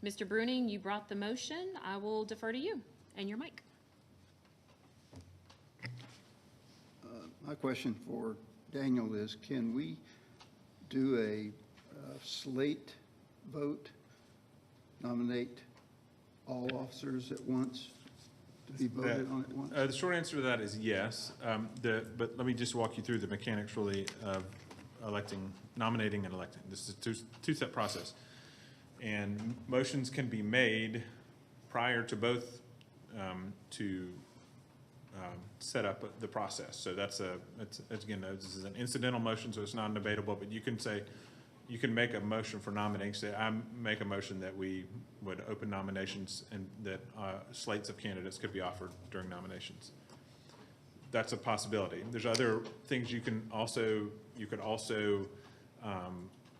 Mr. Bruning, you brought the motion. I will defer to you and your mic. My question for Daniel is, can we do a slate vote, nominate all officers at once to be voted on at once? The short answer to that is yes. But let me just walk you through the mechanics really of nominating and electing. This is a two-step process. And motions can be made prior to both to set up the process. So that's again, this is an incidental motion, so it's non-debatable, but you can say, you can make a motion for nominating, say, I make a motion that we would open nominations and that slates of candidates could be offered during nominations. That's a possibility. There's other things you could also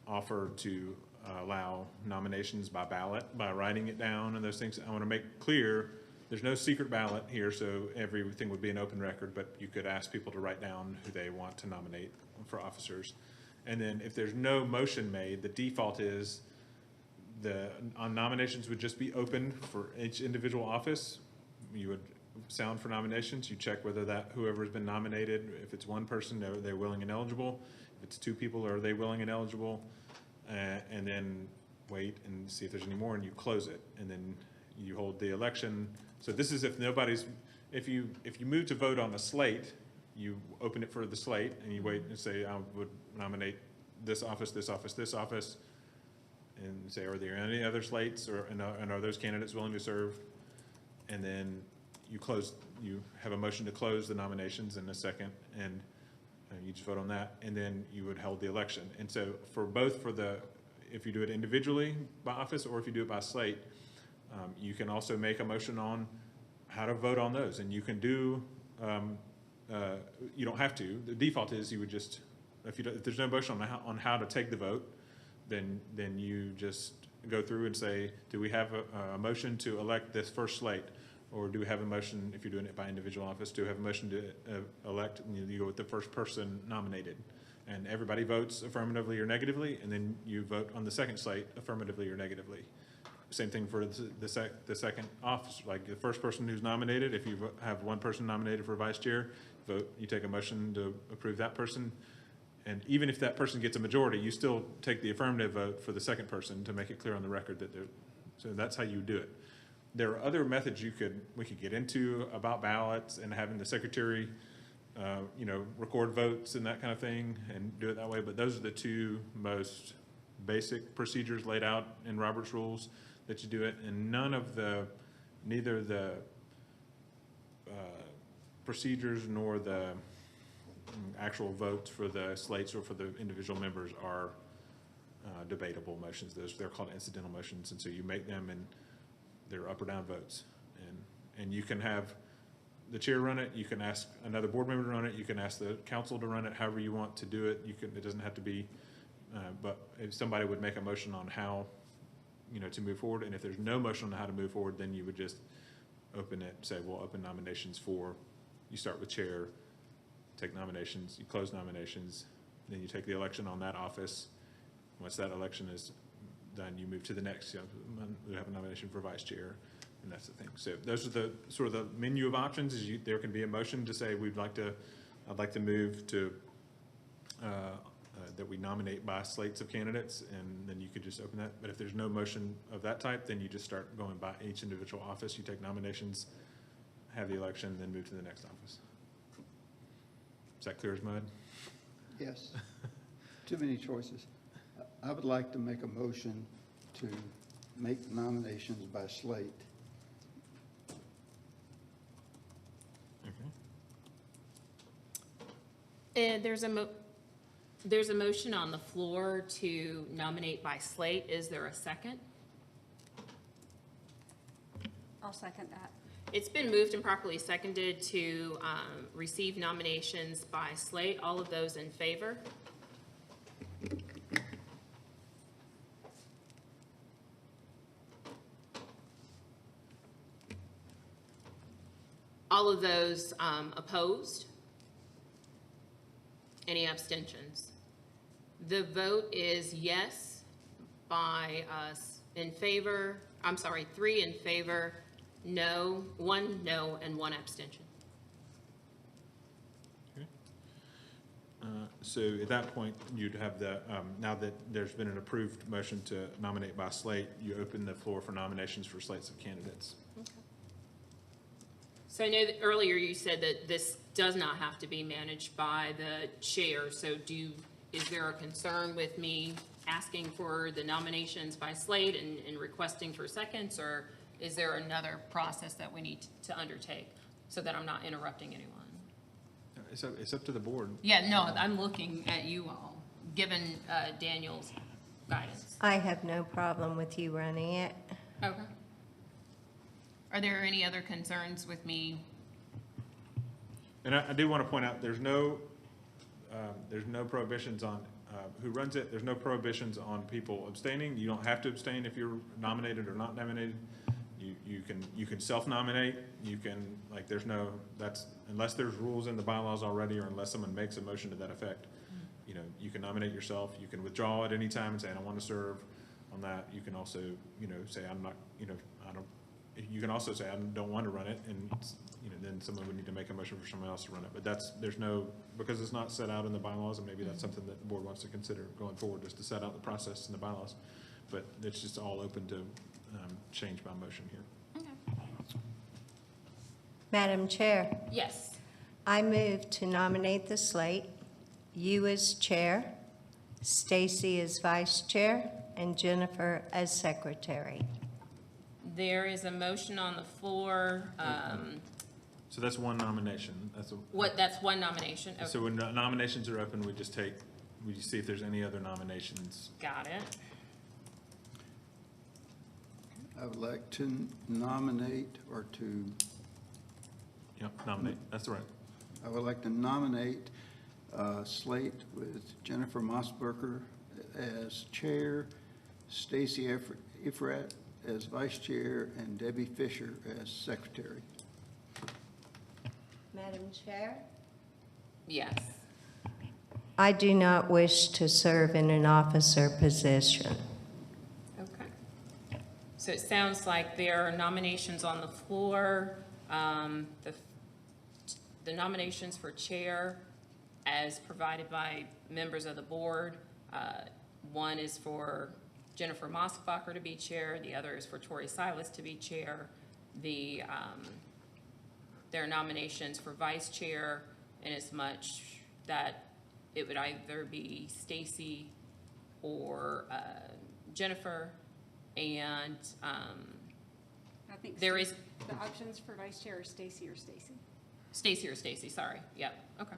offer to allow nominations by ballot, by writing it down and those things. I want to make clear, there's no secret ballot here, so everything would be an open record, but you could ask people to write down who they want to nominate for officers. And then if there's no motion made, the default is nominations would just be open for each individual office. You would sound for nominations, you check whether whoever's been nominated, if it's one person, they're willing and eligible. If it's two people, are they willing and eligible? And then wait and see if there's any more, and you close it, and then you hold the election. So this is if you move to vote on a slate, you open it for the slate, and you wait and say, I would nominate this office, this office, this office, and say, are there any other slates, and are those candidates willing to serve? And then you have a motion to close the nominations in a second, and you just vote on that, and then you would hold the election. And so if you do it individually by office or if you do it by slate, you can also make a motion on how to vote on those. And you can do, you don't have to. The default is you would just, if there's no motion on how to take the vote, then you just go through and say, do we have a motion to elect this first slate? Or do we have a motion, if you're doing it by individual office, do we have a motion to elect, and you go with the first person nominated? And everybody votes affirmatively or negatively, and then you vote on the second slate affirmatively or negatively. Same thing for the second office, like the first person who's nominated, if you have one person nominated for vice chair, you take a motion to approve that person. And even if that person gets a majority, you still take the affirmative vote for the second person to make it clear on the record that so that's how you do it. There are other methods we could get into about ballots and having the secretary, record votes and that kind of thing and do it that way. But those are the two most basic procedures laid out in Robert's rules that you do it. And neither the procedures nor the actual votes for the slates or for the individual members are debatable motions. They're called incidental motions. And so you make them and they're up or down votes, and you can have the chair run it. You can ask another board member to run it. You can ask the council to run it. However you want to do it. It doesn't have to be. But if somebody would make a motion on how, to move forward, and if there's no motion on how to move forward, then you would just open it. Say, we'll open nominations for. You start with chair, take nominations. You close nominations, then you take the election on that office. Once that election is done, you move to the next. We have a nomination for vice chair, and that's the thing. So those are the sort of the menu of options. There can be a motion to say I'd like to move to that we nominate by slates of candidates, and then you could just open that. But if there's no motion of that type, then you just start going by each individual office. You take nominations, have the election, then move to the next office. Is that clear as mud? Yes. Too many choices. I would like to make a motion to make nominations by slate. There's a motion on the floor to nominate by slate. Is there a second? I'll second that. It's been moved and properly seconded to receive nominations by slate. All of those in favor? All of those opposed? Any abstentions? The vote is yes by us in favor, I'm sorry, 3 in favor, no, 1 no, and 1 abstention. So at that point, you'd have the, now that there's been an approved motion to nominate by slate, you open the floor for nominations for slates of candidates. So I know that earlier you said that this does not have to be managed by the chair, so is there a concern with me asking for the nominations by slate and requesting for seconds, or is there another process that we need to undertake so that I'm not interrupting anyone? It's up to the board. Yeah, no, I'm looking at you all, given Daniel's guidance. I have no problem with you running it. Okay. Are there any other concerns with me? And I do want to point out, there's no prohibitions on who runs it. There's no prohibitions on people abstaining. You don't have to abstain if you're nominated or not nominated. You can self-nominate. You can, like, there's no, that's, unless there's rules in the bylaws already, or unless someone makes a motion to that effect, you know, you can nominate yourself. You can withdraw at any time and say, I don't want to serve on that. You can also, you know, say, I'm not, you know, I don't, you can also say, I don't want to run it, and, you know, then someone would need to make a motion for someone else to run it. But there's no, because it's not set out in the bylaws, and maybe that's something that the board wants to consider going forward, just to set out the process in the bylaws. But it's just all open to change by motion here. Madam Chair, Yes. I move to nominate the slate, you as chair, Stacy as vice chair, and Jennifer as secretary. There is a motion on the floor. So that's one nomination. That's one nomination. Okay. So when nominations are open, we just see if there's any other nominations. Got it. I would like to nominate or to, Yep, nominate, that's right. I would like to nominate slate with Jennifer Mossberger as chair, Stacy Ifrat as vice chair, and Debbie Fisher as secretary. Madam Chair? Yes. I do not wish to serve in an officer position. Okay. So it sounds like there are nominations on the floor. The nominations for chair, as provided by members of the board, one is for Jennifer Mossbacher to be chair, the other is for Tori Silas to be chair. There are nominations for vice chair, inasmuch that it would either be Stacy or Jennifer, and I think there is the options for vice chair are Stacy or Stacy. Stacy or Stacy, sorry, yep, okay.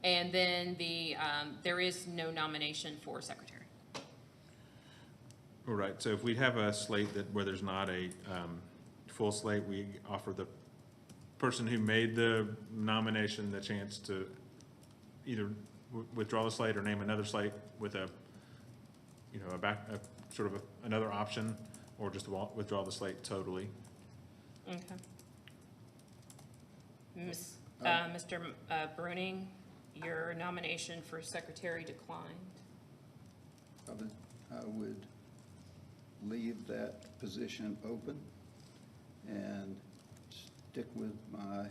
And then there is no nomination for secretary. All right, so if we have a slate where there's not a full slate, we offer the person who made the nomination the chance to either withdraw the slate or name another slate with another option, or just withdraw the slate totally. Okay. Mr. Bruning, your nomination for secretary declined. I would leave that position open and stick with my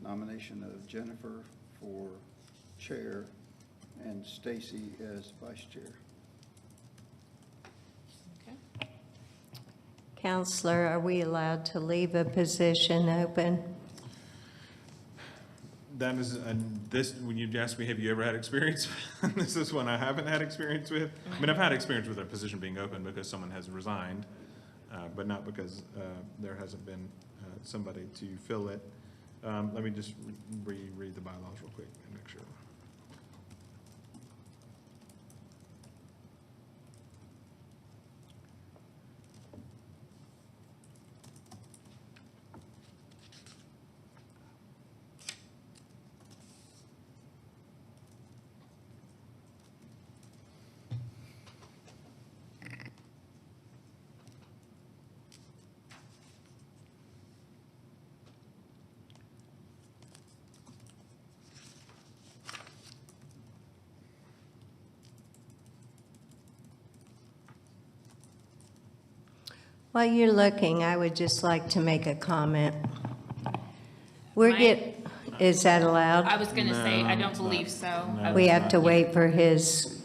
nomination of Jennifer for chair and Stacy as vice chair. Okay. Counselor, are we allowed to leave a position open? That is, and this, when you asked me, have you ever had experience? This is one I haven't had experience with. I mean, I've had experience with a position being open because someone has resigned. but not because there hasn't been somebody to fill it. Let me just reread the bylaws real quick and make sure. While you're looking, I would just like to make a comment. We're is that I allowed? was gonna say, I don't it's believe not. so. No. I We was- have to wait for his,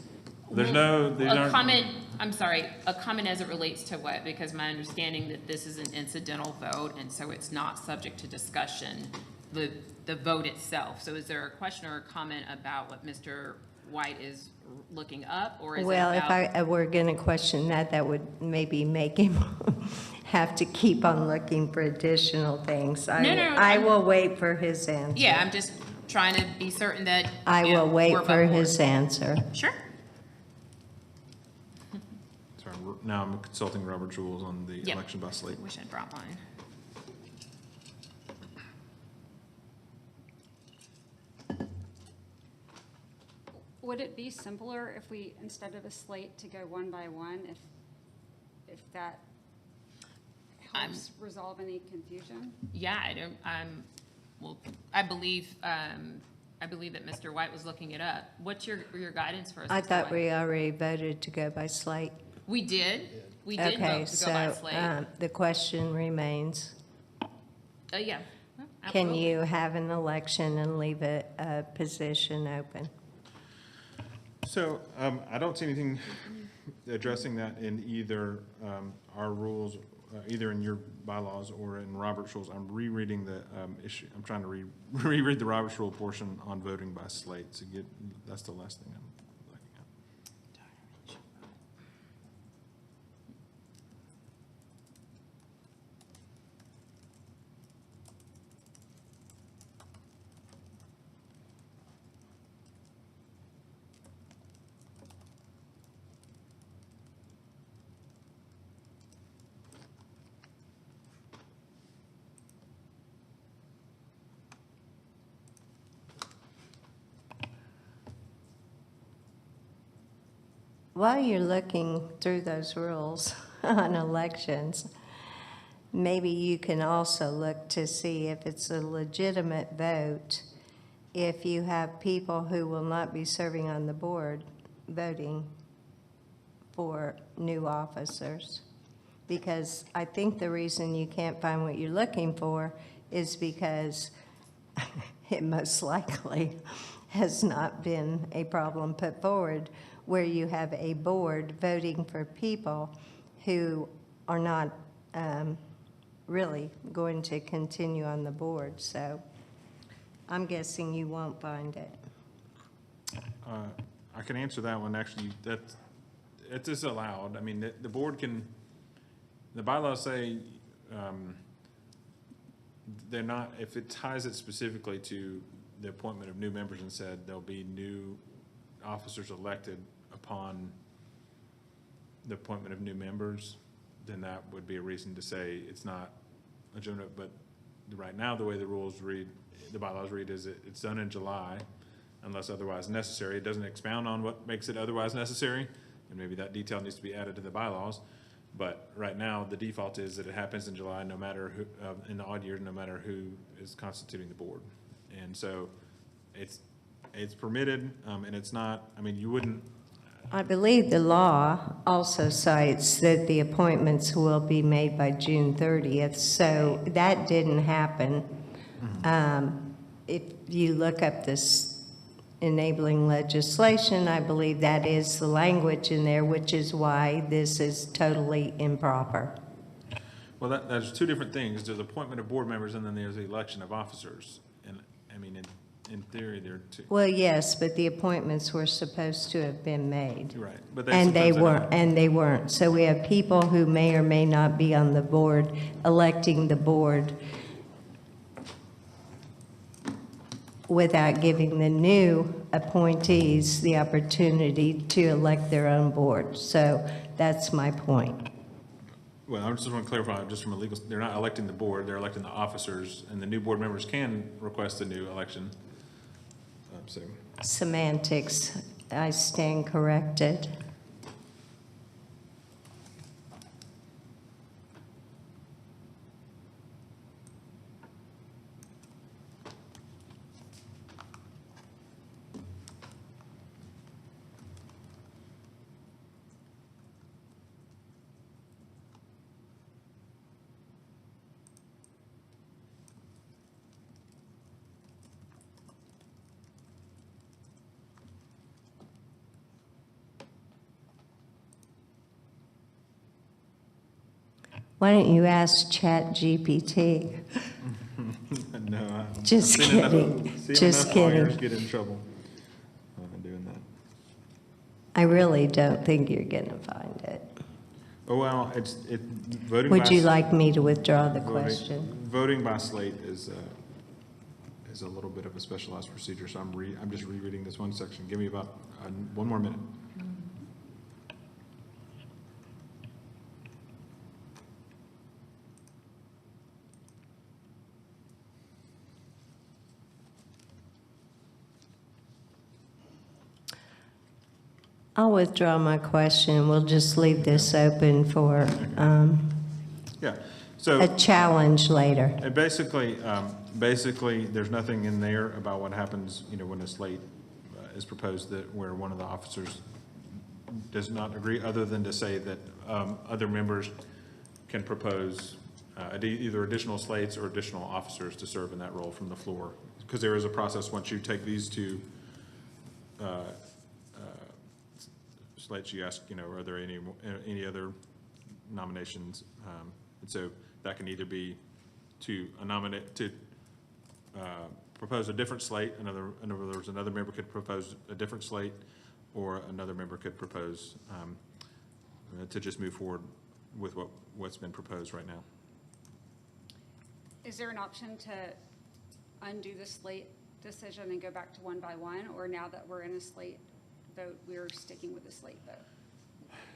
These aren't. A comment, I'm sorry, a comment as it relates to what? Because my understanding that this is an incidental vote, and so it's not subject to discussion, the vote itself. So is there a question or a comment about what Mr. White is looking up, or is it well, if about? we're going to question that, that would maybe make him have to keep on looking for additional things. No, I will wait for his answer. Yeah, I'm just trying to be certain that. I yeah, will wait we're for above board. his answer. Sure. Sorry, now I'm consulting Robert's rules on the Yep. election by slate. Wish I'd brought mine. Would it be simpler if we, instead of a slate, to go one by one, if that helps resolve any confusion? Yeah, well, I believe that Mr. White was looking it up. What's your guidance for us? I Mr. thought White? we already voted to go by slate. We did. We did Okay, vote to go by so slate. the question remains, Yeah. can absolutely. you have an election and leave a position open? So, I don't see anything addressing that in either, our rules, either in your bylaws or in Robert's rules. I'm rereading the, issue, I'm trying to reread the Robert's rule portion on voting by slate to get, that's the last thing I'm looking at. While you're looking through those rules on elections, maybe you can also look to see if it's a legitimate vote, if you have people who will not be serving on the board voting for new officers. Because I think the reason you can't find what you're looking for is because it most likely has not been a problem put forward where you have a board voting for people who are not really going to continue on the board. So I'm guessing you won't find it. I can answer that one, actually, it is allowed. I mean, the board can, the bylaws say, they're not, if it ties it specifically to the appointment of new members and said there'll be new officers elected upon the appointment of new members, then that would be a reason to say it's not legitimate. But right now, the way the rules read, the bylaws read, is it's done in July unless otherwise necessary. It doesn't expound on what makes it otherwise necessary, and maybe that detail needs to be added to the bylaws. But right now, the default is that it happens in July, no matter who, in the odd years, no matter who is constituting the board. And so it's permitted, and it's not, I mean, you wouldn't. I believe the law also cites that the appointments will be made by June 30th, so that didn't happen. If you look up this enabling legislation, I believe that is the language in there, which is why this is totally improper. Well, there's two different things. There's appointment of board members, and then there's the election of officers. And, I mean, in theory, they're two, Well, yes, but the appointments were supposed to have been made. right, but And they sometimes weren't, and they weren't. So we have people who may or may not be on the board, electing the board without giving the new appointees the opportunity to elect their own board. So that's my point. Well, I just want to clarify, just from a legal, they're not electing the board, they're electing the officers, and the new board members can request a new election. So, Semantics, I stand corrected. Why don't you ask ChatGPT? no, I'm. Just I've seen enough- kidding. seen Just enough lawyers kidding. get in trouble doing that. I really don't think you're going to find it. Oh, well, voting by. Would you like me to withdraw the voting- question? Voting by slate is a little bit of a specialized procedure, so I'm just rereading this one section. Give me about one more minute. I'll withdraw my question. We'll just leave this open for Yeah, so. a challenge later. And basically, there's nothing in there about what happens, when a slate is proposed that where one of the officers does not agree, other than to say that other members can propose either additional slates or additional officers to serve in that role from the floor. Because there is a process once you take these two slates, you ask, are there any other nominations? And so that can either be to propose a different slate, in other words, another member could propose a different slate, or another member could propose to just move forward with what's been proposed right now. Is there an option to undo the slate decision and go back to one by one? Or now that we're in a slate vote, we're sticking with the slate vote?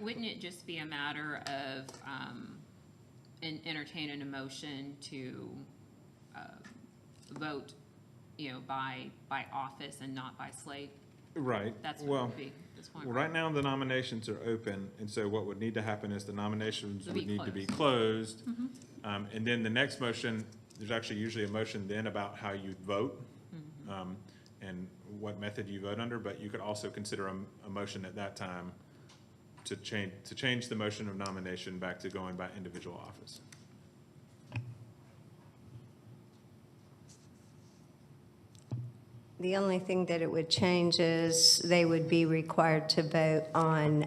Wouldn't it just be a matter of entertaining a motion to vote, by office and not by slate? Right. That's what it Well, would be at this point, right now the nominations are open, and so what would need to happen is the nominations They'll would be need to be closed. And then the next motion, there's actually usually a motion then about how you vote, and what method you vote under, but you could also consider a motion at that time to change the motion of nomination back to going by individual office. The only thing that it would change is they would be required to vote on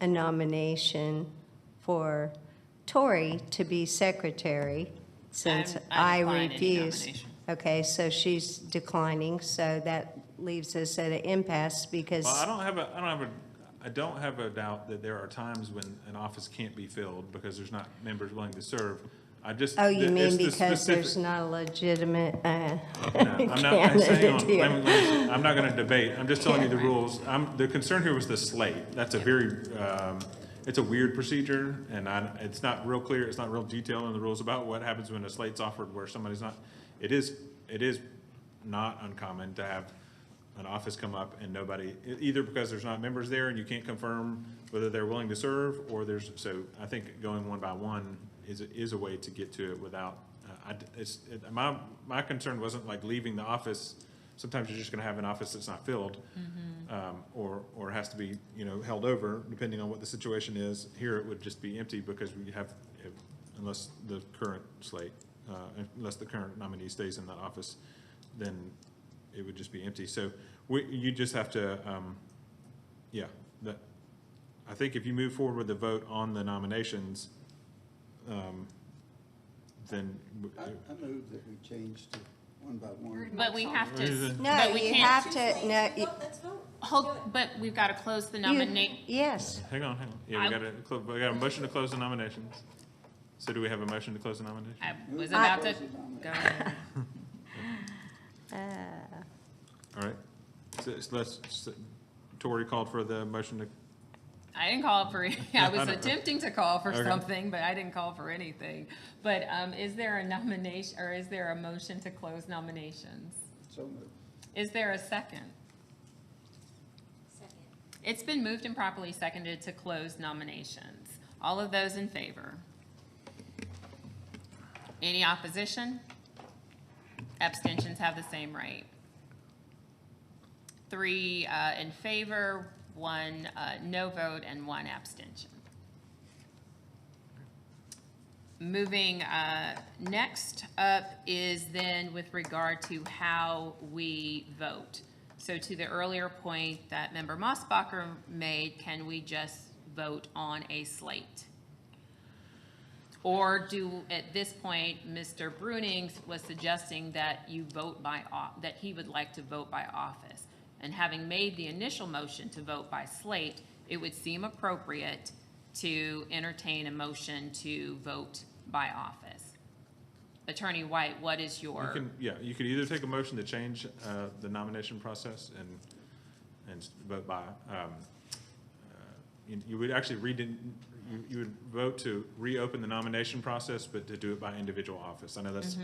a nomination for Tori to be secretary, since I decline any refused. nomination. Okay, so she's declining, so that leaves us at an impasse because, Well, I don't have a doubt that there are times when an office can't be filled because there's not members willing to serve. oh, you mean it's the because there's specific- not a legitimate No, I'm not, hang candidate on, here. I'm not gonna debate, I'm just telling you the rules. The concern here was the slate. That's a very, it's a weird procedure, and it's not real clear, it's not real detailed in the rules about what happens when a slate's offered where somebody's not. It is not uncommon to have an office come up and nobody, either because there's not members there and you can't confirm whether they're willing to serve, or so I think going one by one is a way to get to it without, my concern wasn't like leaving the office. Sometimes you're just gonna have an office that's not filled, or has to be, held over, depending on what the situation is. Here, it would just be empty because we have, unless the current slate, unless the current nominee stays in that office, then it would just be empty. So you just have to, I think if you move forward with the vote on the nominations, then. I move that we change to one by one. But we have to, No, but we you can't, have to, no, hold, but we've got to close the nominate. yes. Hang on. Yeah, we got a motion to close the nominations. So do we have a motion to close the nominations? I was about to go. All right. So Tori called for the motion to, I didn't call for, I was know. attempting to call for Okay. something, but I didn't call for anything. But is there a nomination, or is there a motion to close nominations? So moved. Is there a second? Second. It's been moved and properly seconded to close nominations. All of those in favor? Any opposition? Abstentions have the same right. 3 in favor, 1 no vote, and 1 abstention. Moving, next up is then with regard to how we vote. So to the earlier point that Member Mosbacher made, can we just vote on a slate? Or do, at this point, Mr. Bruning was suggesting that you vote by, that he would like to vote by office. And having made the initial motion to vote by slate, it would seem appropriate to entertain a motion to vote by office. Attorney White, what is your? you could either take a motion to change the nomination process and vote by, you would actually you would vote to reopen the nomination process, but to do it by individual office. I know that's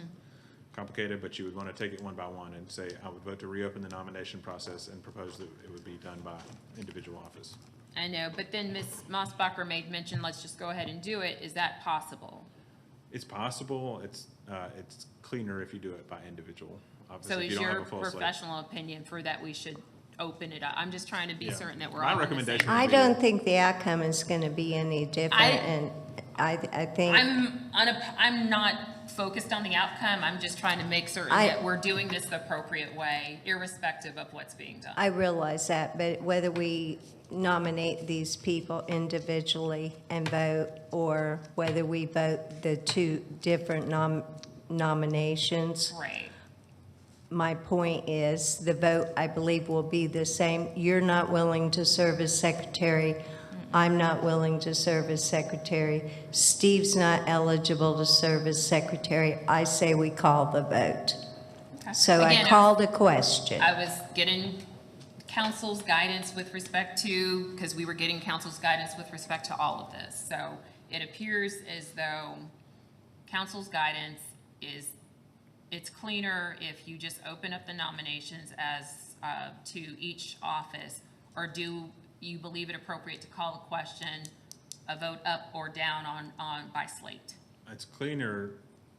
complicated, but you would want to take it one by one and say, I would vote to reopen the nomination process and propose that it would be done by individual office. I know, but then Ms. Mosbacher made mention, let's just go ahead and do it. Is that possible? It's possible. It's cleaner if you do it by individual. Obviously, So if is you don't have your a full slate. professional opinion for that we should open it up? I'm just trying to be Yeah. certain that we're My all on the same. recommendation I would be don't think the outcome is going to be any different, and I think. I'm not focused on the outcome. I'm just trying to make certain that we're doing this the appropriate way, irrespective of what's being done. I realize that, but whether we nominate these people individually and vote, or whether we vote the 2 different nominations, Right. my point is, the vote, I believe, will be the same. You're not willing to serve as secretary. I'm not willing to serve as secretary. Steve's not eligible to serve as secretary. I say we call the vote. Okay. So Again, I called a question. I was getting council's guidance with respect to, because we were getting council's guidance with respect to all of this. So it appears as though council's guidance is, it's cleaner if you just open up the nominations as to each office, or do you believe it appropriate to call a question, a vote up or down on by slate? It's cleaner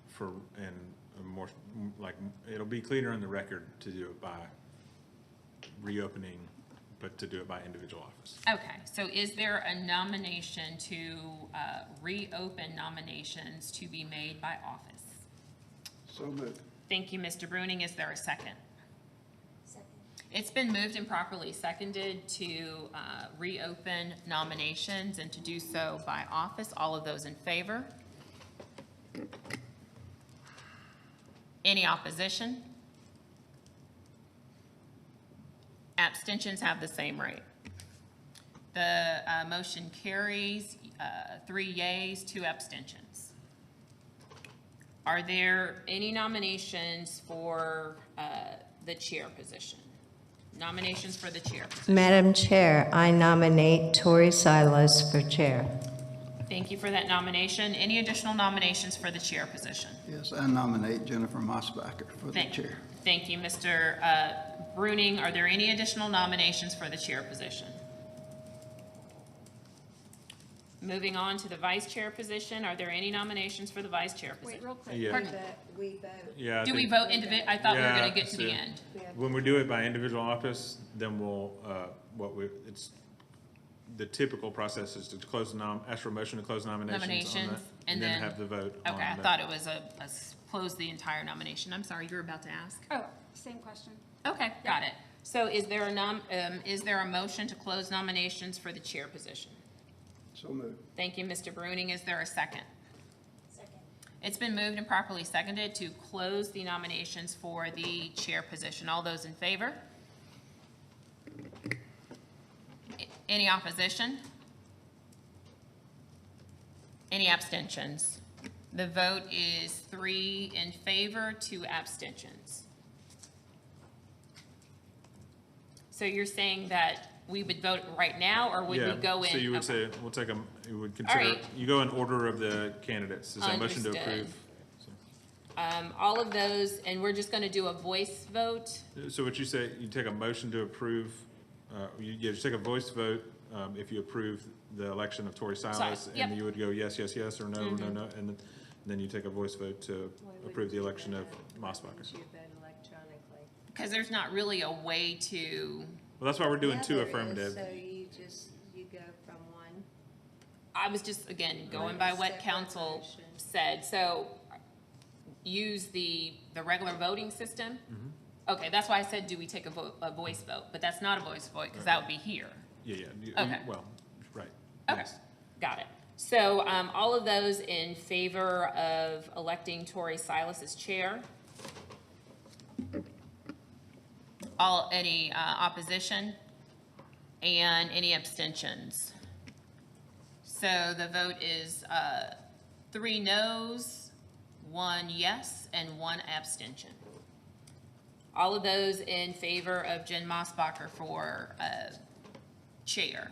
for, and more, like, it'll be cleaner in the record to do it by reopening, but to do it by individual office. Okay, so is there a nomination to reopen nominations to be made by office? So moved. Thank you, Mr. Bruning. Is there a second? Second. It's been moved and properly seconded to reopen nominations and to do so by office. All of those in favor? Any opposition? Abstentions have the same right. The motion carries 3 yeas, 2 abstentions. Are there any nominations for the chair position? Nominations for the chair position. Madam Chair, I nominate Tori Silos for chair. Thank you for that nomination. Any additional nominations for the chair position? Yes, I nominate Jennifer Mosbacher for the chair. Thank you, Mr. Bruning. Are there any additional nominations for the chair position? Moving on to the vice chair position, are there any nominations for the vice chair position? Wait, real quick. Yeah. Pardon? We vote. Yeah. I Do we think- vote I thought we were Yeah, gonna get to the so- end. When we do it by individual office, then we'll, it's, the typical process is to close ask for a motion to close nominations on Nominations, that, and then then. have the vote on Okay, I that. thought it was close the entire nomination. I'm sorry, you were about to ask? Oh, same question. Okay, got it. So is there a motion to close nominations for the chair position? So moved. Thank you, Mr. Bruning. Is there a second? Second. It's been moved and properly seconded to close the nominations for the chair position. All those in favor? Any opposition? Any abstentions? The vote is 3 in favor, 2 abstentions. So you're saying that we would vote right now, or would we go in? So you would okay. say, we'll take a, you would consider, right. you go in order of the candidates. Is that a motion to Understood. approve? All of those, and we're just gonna do a voice vote. So what you say, you take a motion to approve, you just take a voice vote, if you approve the election of Tori Silas, yep. Mm-hmm. and you would go yes, yes, yes, or no, no, no, and then you take a voice vote to approve the election of Mosbacher. Because there's not really a way to, Well, that's why we're doing Yeah, 2 there is, affirmative. So you go from one. I was just, again, going by what Separate council motion. said, so use the regular voting system? Okay, that's why I said, do we take a voice vote? But that's not a voice vote, because that would be here. Yeah. Okay. Well, right. Okay, Yes. got it. So, all of those in favor of electing Tori Silas as chair? Any opposition? And any abstentions? So the vote is 3 noes, 1 yes, and 1 abstention. All of those in favor of Jen Mosbacher for chair?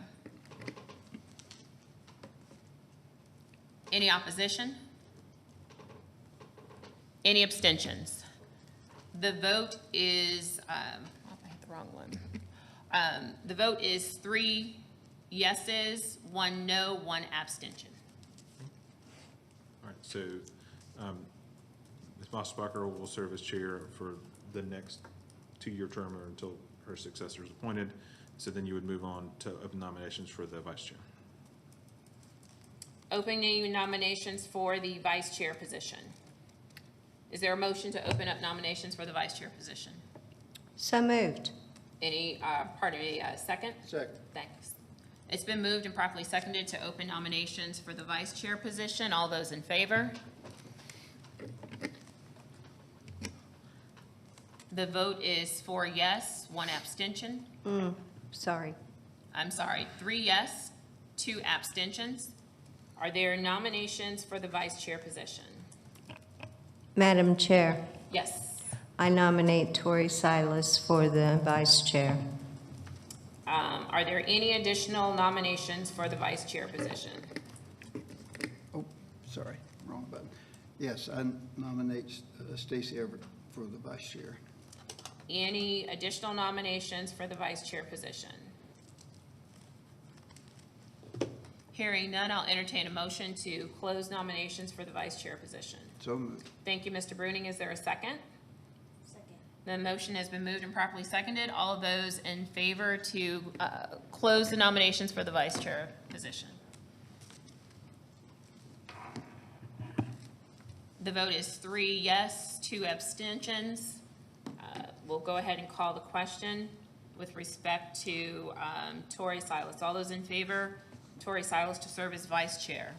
Any opposition? Any abstentions? The vote is, I hit the wrong one. The vote is 3 yeses, 1 no, 1 abstention. All right, so Ms. Mosbacher will serve as chair for the next 2-year term or until her successor is appointed. So then you would move on to open nominations for the vice chair. Opening nominations for the vice chair position. Is there a motion to open up nominations for the vice chair position? So moved. Any, second? Second. Thanks. It's been moved and properly seconded to open nominations for the vice chair position. All those in favor? The vote is 4 yes, 1 abstention. Sorry. I'm sorry, 3 yes, 2 abstentions. Are there nominations for the vice chair position? Madam Chair, Yes. I nominate Tori Silas for the vice chair. Are there any additional nominations for the vice chair position? Oh, sorry, wrong button. Yes, I nominate Stacy Everett for the vice chair. Any additional nominations for the vice chair position? Hearing none, I'll entertain a motion to close nominations for the vice chair position. So moved. Thank you, Mr. Bruning. Is there a second? Second. The motion has been moved and properly seconded. All of those in favor to close the nominations for the vice chair position? The vote is 3 yes, 2 abstentions. We'll go ahead and call the question with respect to Tori Silas. All those in favor, Tori Silas to serve as vice chair?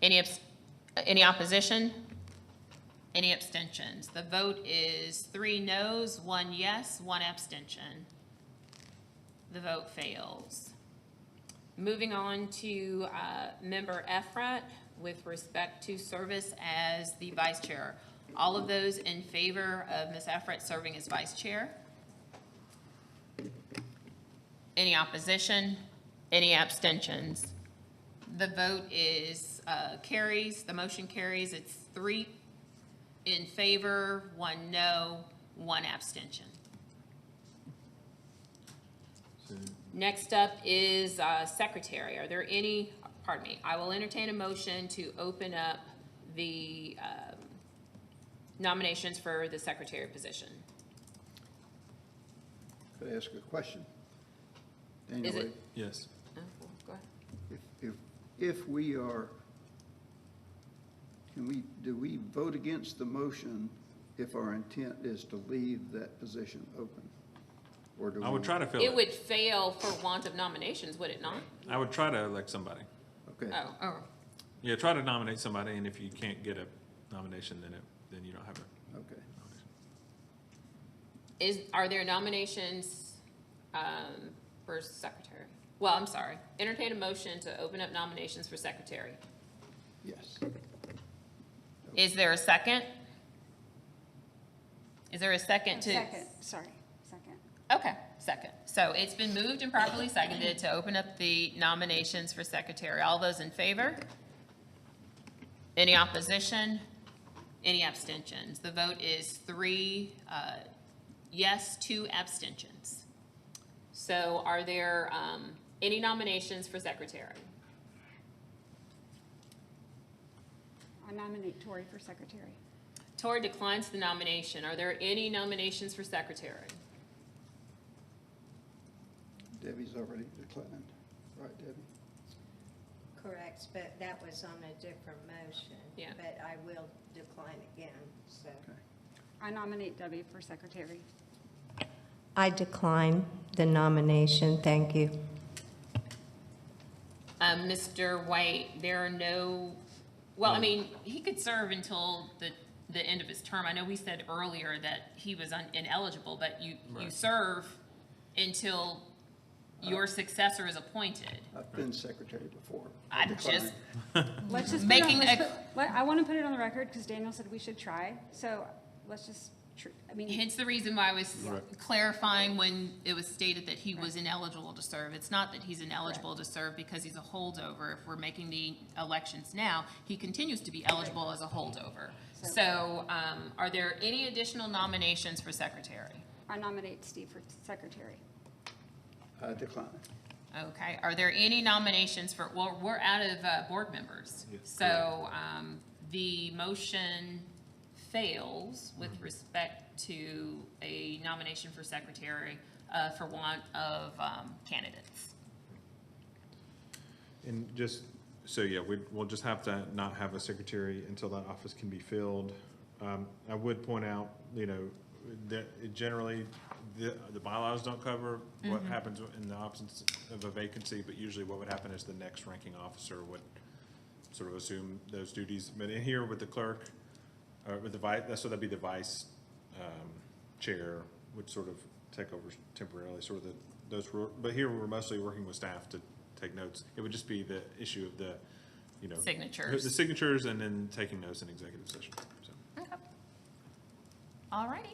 Any opposition? Any abstentions? The vote is 3 noes, 1 yes, 1 abstention. The vote fails. Moving on to Member Efrat with respect to service as the vice chair. All of those in favor of Ms. Efrat serving as vice chair? Any opposition? Any abstentions? The vote is carries, the motion carries. It's 3 in favor, 1 no, 1 abstention. Next up is secretary. Are there any, pardon me, I will entertain a motion to open up the nominations for the secretary position. Could I ask a question? Is it? Yes. Oh, go ahead. If we are, do we vote against the motion if our intent is to leave that position open? Or do we? I would try to fill It it. would fail for want of nominations, would it not? I would try to elect somebody. Okay. Oh, Yeah, try to nominate somebody, and if you can't get a nomination, then you don't have a Okay. nomination. Are there nominations for secretary? Well, I'm sorry. Entertain a motion to open up nominations for secretary. Yes. Is there a second? Is there a second to? Second, sorry, second. Okay, second. So it's been moved and properly seconded to open up the nominations for secretary. All those in favor? Any opposition? Any abstentions? The vote is 3 yes, 2 abstentions. So are there any nominations for secretary? I nominate Tori for secretary. Tori declines the nomination. Are there any nominations for secretary? Debbie's already declined. Right, Debbie? Correct, but that was on a different motion. Yeah. But I will decline again, so. Okay. I nominate Debbie for secretary. I decline the nomination, thank you. Mr. White, there are no, well, I mean, he could serve until the end of his term. I know we said earlier that he was ineligible, but you serve until your successor is appointed. I've been secretary before. I'm declined. just Let's just making I want to put it on the record because Daniel said we should try. So let's just, I mean, hence the reason why I was Right. clarifying when it was stated that he was ineligible to serve. It's not that he's ineligible to serve because he's a holdover. If we're making the elections now, he continues to be eligible as a holdover. So, are there any additional nominations for secretary? I nominate Steve for secretary. I decline. Okay, are there any nominations for, well, we're out of board members. Yes, So, the motion fails with respect to a nomination for secretary for want of candidates. And just, so yeah, we'll just have to not have a secretary until that office can be filled. I would point out, that generally, the bylaws don't cover what happens in the absence of a vacancy, but usually what would happen is the next ranking officer would sort of assume those duties. But in here with the clerk, with the vice, so that'd be the vice chair would sort of take over temporarily, sort of those, but here we're mostly working with staff to take notes. It would just be the issue of the, Signatures. the signatures and then taking notes in executive session, so. Okay. All righty.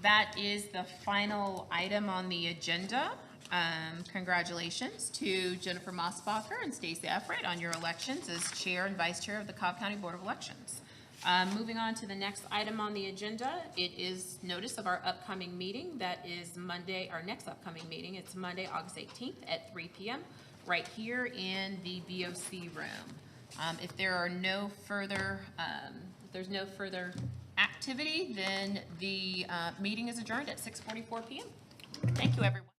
That is the final item on the agenda. Congratulations to Jennifer Mossbacher and Stacey Everett on your elections as Chair and Vice Chair of the Cobb County Board of Elections. Moving on to the next item on the agenda, it is notice of our upcoming meeting. That is Monday, our next upcoming meeting. It's Monday, August 18th at 3 p.m. right here in the VOC room. If there are no further, if there's no further activity, then the meeting is adjourned at 6:44 p.m. Thank you, everyone.